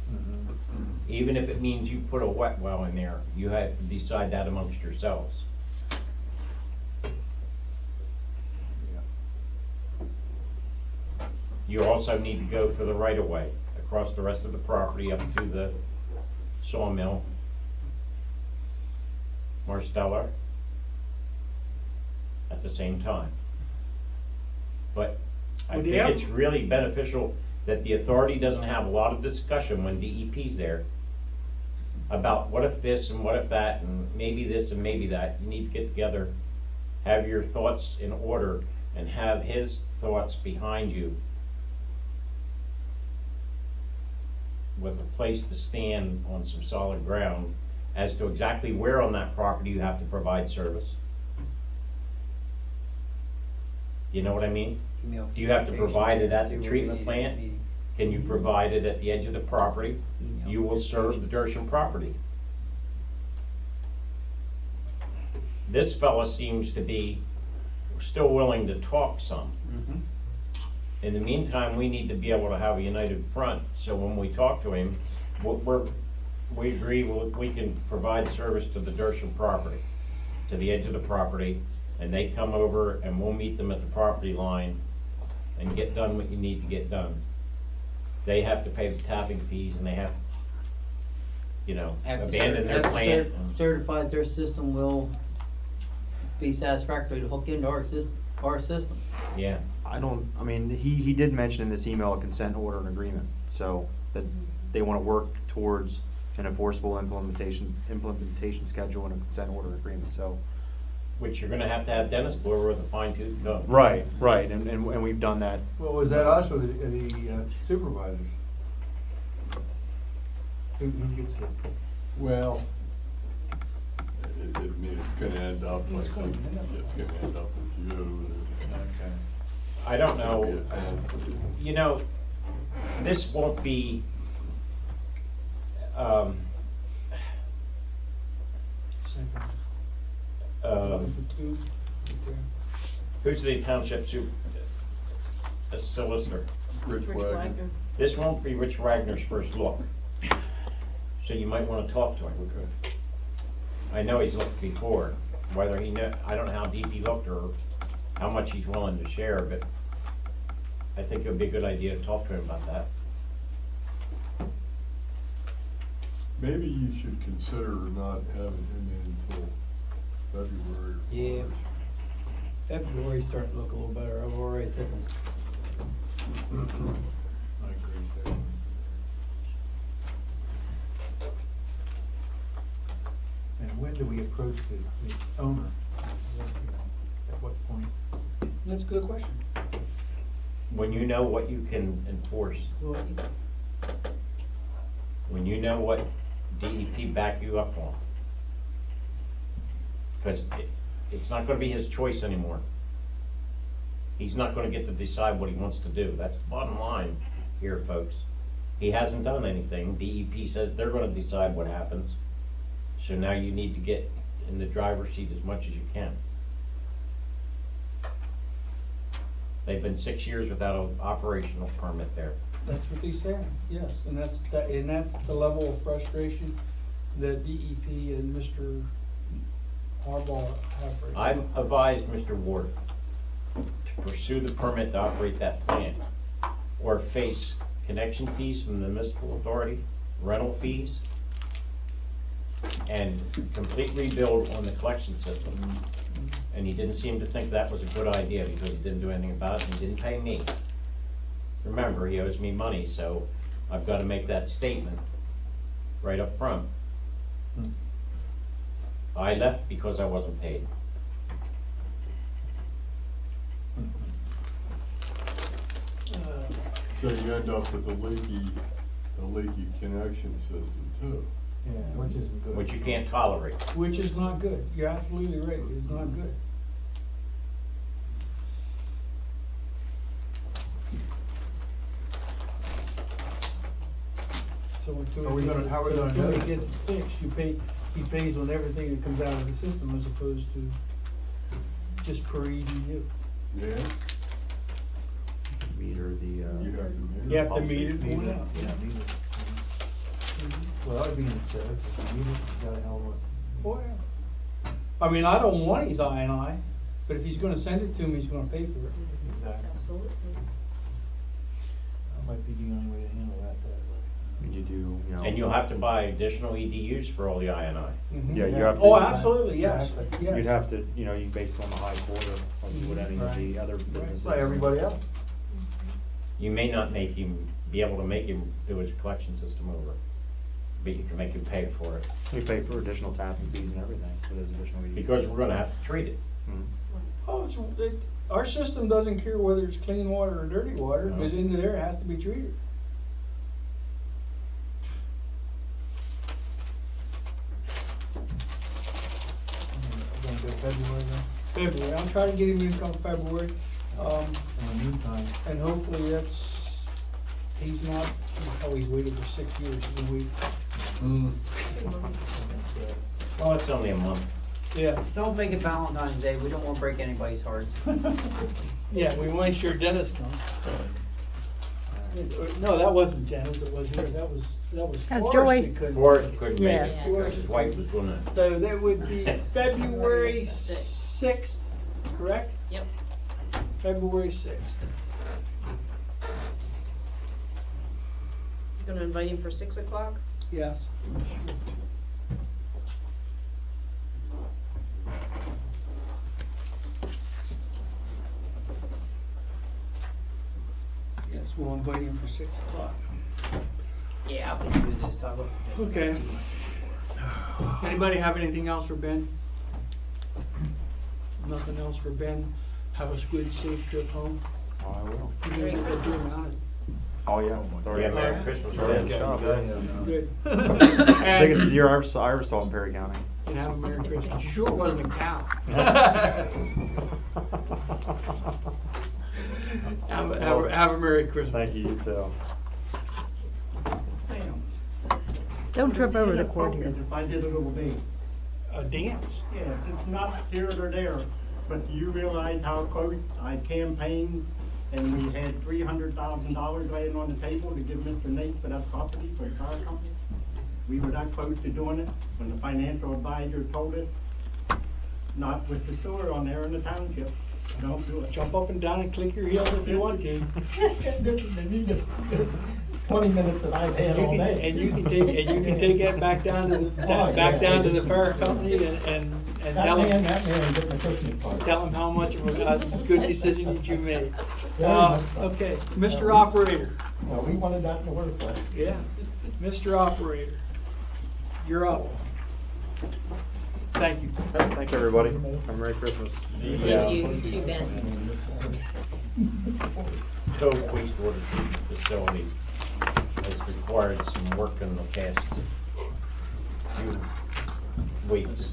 Even if it means you put a wet well in there, you have to decide that amongst yourselves. You also need to go for the right of way across the rest of the property up to the sawmill, Marsteller, at the same time. But I Would think you have- it's really beneficial that the authority doesn't have a lot of discussion when DEP's there about what if this and what if that and maybe this and maybe that. You need to get together, have your thoughts in order, and have his thoughts behind you with a place to stand on some solid ground as to exactly where on that property you have to provide service. You know what I mean? Do you have to provide it at the treatment plant? Can you provide it at the edge of the property? You will serve the Dersham property. This fella seems to be still willing to talk some. In the meantime, we need to be able to have a united front, so when we talk to him, we agree we can provide service to the Dersham property, to the edge of the property, and they come over and we'll meet them at the property line and get done what you need to get done. They have to pay the tapping fees and they have, abandon their plant. Certified their system will be satisfactory to hook into our system. Yeah. I mean, he did mention in this email a consent order and agreement, so that they want to work towards an enforceable implementation schedule and a consent order agreement, so. Which you're gonna have to have Dennis go over with a fine tooth comb. Right, and we've done that. Well, was that us or the supervisors? Who gets it? Well, I mean, it's gonna end up, I think, it's gonna end up with you. Okay. I don't know, Maybe it's all- this won't be, who's the township solicitor? Rich Wagner. This won't be Rich Wagner's first look, so you might wanna talk to him. Okay. I know he's looked before, whether I don't know how deep he looked or how much he's willing to share, but I think it would be a good idea to talk to him about that. Maybe you should consider not having him in until February or Yeah. March. February's starting to look a little better. I've already taken. I agree with that. we approach the owner? At what point? That's a good question. When you know what you can enforce, Well, when you know what DEP back you up on. Because it's not gonna be his choice anymore. He's not gonna get to decide what he wants to do. That's the bottom line here, folks. He hasn't done anything. DEP says they're gonna decide what happens. So now you need to get in the driver's seat as much as you can. They've been 6 years without an operational permit there. that's what he's saying, yes, and that's the level of frustration that DEP and Mr. Harbaugh have right now. I've advised Mr. Ward to pursue the permit to operate that plant or face connection fees from the municipal authority, rental fees, and complete rebuild on the collection system. And he didn't seem to think that was a good idea because he didn't do anything about it and he didn't pay me. Remember, he owes me money, so I've got to make that statement right up front. I left because I wasn't paid. So you end up with a leaky connection system too. Yeah, which isn't good. Which you can't tolerate. Which is not good, you're absolutely right, it's not good. So until How are we gonna do until it? it gets fixed, he pays on everything that comes out of the system as opposed to just per EDU. Yeah, Meter the, you have to You have to meet it, Meter, going out. yeah, meter. Well, that would be instead, if you need it, you gotta have one. Oh, yeah. I mean, I don't want his I&I, but if he's gonna send it to me, he's gonna pay for it. Exactly. Absolutely. That might be the only way to handle that way. you do, you know. And you'll have to buy additional EDUs for all the INI. Mhm. Yeah, you have to. Oh, absolutely, yes, yes. You'd have to, you know, you base it on the high quarter, like you would any of the other businesses. Like everybody else. You may not be able to make him do his collection system over, but you can make him pay for it. We pay for additional tapping fees and everything for those additional. Because we're gonna have to treat it. Mhm. Oh, our system doesn't care whether it's clean water or dirty water, because into there it has to be treated. We're gonna do February then. February, I'll try to get him in come February, In the meantime, and hopefully he's not, he's waited for 6 years, he's been waiting. Well, it's only a month. Yeah, Don't make it Valentine's Day, we don't wanna break anybody's hearts. yeah, we want to make sure Dennis comes. No, that wasn't Dennis, it was here, that was That's Forrest Joey. that couldn't. Forrest couldn't make Yeah. it because his wife was gonna. So that would be February 6th, correct? Yep. February 6th. You gonna invite him for 6 o'clock? Yes. Yes, we'll invite him for 6 o'clock. Yeah, I can do this, I looked at this. Okay. Anybody have anything else for Ben? Nothing else for Ben? Have a good, safe trip home. Oh, I will. You gonna get that doing on it? Oh, yeah. It's already- Yeah, Merry Christmas. Already Ben. shop, yeah. Good. Biggest And year I ever saw in Perry County. have a Merry Christmas. You sure it wasn't a cow? Have a Merry Christmas. Thank you, you too. Don't trip over the It's cord here. inappropriate if I did a little dance. A dance? Yeah, it's not here or there, but do you realize how close I campaigned and we had $300,000 laying on the table to give Mr. Nate for that property for his car company? We were that close to doing it when the financial advisor told us, not with the sewer on there in the township, don't do it. Jump up and down and click your heels if you want to. 20 minutes that I've had all day. And you can take that back down to the fire company and tell That them, man get my Christmas card. tell them how much of a good decision that you made. Okay, Mr. Operator. Well, we wanted that in the worst place. Yeah, Mr. Operator, you're up. Thank you. Thank you, everybody. Have a Merry Christmas. Thank you, you too, Ben. Cove wastewater treatment facility has required some work in the past few weeks.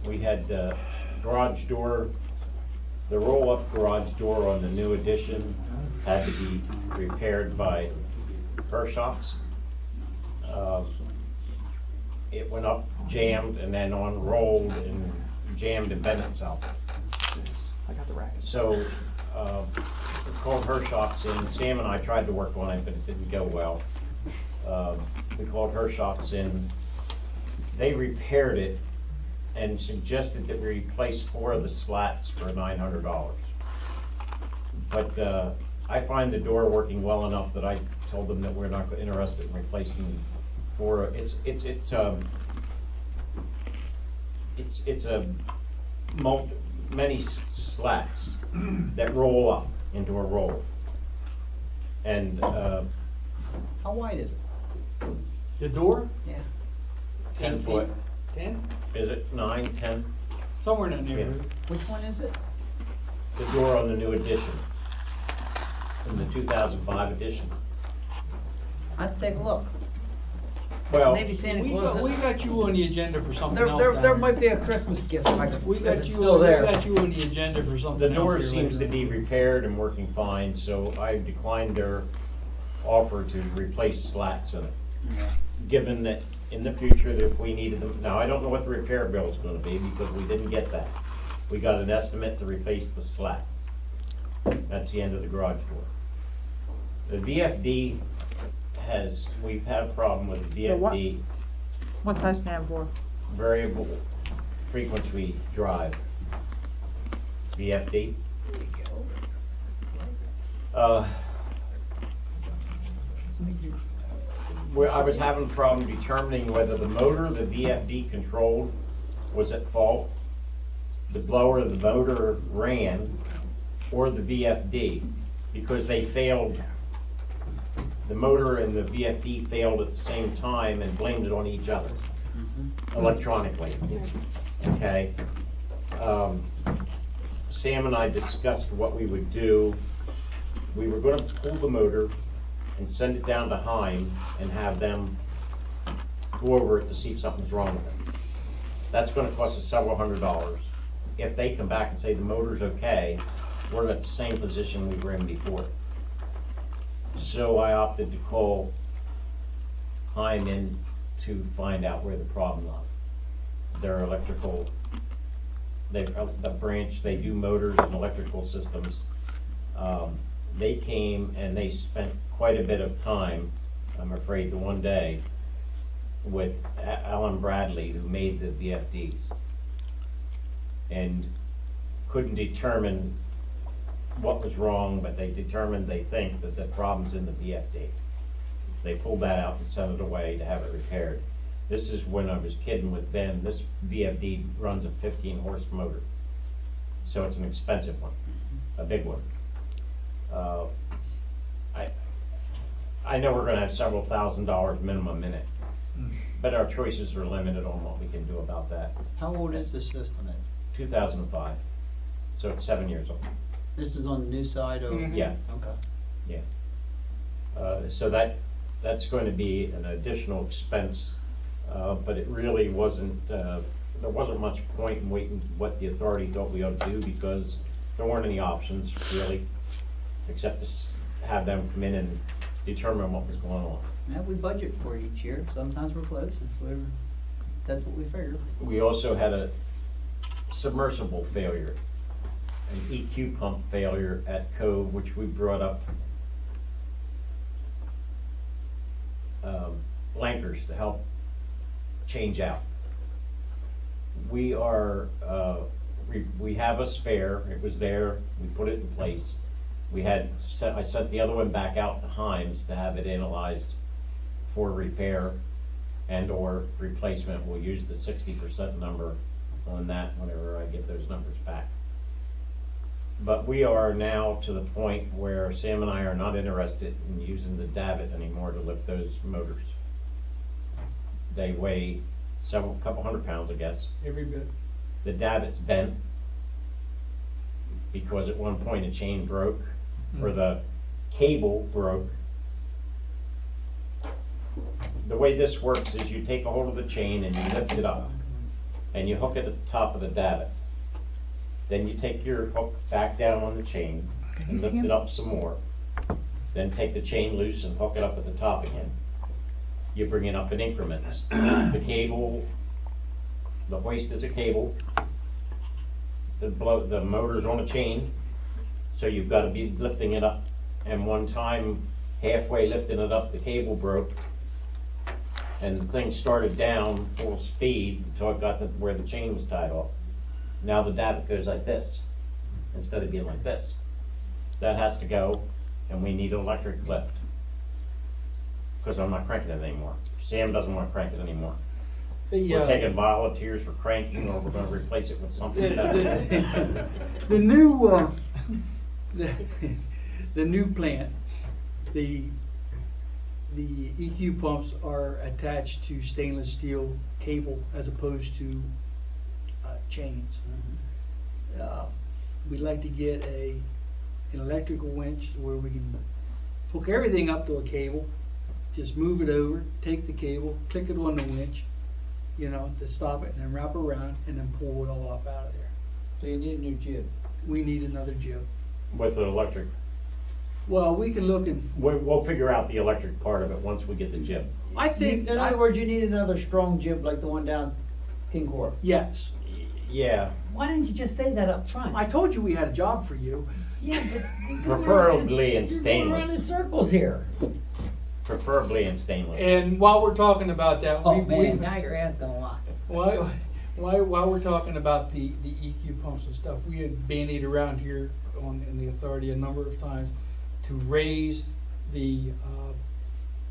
We had the garage door, the roll-up garage door on the new addition had to be repaired by Hershocks. It went up, jammed, and then unrolled and jammed and bent itself. So, we called Hershocks in. Sam and I tried to work on it, but it didn't go well. We called Hershocks in. They repaired it and suggested that we replace 4 of the slats for $900. But I find the door working well enough that I told them that we're not interested in replacing 4. It's a many slats that roll up into a roll. And How wide is it? The door? Yeah. 10 foot. 10? Is it 9, 10? Somewhere in that neighborhood. Which one is it? The door on the new edition, in the 2005 edition. I'd take a look. Well, Maybe Santa We Claus. got you on the agenda for something There, else. there, down there here. might be a Christmas gift if We if got it's you. still there. We got you on the agenda for something the else. door here seems to later. be repaired and working fine, so I declined their offer to replace slats in it. Given that in the future, that if we needed them, now I don't know what the repair bill is gonna be because we didn't get that. We got an estimate to replace the slats. That's the end of the garage door. The VFD we've had a problem with the The what? VFD, What's that stand for? variable frequency drive. VFD. Where I was having a problem determining whether the motor the VFD controlled was at fault, the blower the motor ran, or the VFD, because they failed. The motor and the VFD failed at the same time and blamed it on each other electronically. Okay. Sam and I discussed what we would do. We were going to pull the motor and send it down to Heim and have them go over it to see if something's wrong with it. That's going to cost us several $100s. If they come back and say the motor's okay, we're at the same position we were in before. So I opted to call Heim in to find out where the problem was. Their electrical, the branch, they do motors and electrical systems. They came and they spent quite a bit of time, I'm afraid, the one day, with Alan Bradley, who made the VFDs, and couldn't determine what was wrong, but they determined they think that the problem's in the VFD. They pulled that out and sent it away to have it repaired. This is when I was kidding with Ben. This VFD runs a 15-horse motor, so it's an expensive one, a big one. I know we're going to have several $1,000s minimum in it, but our choices are limited on what we can do about that. How old is the system then? 2005, so it's 7 years old. This is on the new side of? Yeah. Okay. Yeah. So that's going to be an additional expense, but it really wasn't, there wasn't much point in waiting what the authority thought we ought to do, because there weren't any options really, except to have them come in and determine what was going on. Yeah, we budget for it each year. Sometimes we're close, that's what we figure. We also had a submersible failure, an EQ pump failure at Cove, which we brought up Lankers to help change out. We are, we have a spare. It was there. We put it in place. I sent the other one back out to Himes to have it analyzed for repair and or replacement. We'll use the 60% number on that whenever I get those numbers back. But we are now to the point where Sam and I are not interested in using the davit anymore to lift those motors. They weigh couple hundred pounds, I guess. Every bit. The davit's bent because at one point a chain broke, or the cable broke. The way this works is you take a hold of the chain and you lift it up, and you hook it at the top of the davit. Then you take your hook back down on the chain and lift it up some more. Then take the chain loose and hook it up at the top again. You bring it up in increments. The cable, the hoist is a cable. The motor's on a chain, so you've got to be lifting it up. And one time, halfway lifting it up, the cable broke, and the thing started down full speed until it got to where the chain was tied off. Now the davit goes like this, instead of being like this. That has to go, and we need an electric lift, because I'm not cranking it anymore. Sam doesn't want to crank it anymore. We're taking volunteers for cranking, or we're going to replace it with something better. The new, the new plant, the EQ pumps are attached to stainless steel cable as opposed to chains. We'd like to get an electrical winch where we can hook everything up to a cable, just move it over, take the cable, click it on the winch, to stop it, and then wrap around and then pull it all up out of there. So you need a new jib. We need another jib. With the electric. Well, we can look and. We'll figure out the electric part of it once we get the jib. I think. In other words, you need another strong jib like the one down King Court. Yes. Yeah. Why didn't you just say that up front? I told you we had a job for you. Yeah, but. Preferably in You're going around in stainless. circles here. Preferably in stainless. And while we're talking about that, Now you're asking a lot. While we're talking about the EQ pumps and stuff, we had bandied around here in the authority a number of times to raise the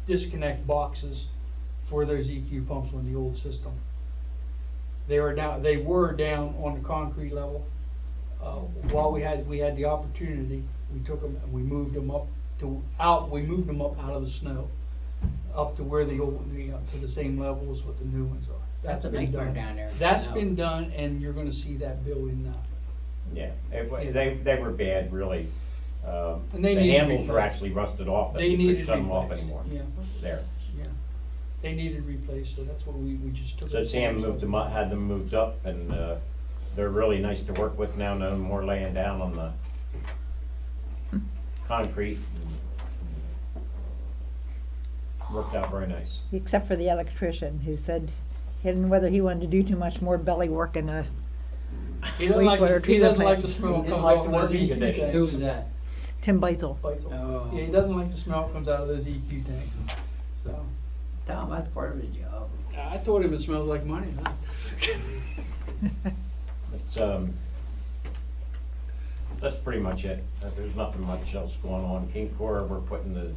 disconnect boxes for those EQ pumps on the old system. They were down on the concrete level. While we had the opportunity, we took them and we moved them up out of the snow, up to where to the same level as what the new ones are. That's a nightmare down there. That's been done, and you're going to see that building now. Yeah, they were bad, really. And they the needed handles were replaced. actually rusted off. They You needed couldn't shut them off replaced. anymore. Yeah. There. Yeah, they needed replaced, so that's what we just took. So it Sam upon moved them ourselves. up, had them moved up, and they're really nice to work with now. No more laying down on the concrete. Worked out very nice. Except for the electrician who said, whether he wanted to do too much more belly work in the He doesn't like wastewater he treatment doesn't like plant. the smell that He comes didn't like off the those working EQ conditions. tanks. Who's that? Tim Beitzel. Oh. Yeah, he doesn't like the smell that comes out of those EQ tanks. So Tom, that's part of his job. I told him it smells like money. It's that's pretty much it. There's nothing much else going on. King Core, we're putting the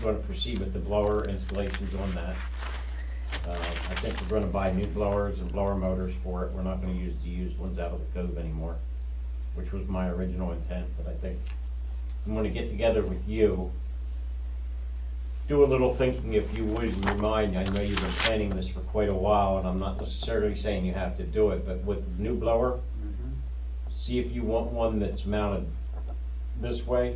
going to proceed with the blower installations on that. I think we're going to buy new blowers and blower motors for it. We're not going to use the used ones out of the cove anymore, which was my original intent. But I think I'm going to get together with you, do a little thinking, if you would, and remind me. I know you've been planning this for quite a while, and I'm not necessarily saying you have to do it, but with the new blower, see if you want one that's mounted this way,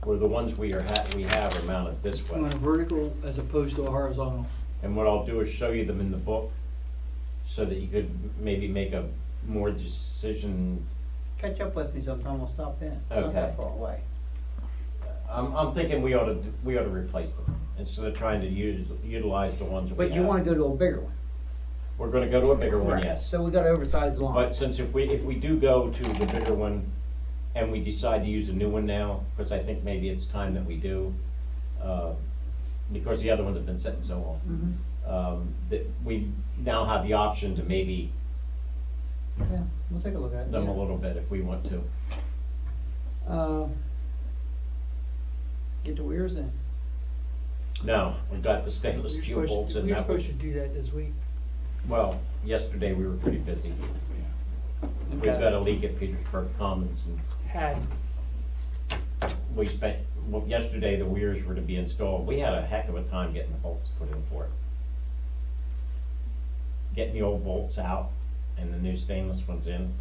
or the ones we have are mounted this way. On a vertical as opposed to a horizontal. And what I'll do is show you them in the book, so that you could maybe make a more decision. Catch up with me sometime, we'll stop in. It's not Okay. that far away. I'm thinking we ought to replace them instead of trying to utilize the ones that we But have. you wanna go to a bigger one? We're going to go to a bigger one, Correct. yes. So we gotta oversize the line. But since if we do go to the bigger one, and we decide to use a new one now, because I think maybe it's time that we do, because the other ones have been sitting so long, that we now have the option to maybe Yeah, we'll take a look at it. them yeah. a little bit if we want to. Get the weirs in. No, we've got the stainless steel bolts in We were that. supposed to do that this week. Well, yesterday we were pretty busy. We've Okay. got a leak at Petersburg Commons, and Had. we spent, well, yesterday the weirs were to be installed. We had a heck of a time getting the bolts put in for it. Getting the old bolts out and the new stainless ones in.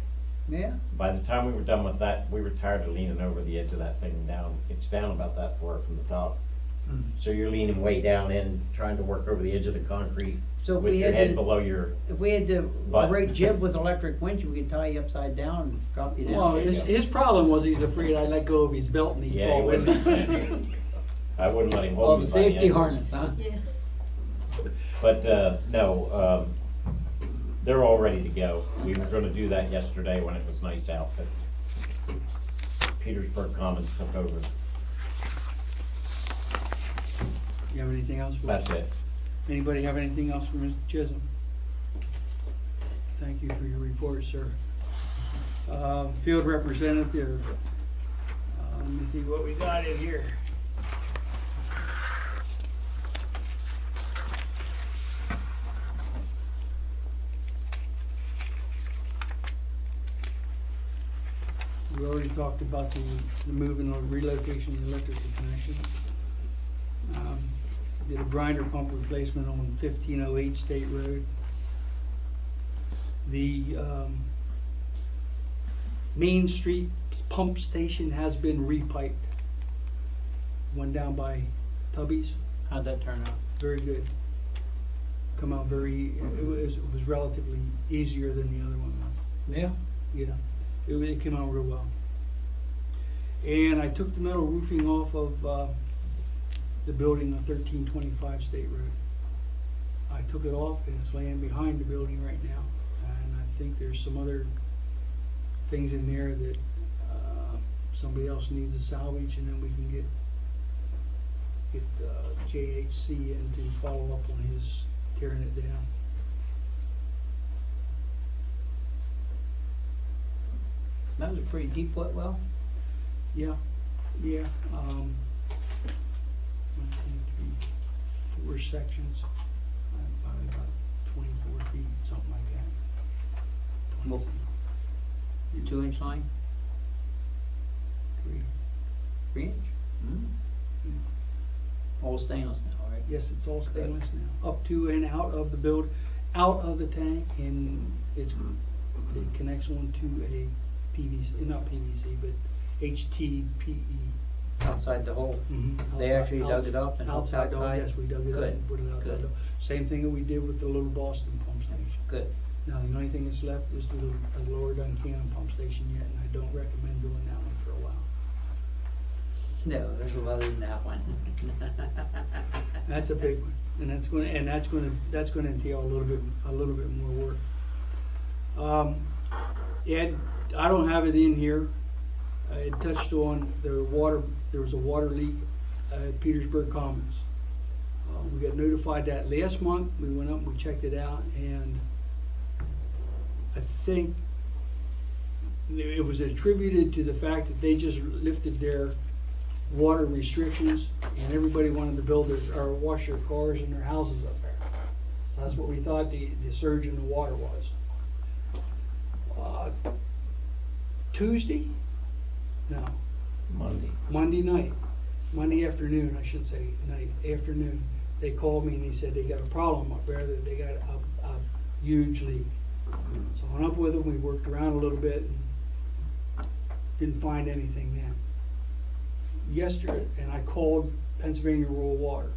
Yeah. By the time we were done with that, we were tired of leaning over the edge of that thing down. It's down about that far from the top. So you're leaning way down in, trying to work over the edge of the concrete So if with we your had head to- below your. If we had to But- rate jib with electric winch, we could tie you upside down and drop you down. Well, his problem was he's afraid I'd let go of his belt and he'd Yeah, fall he in. wouldn't. I wouldn't let him hold Oh, me the by safety ankles. harness, huh? Yeah. But, no, they're all ready to go. We were gonna do that yesterday when it was nice out, but Petersburg Commons took over. You have anything else for us? That's it. Anybody have anything else for Mr. Chisholm? Thank you for your report, sir. Field representative, let me see what we got in here. We already talked about the moving or relocation of the electrical connection. Did a grinder pump replacement on 1508 State Road. The Main Street pump station has been repiped. One down by Tubby's. How'd that turn out? Very good. Come out very, it was relatively easier than the other one was. Yeah. Yeah, it came out real well. And I took the metal roofing off of the building on 1325 State Road. I took it off and it's laying behind the building right now. And I think there's some other things in there that somebody else needs to salvage, and then we can get JHC in to follow up on his tearing it down. That was a pretty deep wet well. Yeah, yeah. 1, 2, 3, 4 sections, probably about 24 feet, something like that. Well, 2-inch line? 3. 3 inch? All stainless now, right? Yes, it's all stainless now, up to and out of the out of the tank, and it connects on to a PVC, not PVC, but HTPE. Outside the hole? Mhm. They actually dug it up and hooked outside the hole, outside? yes, we dug it up Good, and put it outside. good. the hole. Same thing that we did with the Little Boston pump station. Good. Now, the only thing that's left is the Lower Duncannon pump station yet, and I don't recommend doing that one for a while. No, there's a lot in that one. That's a big one, and that's gonna entail a little bit more work. Ed, I don't have it in here. It touched on the water. There was a water leak at Petersburg Commons. We got notified that last month. We went up and we checked it out, and I think it was attributed to the fact that they just lifted their water restrictions, and everybody wanted to build or wash their cars and their houses up there. So that's what we thought the surge in the water was. Tuesday? No. Monday afternoon, I should say, afternoon. They called me and they said they got a problem up there, that they got a huge leak. So I went up with them, we worked around a little bit, and didn't find anything then. Yesterday, and I called Pennsylvania Rural Water.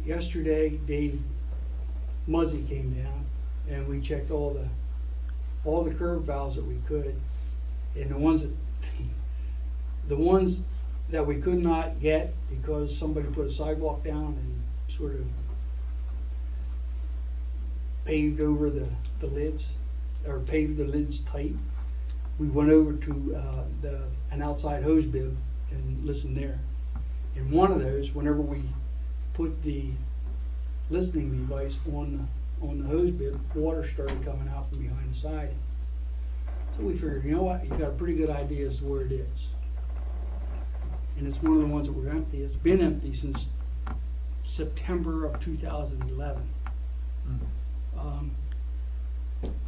Yesterday, Dave Muzzy came down, and we checked all the curb valves that we could, and the ones that we could not get because somebody put a sidewalk down and sort of paved over the lids, or paved the lids tight. We went over to an outside hose bib and listened there. And one of those, whenever we put the listening device on the hose bib, water started coming out from behind the siding. So we figured, you know what, you got a pretty good idea as to where it is. And it's one of the ones that were empty. It's been empty since September of 2011.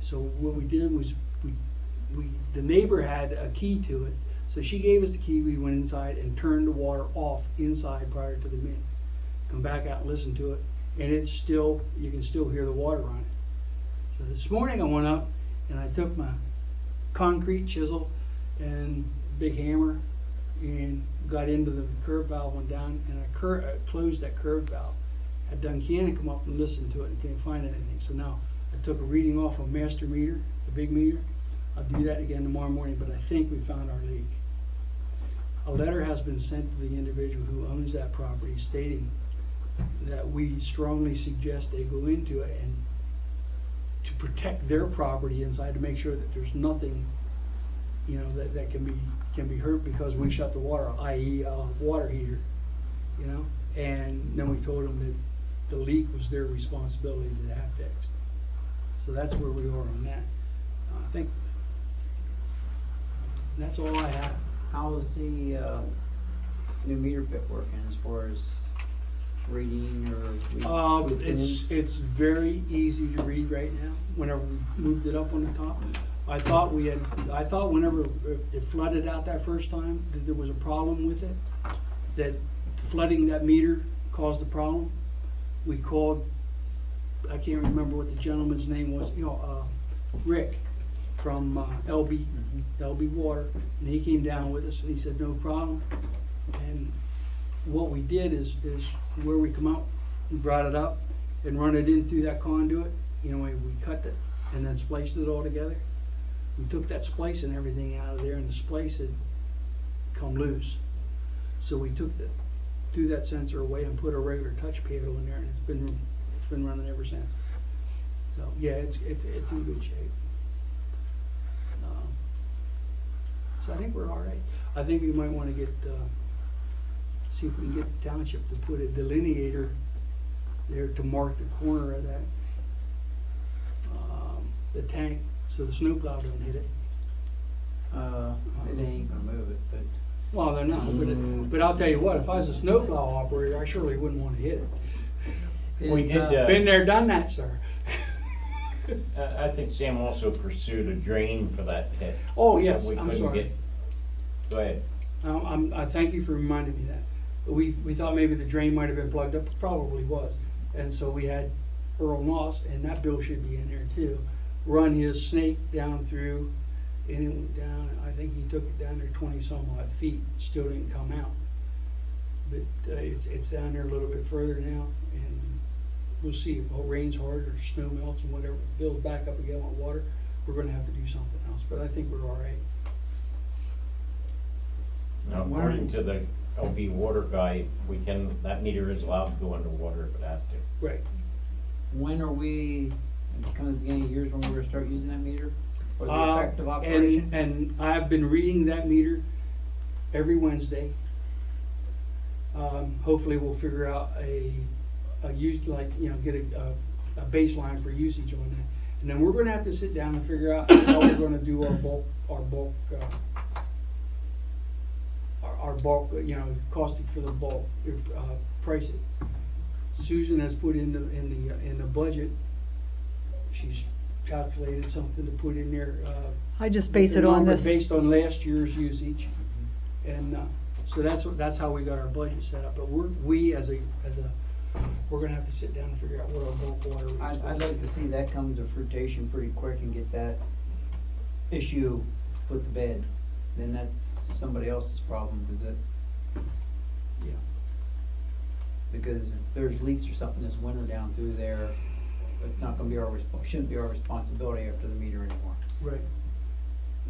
So what we did was the neighbor had a key to it, So she gave us the key, we went inside and turned the water off inside prior to the meeting. Come back out and listen to it, and it's still, you can still hear the water running. So this morning I went up and I took my concrete chisel and big hammer and got into the curb valve, went down, and I closed that curb valve. Had Duncannon come up and listen to it and couldn't find anything. So now I took a reading off a master meter, the big meter. I'll do that again tomorrow morning, but I think we found our leak. A letter has been sent to the individual who owns that property stating that we strongly suggest they go into it and to protect their property inside, to make sure that there's nothing, you know, that can be hurt because we shut the water off, i.e. Water heater, you know. And then we told them that the leak was their responsibility to have fixed. So that's where we are on that. I think that's all I have. How's the new meter pit working as far as reading or? It's very easy to read right now. Whenever we moved it up on the top, I thought whenever it flooded out that first time that there was a problem with it, that flooding that meter caused the problem. We called, I can't remember what the gentleman's name was, Rick from LB Water, and he came down with us and he said no problem. And what we did is where we come out, we brought it up and run it in through that conduit. You know, we cut it and then spliced it all together. We took that splice and everything out of there, and the splice had come loose. So we threw that sensor away and put a regular touch paddle in there, and it's been running ever since. So yeah, it's in good shape. So I think we're all right. I think we might want to see if we can get the township to put a delineator there to mark the corner of that the tank, so the snowplow don't hit it. It ain't gonna move it, but. Well, they're not, but I'll tell you what, if I was a snowplow operator, I surely wouldn't want to hit it. We did. Been there, done that, sir. I think Sam also pursued a drain for that pit. Oh, yes, We I'm couldn't sorry. Go ahead. I thank you for reminding me that. We thought maybe the drain might have been plugged up, it probably was. And so we had Earl Moss, and that bill should be in there too, run his snake down through, and it went down, I think he took it down there 20 some odd feet, still didn't come out. But it's down there a little bit further now, and we'll see if it rains hard or snow melts and whatever, fills back up again with water, we're gonna have to do something else, but I think we're all right. Now, according to the LB water guy, that meter is allowed to go underwater if it has to. Right. When are we, come the beginning of years when we're gonna start using that meter? For the effective operation? And I've been reading that meter every Wednesday. Hopefully we'll figure out a use, like, you know, get a baseline for usage on that. And then we're gonna have to sit down and figure out how we're gonna do our bulk, you know, costing for the bulk, pricing. Susan has put in the budget, she's calculated something to put in there. I just base it on this. Based on last year's usage, and so that's how we got our budget set up. But we're gonna have to sit down and figure out what our bulk water is. I'd like to see that come to fruition pretty quick and get that issue put to bed. Then that's somebody else's problem, Yeah. Because if there's leaks or something this winter down through there, it's not gonna be shouldn't be our responsibility after the meter anymore. Right.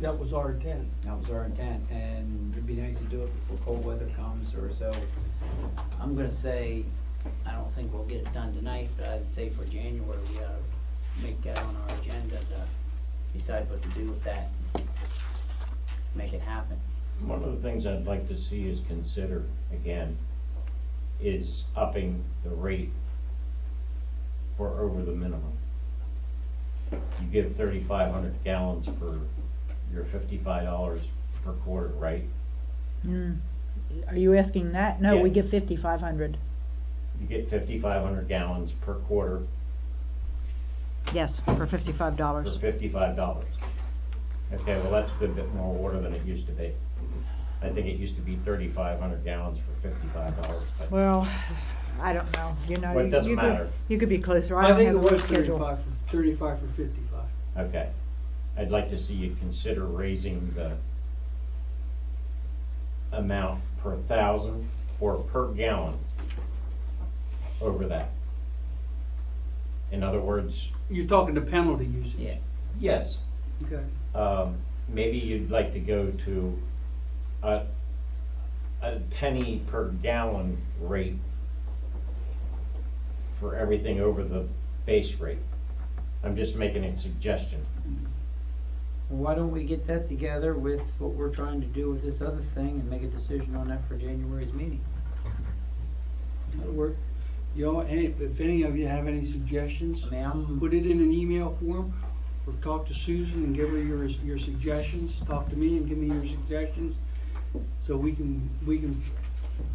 That was our intent. That was our intent, and it'd be nice to do it before cold weather comes or so. I'm gonna say, I don't think we'll get it done tonight, but I'd say for January, we ought to make that on our agenda to decide what to do with that. Make it happen. One of the things I'd like to see is consider, again, is upping the rate for over the minimum. You give 3,500 gallons for your $55 per quarter, right? Are you asking that? No, Yeah. we give 5,500. You get 5,500 gallons per quarter Yes, for for $55. $55. Okay, well, that's a good bit more water than it used to be. I think it used to be 3,500 gallons for $55, but Well, I don't know, you know. Well, it doesn't you could- matter. You could be closer, I I don't think have it a work was schedule. 35 for 55. okay. I'd like to see you consider raising the amount per 1,000 or per gallon over that. In other words, You're talking the penalty usage? Yeah. yes, Okay. maybe you'd like to go to a penny per gallon rate for everything over the base rate. I'm just making a suggestion. Why don't we get that together with what we're trying to do with this other thing and make a decision on that for January's meeting? That'll work. You know, if any of you have any suggestions, I mean, put it in an email form, or talk to Susan and give her your suggestions. Talk to me and give me your suggestions, so we can.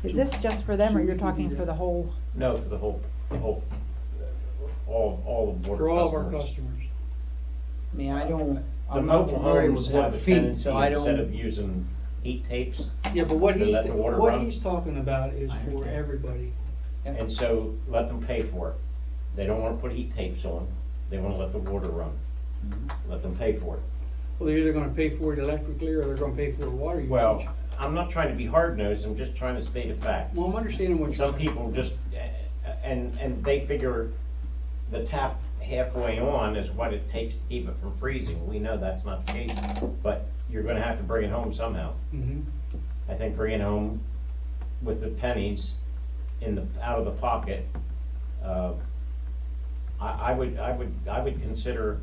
Is this just for them, or So you're we can do talking for that. the whole? No, for the whole, all the water customers. For all of our customers. I mean, The I'm not mobile familiar homes with what have a feet, tendency, so I instead don't. of using heat tapes, Yeah, but what to he's let the water run. talking about is for understand. everybody. and so let them pay for it. They don't wanna put heat tapes on, they wanna let the water run. Let them pay for it. Well, they're either going to pay for it electrically, or they're going to pay for it water usage. Well, I'm not trying to be hard-nosed, I'm just trying to state a fact. Well, I'm understanding what you're Some saying. people just, and they figure the tap halfway on is what it takes to keep it from freezing. We know that's not the case, but you're gonna have to bring it home somehow. Mhm. I think bringing it home with the pennies out of the pocket, I would consider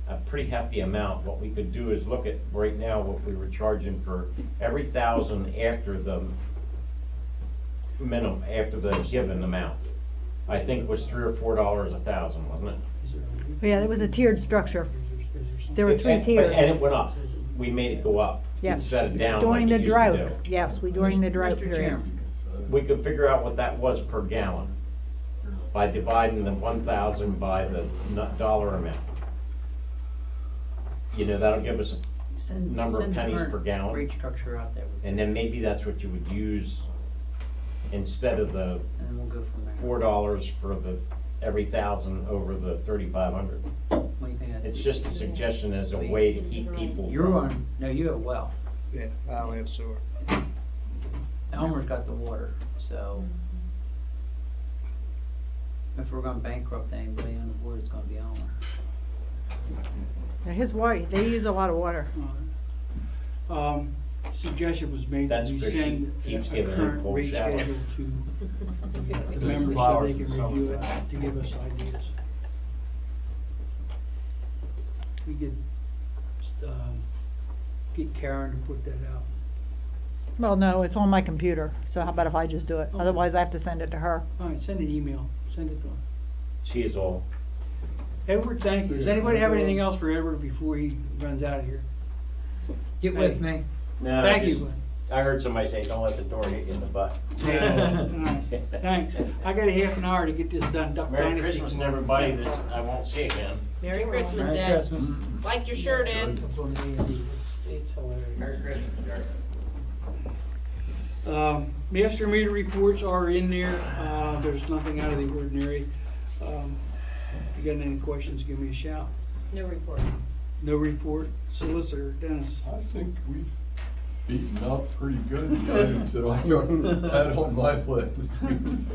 a pretty hefty amount. What we could do is look at right now what we were charging for every 1,000 after the minimum, after the given amount. I think it was $3 or $4 $1,000, wasn't it? Yeah, it was a tiered structure. There were three And tiers. it went up. We made it go up Yes. instead of down like During it the used to drought, do. yes, during the drought Mr. period. Chairman, We could figure out what that was per gallon by dividing the 1,000 by the dollar amount. You know, that'll give us a number of pennies per gallon. Rate structure out there, And then maybe that's what you would use instead of the and then we'll go from there. $4 for the every 1,000 over the 3,500. What do you think? It's just a suggestion as a way to keep people You're from. on, no, you have a well. Yeah, I only have sewer. Elmer's got the water, so if we're gonna bankrupt anybody on the board, it's gonna be Elmer. Now, his water, they use a lot of water. Suggestion was made that That's we because she send keeps a giving him current cold rate shower. schedule to the members so they can review it to give us ideas. We could get Karen to put that out. Well, no, it's on my computer, so how about if I just do it? Okay. Otherwise, I have to send it to her. All right, send an email, send it to him. She is all. Edward, thank you. Does anybody have anything else for Edward before he runs out of here? Get with me. No, Thank just- you. I heard somebody say, don't let the door hit you in the butt. All right, thanks. I got a half an hour to get this done. Duck Merry Dynasty Christmas to tomorrow. everybody that I won't see again. Merry Christmas, Merry Dad. Christmas. Liked your shirt, Ed. It's hilarious. Christmas, Master meter reports are in there. There's nothing out of the ordinary. If you got any questions, give me a shout. No report. No report. Solicitor, Dennis. I think we've beaten up pretty good the items that I had on my list. We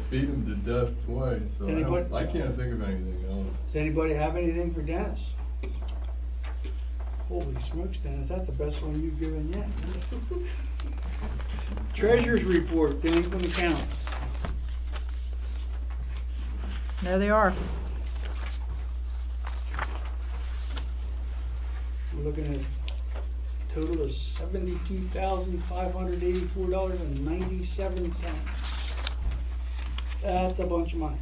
beat them to death twice, so I can't think of anything else. Does anybody have anything for Dennis? Holy smokes, Dennis, that's the best one you've given yet. Treasurer's report, delinquent accounts. There they are. We're looking at a total of $72,584.97. That's a bunch of money.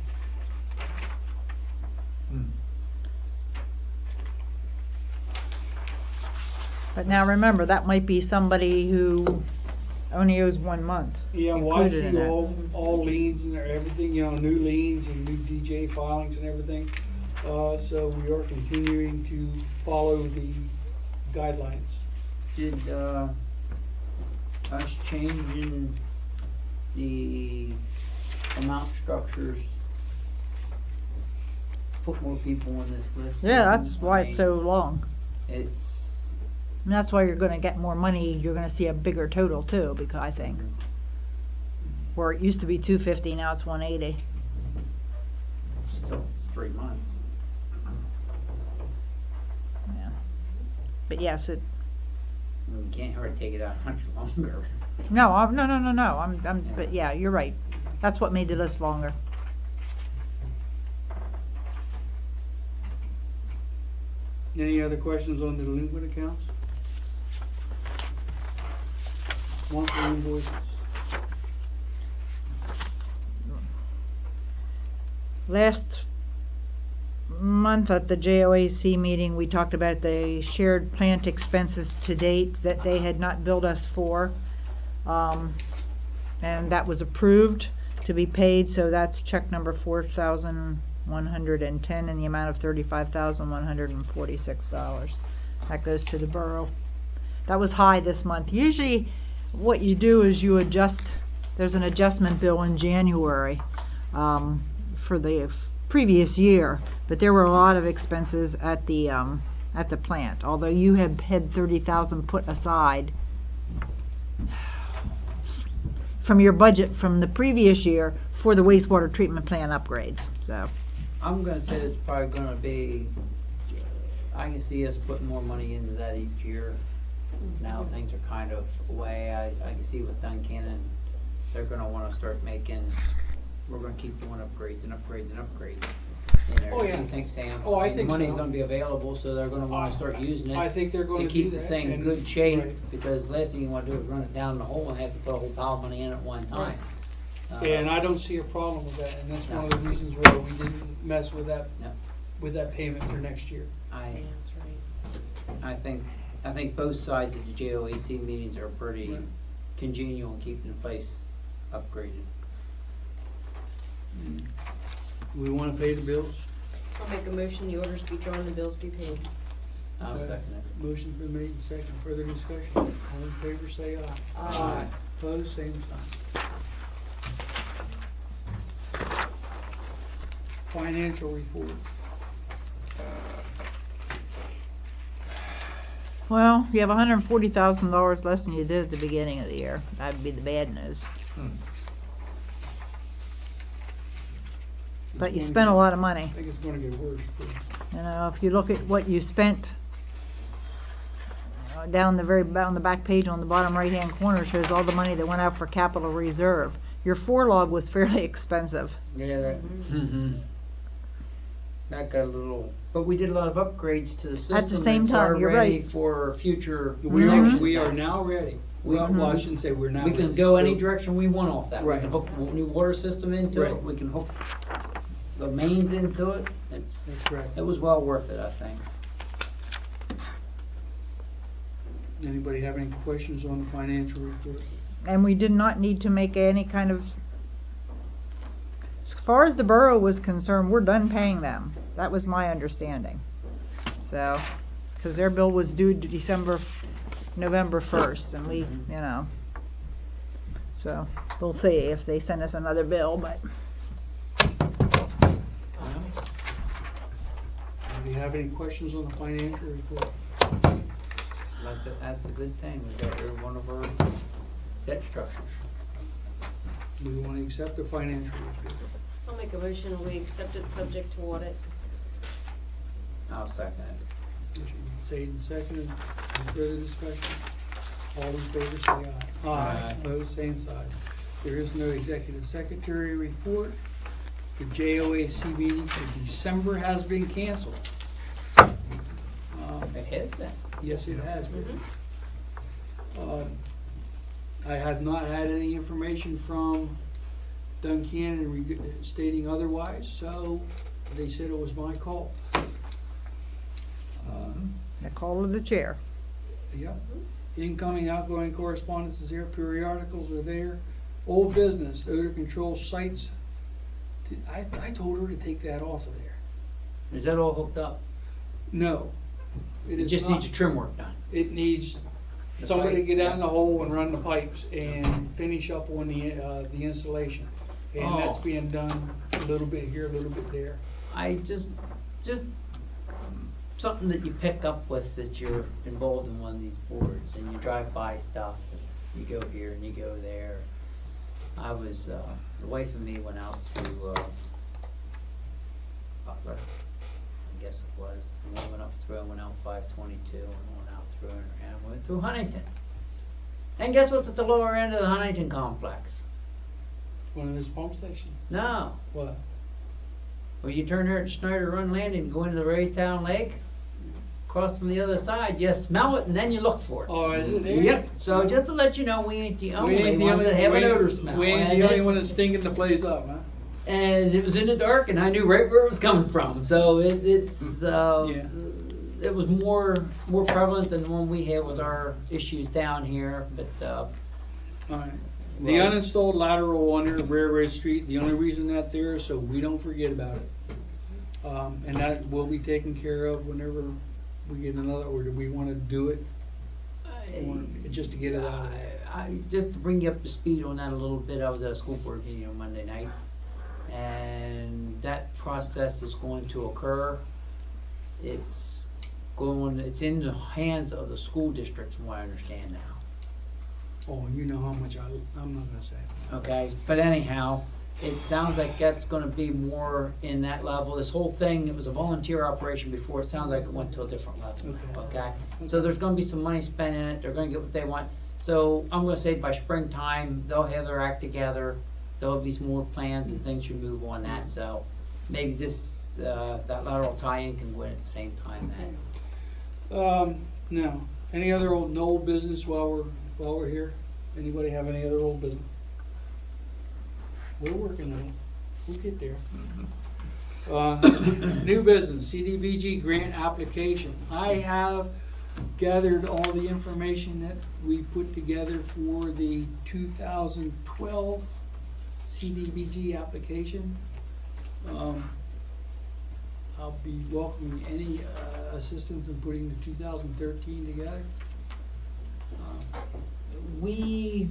But now remember, that might be somebody who only owes 1 month. Yeah, well, I included in see that. all liens and everything, new liens and new DJ filings and everything. So we are continuing to follow the guidelines. Did, us changing the amount structures put more people on this list? Yeah, that's why it's so long. It's, And that's why you're gonna get more money, you're gonna see a bigger total too, because I think. Where it used to be 250, now it's 180. still, it's 3 months. Yeah. But yes, it, I mean, you can't hardly take it out much longer. no, but yeah, you're right. That's what made the list longer. Any other questions on the delinquent accounts? Monthly invoices. Last month at the JOAC meeting, we talked about the shared plant expenses to date that they had not billed us for. And that was approved to be paid, so that's check number 4,110 in the amount of $35,146. That goes to the borough. That was high this month. Usually what you do is you adjust, there's an adjustment bill in January for the previous year, but there were a lot of expenses at the plant. Although you had 30,000 put aside from your budget from the previous year for the wastewater treatment plant upgrades. So I'm gonna say it's probably gonna be, I can see us putting more money into that each year. Now things are kind of away. I can see with Duncannon, they're gonna wanna start making, we're gonna keep doing upgrades and upgrades and upgrades. You know, Oh, yeah. what do you think, Sam? Oh, I think money's so. gonna be available, so they're gonna wanna start using it. I think they're gonna to keep do the that, thing in and- good shape, right. because last thing you wanna do is run it down the hole and have to put a whole pile of money in at one time. And I don't see a problem with that, and that's one of the No. reasons why we didn't mess with that, No. with that payment for next year. I think both sides of the JOAC meetings are pretty Right. congenial in keeping the place upgraded. We wanna pay the bills? I'll make a motion, the orders be drawn, the bills be paid. I'll Okay. second it. Motion's been made and second. Further discussion? All in favor, say aye. Aye. Opposed, same sign. Financial report. well, you have $140,000 less than you did at the beginning of the year. That'd be the bad news. But you It's spent a gonna lot of money. I think it's gonna get worse too. You know, if you look at what you spent, down the back page on the bottom right-hand corner shows all the money that went out for capital reserve. Your 4-log was fairly expensive. Yeah, that, that got a little, but we did a lot of upgrades to the system. At the same that's time, you're already right. For future We elections are now. now ready. Well, I shouldn't say we're now We ready. can go any direction we want off that. Right. We can hook a new water system into Right. it, we can hook the mains into it. That's correct. It was well worth it, I think. Anybody have any questions on the financial report? And we did not need to make any kind of, as far as the borough was concerned, we're done paying them. That was my understanding. So, because their bill was due November 1st, and we, you know. So, we'll see if they send us another bill, but. Do you have any questions on the financial report? That's a good thing. We got rid of one of our debt structures. Do we want to accept the financial report? I'll make a motion, we accept it subject to audit. I'll second it. Motion made and seconded. Any further discussion? All in favor, say aye. Aye. Opposed, same side. There is no executive secretary report. The JOAC meeting for December has been canceled. It has been. Yes, it has been. I have not had any information from Duncannon stating otherwise, so they said it was my call. The call of the chair. Yep. Incoming, outgoing correspondence is there, periodicals are there. Old business, odor control sites. I told her to take that off of there. Is that all hooked up? No, It It is just not. needs trim work done. It needs The somebody to pipe. get out in the hole and run the pipes and finish up on the installation. And that's Oh. being done a little bit here, a little bit there. I just something that you pick up with that you're involved in one of these boards and you drive by stuff and you go here and you go there. I was, the wife and me went out to, Butler, I guess it was, and we went up through, went out 522 and went out through and went through Huntington. And guess what's at the lower end of the Huntington complex? One of those pump stations. No. What? Well, you turn there at Schneider Run Landing and go into the Raystown Lake, cross from the other side, you smell it and then you look for it. Oh, is it there? Yep, so just to let you know, we ain't the We only ain't the ones only- that have we an ain't- odor smell. We ain't And the only it- one that's stinking the place up, huh? And it was in the dark and I knew right where it was coming from, so it's, Yeah. it was more prevalent than the one we had with our issues down here, but, Alright. The Right. uninstalled lateral under Railroad Street, the only reason that there is so we don't forget about it. And that will be taken care of whenever we get another, or do we wanna do it? Or just to get it out of there? Just to bring you up to speed on that a little bit, I was at a school board meeting on Monday night, and that process is going to occur. It's in the hands of the school districts, from what I understand now. Oh, you know how much I'm not gonna say. Okay, but anyhow, it sounds like that's gonna be more in that level. This whole thing, it was a volunteer operation before, it sounds like it went to a different level, okay? So there's gonna be some money spent in it, they're gonna get what they want. So I'm gonna say by springtime, they'll have their act together, there'll be some more plans and things should move on that, so maybe this, that lateral tie-in can go in at the same time then. Now, any other old business while we're here? Anybody have any other old business? We're working on it. We'll get there. New business, CDBG grant application. I have gathered all the information that we put together for the 2012 CDBG application. I'll be welcoming any assistance in putting the 2013 together. We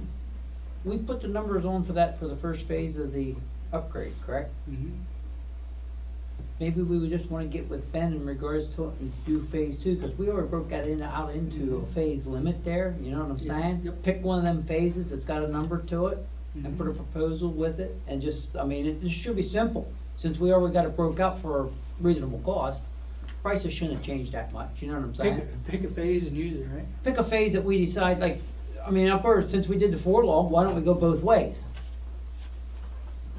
put the numbers on for that for the first phase of the upgrade, correct? Mhm. Maybe we would just wanna get with Ben in regards to it and do phase two, cause we already broke that out into a phase limit there, you know what I'm Yeah, saying? yep. Pick one of them phases that's got a number to it, and put a proposal with it, and just, I mean, it should be simple, since we already got it broke out for a reasonable cost, prices shouldn't have changed that much, you know what I'm saying? Pick a phase and use it, right? Pick a phase that we decide, like, I mean, since we did the 4 log, why don't we go both ways?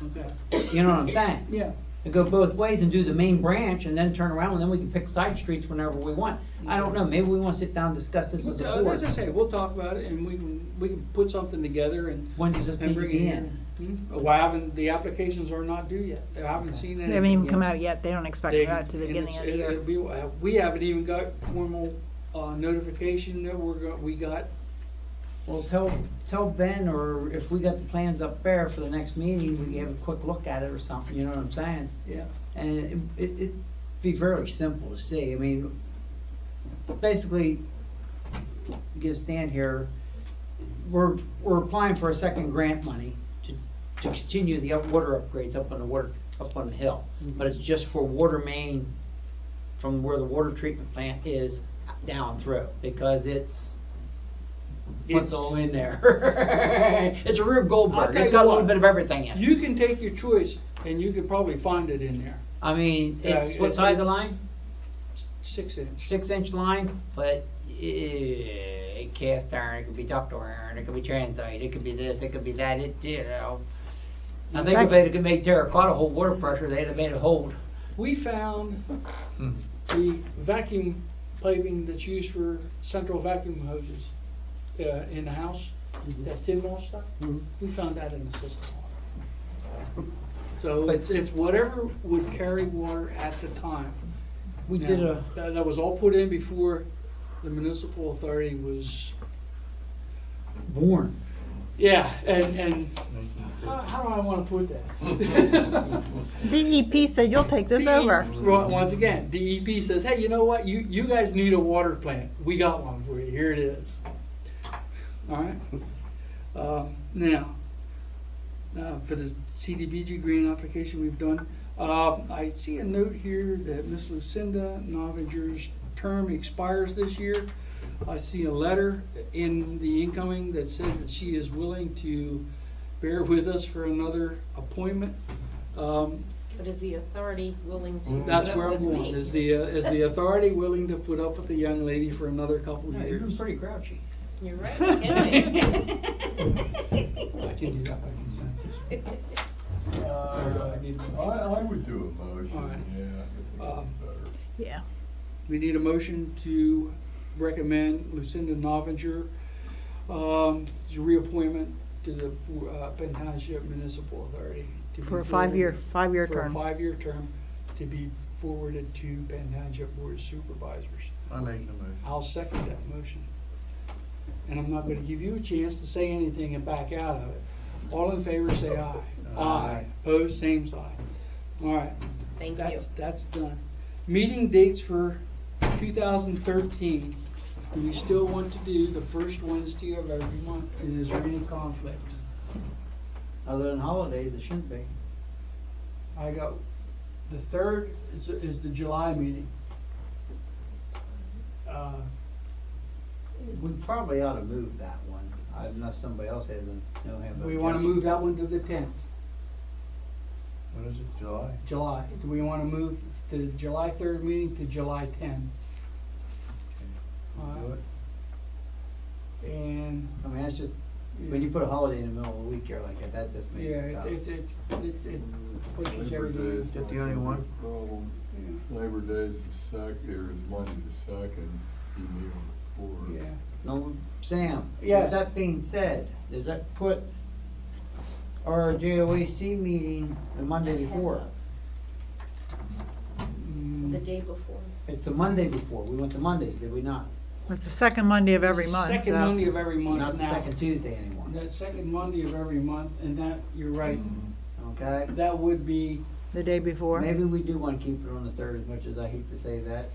Okay. You know what I'm saying? Yeah. And go both ways and do the main branch and then turn around and then we can pick side streets whenever we want. I don't know, maybe we wanna sit down and discuss this as a board. As I say, we'll talk about it and we can put something together and. When does this and need to bring be it in? Well, the applications are not due yet. I haven't seen anything. They haven't even yet. come out yet, they don't expect it out to the And beginning of the year. it'll be, we haven't even got formal, notification that we got. Well, tell Ben, or if we got the plans up there for the next meeting, we can have a quick look at it or something, you know what I'm saying? Yeah. And it'd be very simple to see, I mean, basically, give Stan here, we're applying for a second grant money to continue the water upgrades up on the hill. But it's just for water main from where the water treatment plant is down through, because it's what's all in there. It's a Rube I'll Goldberg, tell it's you got a what, little bit of everything in it. You can take your choice and you could probably find it in there. I mean, it's, Yeah, what size of it's line? 6 inch. 6-inch line, but cast iron, it could be ductile iron, it could be transite, it could be this, it could be that, you know. I think if they could make terracotta hold water pressure, they'd have made it hold. We found the vacuum piping that's used for central vacuum hoses in the house, that thin wall stuff. We found that in the system. So it's whatever would carry water at the time. We Now, did that was all put in before the municipal authority was born. Yeah, and how do I wanna put that? DEP said you'll take this over. Well, once again, DEP says, hey, you know what, you guys need a water plant, we got one for you, here it is. Alright, now, for the CDBG grant application we've done, I see a note here that Miss Lucinda Novinger's term expires this year. I see a letter in the incoming that says that she is willing to bear with us for another appointment. But is the authority willing to put That's up where I'm with going. me? Is the authority willing to put up with the young lady for another couple of No, you're being years? pretty grouchy. You're right, I can be. I can do that by consensus. I would do a motion, All right. yeah, I think that's better. Yeah. We need a motion to recommend Lucinda Novinger, reappointment to the Penn Township Municipal Authority. To be For a forwarded- five-year For a term. 5-year term to be forwarded to Penn Township Board of Supervisors. I make the motion. I'll second that motion. And I'm not gonna give you a chance to say anything and back out of it. All in favor, say aye. Aye. Opposed, same sign. All right. Thank you. That's done. Meeting dates for 2013. Do we still want to do the first Wednesday of every month? And is there any conflicts? Other than holidays, it shouldn't be. I got, the third is the July meeting. We probably ought to move that one, unless somebody else hasn't, no have Do we wanna move that one to the 10th? When is it, July? July. Do we wanna move the July 3rd meeting to July 10? Do it. And, I mean, that's just, when you put a holiday in the middle of the week here like that just makes yeah, it tough. it pushes Labor everything. Day is that the not only a one? problem. Labor Day is the second, or is Monday the second, you meet on the 4th. Yeah. No, Sam, Yes. with that being said, does that put our JOAC meeting the Monday before? The day before. It's the Monday before, we went to Mondays, did we not? It's the second Monday of every It's the month, Second so. Monday of every month now. Not the second Tuesday anymore, That second Monday of every month, and that, you're right, okay? that would be, The day before. Maybe we do wanna keep it on the third, as much as I hate to say that.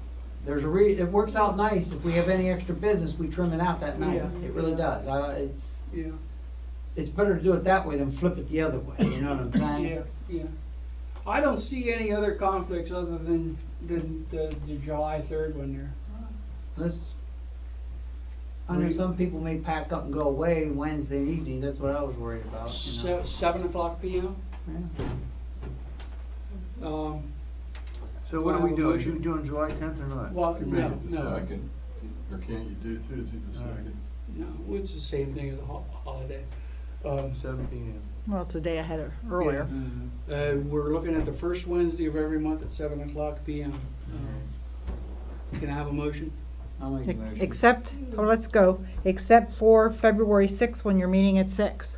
There's it works out nice, if we have any extra business, we trim it out that night, Yeah. it really does, it's yeah, better to do it that way than flip it the other way, you know what I'm saying? yeah. I don't see any other conflicts other than the July 3rd one there. I know some people may pack up and go away Wednesday evening, that's what I was worried about, you know? 7 o'clock PM? Yeah. So what are we Well, doing? motion- You doing July 10th or not? Well, You meet no, it the no, second, or can't you do Tuesday the second? no, it's the same thing as a holiday. 7 p.m. Well, it's a day ahead of earlier. We're looking at the first Wednesday of every month at 7 o'clock PM. Can I have a motion? I'll make a motion. Except, let's go, except for February 6th when you're meeting at 6.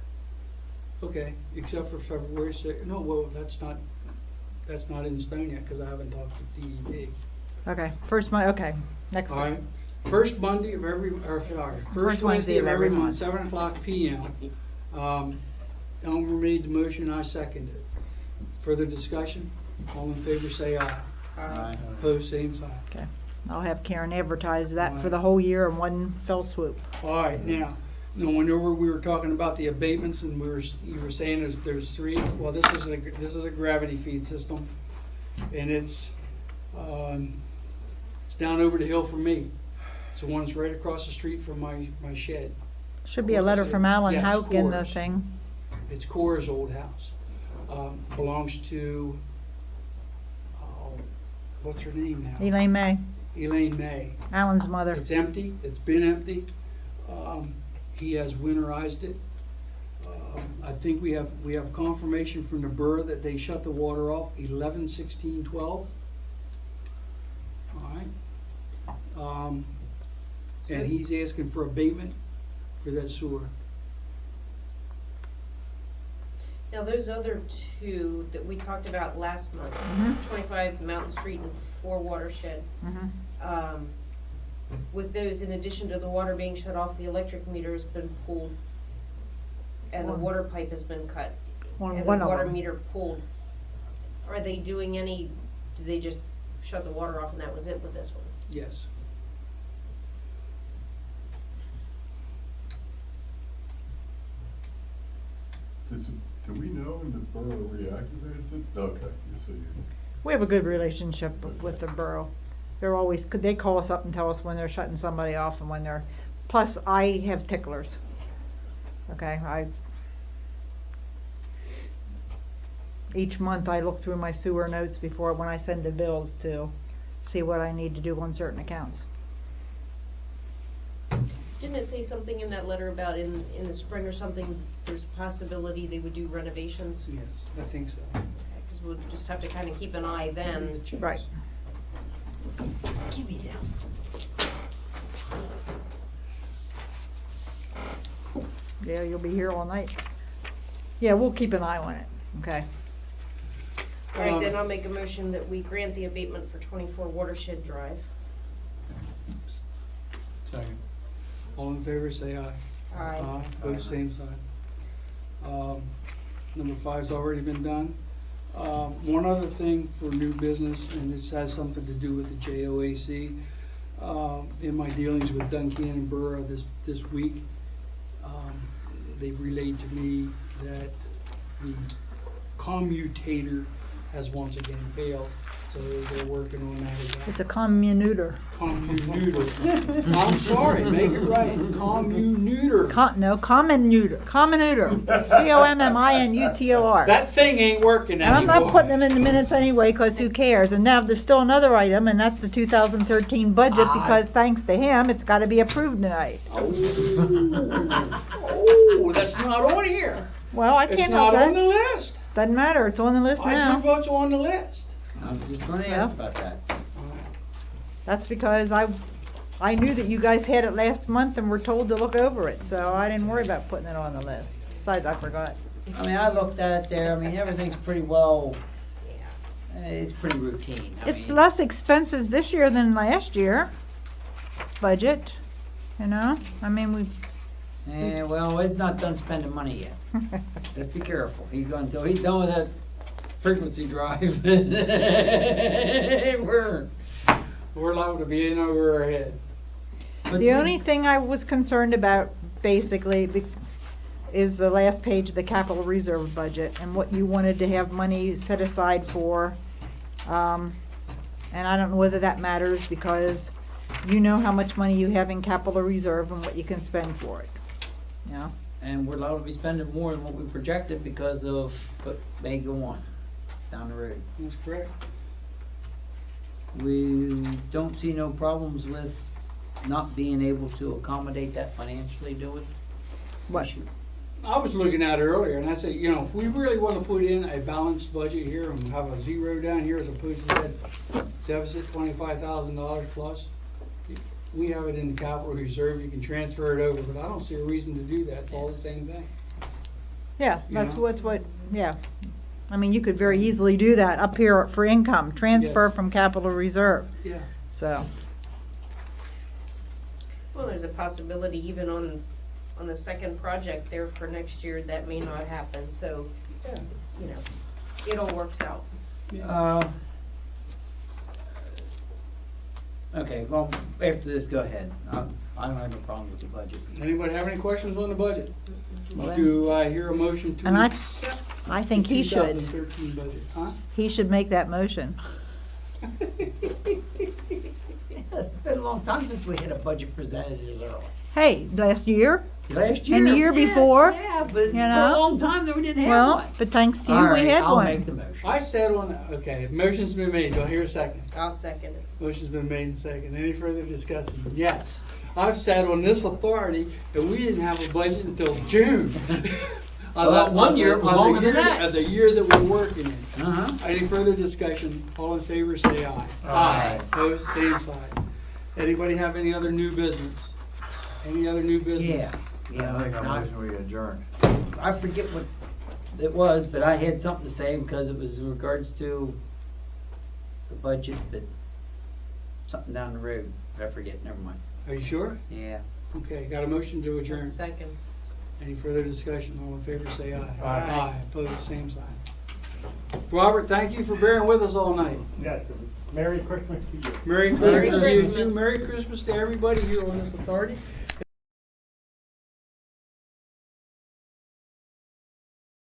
Okay, except for February 6th, no, well, that's not in stone yet, because I haven't talked to DEP. Okay, okay, next. All right, first Monday of every, first Wednesday of every month, 7 o'clock PM. Elmer made the motion, I seconded it. Further discussion? All in favor say aye. Aye. Opposed, same sign. Okay, I'll have Karen advertise that for the whole year in one fell swoop. All right, now, whenever we were talking about the abatements and you were saying there's 3, well, this is a gravity feed system, and it's down over the hill from me. It's the one that's right across the street from my shed. Should be a letter from Alan Yes, Hauk in the Coors. thing. It's Cora's old house. Belongs to, what's her name now? Elaine May, Elaine May. Alan's mother. It's empty, it's been empty. He has winterized it. I think we have confirmation from the borough that they shut the water off 11/16/12. All right. And he's asking for abatement for that sewer. Now, those other two that we talked about last month, 25 Mountain Street and 4 Watershed, with those, in addition to the water being shut off, the electric meter has been pulled and the water pipe has been cut, On and one the of water them. meter pulled, are they doing any, did they just shut the water off and that was it with this one? Yes. Do we know when the borough reactivates it? Okay, you see. We have a good relationship with the borough. They're always, they call us up and tell us when they're shutting somebody off and when they're, plus I have ticklers. Okay, each month I look through my sewer notes before, when I send the bills, to see what I need to do on certain accounts. Didn't it say something in that letter about in the spring or something, there's a possibility they would do renovations? Yes, I think so. Because we'll just have to kind of keep an eye then. Right. Give me that. Yeah, you'll be here all night. Yeah, we'll keep an eye on it, okay? All right, then I'll make a motion that we grant the abatement for 24 Watershed Drive. Second. All in favor, say aye. Aye. Both same side. Number 5's already been done. One other thing for new business, and this has something to do with the JOAC. In my dealings with Duncannon Borough this week, they've relayed to me that the commutator has once again failed, so they're working on that again. It's a commuter. Commuter. I'm sorry, make it right. Commuter. Commuter. COMMINUTOR. That thing ain't working And anymore. I'm not putting them in the minutes anyway, because who cares? And now there's still another item, and that's the 2013 budget, because thanks to him, it's got to be approved tonight. Oh, that's not on here. Well, I It's can't not help on the that. list. Doesn't matter, it's on the list I now. do what's on the list. I was just gonna Yeah. ask about that. That's because I knew that you guys had it last month and were told to look over it, so I didn't worry about putting it on the list. Besides, I forgot. I mean, I looked at it there, I mean, everything's pretty well, it's pretty routine. It's less expenses this year than last year. It's budget, you know? I mean, Yeah, well, Ed's not done spending money yet. Let's be careful. He's going until he's done with that frequency drive. We're liable to be in over our head. The only thing I was concerned about, basically, is the last page of the capital reserve budget and what you wanted to have money set aside for. And I don't know whether that matters, because you know how much money you have in capital reserve and what you can spend for it. You know? And we're allowed to be spending more than what we projected because of what may go on down the road. That's correct. We don't see no problems with not being able to accommodate that financially, do we? What? I was looking at it earlier, and I said, you know, if we really want to put in a balanced budget here and have a zero down here as opposed to that deficit, $25,000 plus, we have it in the capital reserve, you can transfer it over, but I don't see a reason to do that. It's all the same thing. Yeah, You that's know? what, yeah. I mean, you could very easily do that up here for income, transfer Yes. from capital reserve, Yeah. so. Well, there's a possibility even on the second project there for next year, that may not happen, so, you know, it all works out. Okay, well, after this, go ahead. I don't have no problem with the budget. Anybody have any questions on the budget? Well, Do I hear a motion to And accept I think the he should. 2013 budget? Huh? He should make that motion. It's been a long time since we had a budget presented as early. Hey, last year? Last year. And the year yeah, before? Yeah, but for know? a long time that we didn't have Well, one. but thanks to you, All we right, had I'll one. make the motion. I said okay, motion's been made. Do I hear a second? I'll second it. Motion's been made and second. Any further discussion? Yes. I've sat on this authority, and we didn't have a budget until June. Well, one year it was longer than that. Of the year that we're working in. Uh-huh. Any further discussion? All in favor, say aye. Aye. Opposed, same side. Anybody have any other new business? Any other new business? Yeah, I think I'm not- wishing we adjourned. I forget what it was, but I had something to say because it was in regards to the budget, but something down the road. But I forget, never mind. Are you sure? Yeah. Okay, got a motion to I'll adjourn. second. Any further discussion? All in favor, say aye. Aye. Opposed, same sign. Robert, thank you for bearing with us all night. Yes, Merry Christmas to you. Merry Merry Christmas to you Christmas. too. Merry Christmas to everybody here on this authority.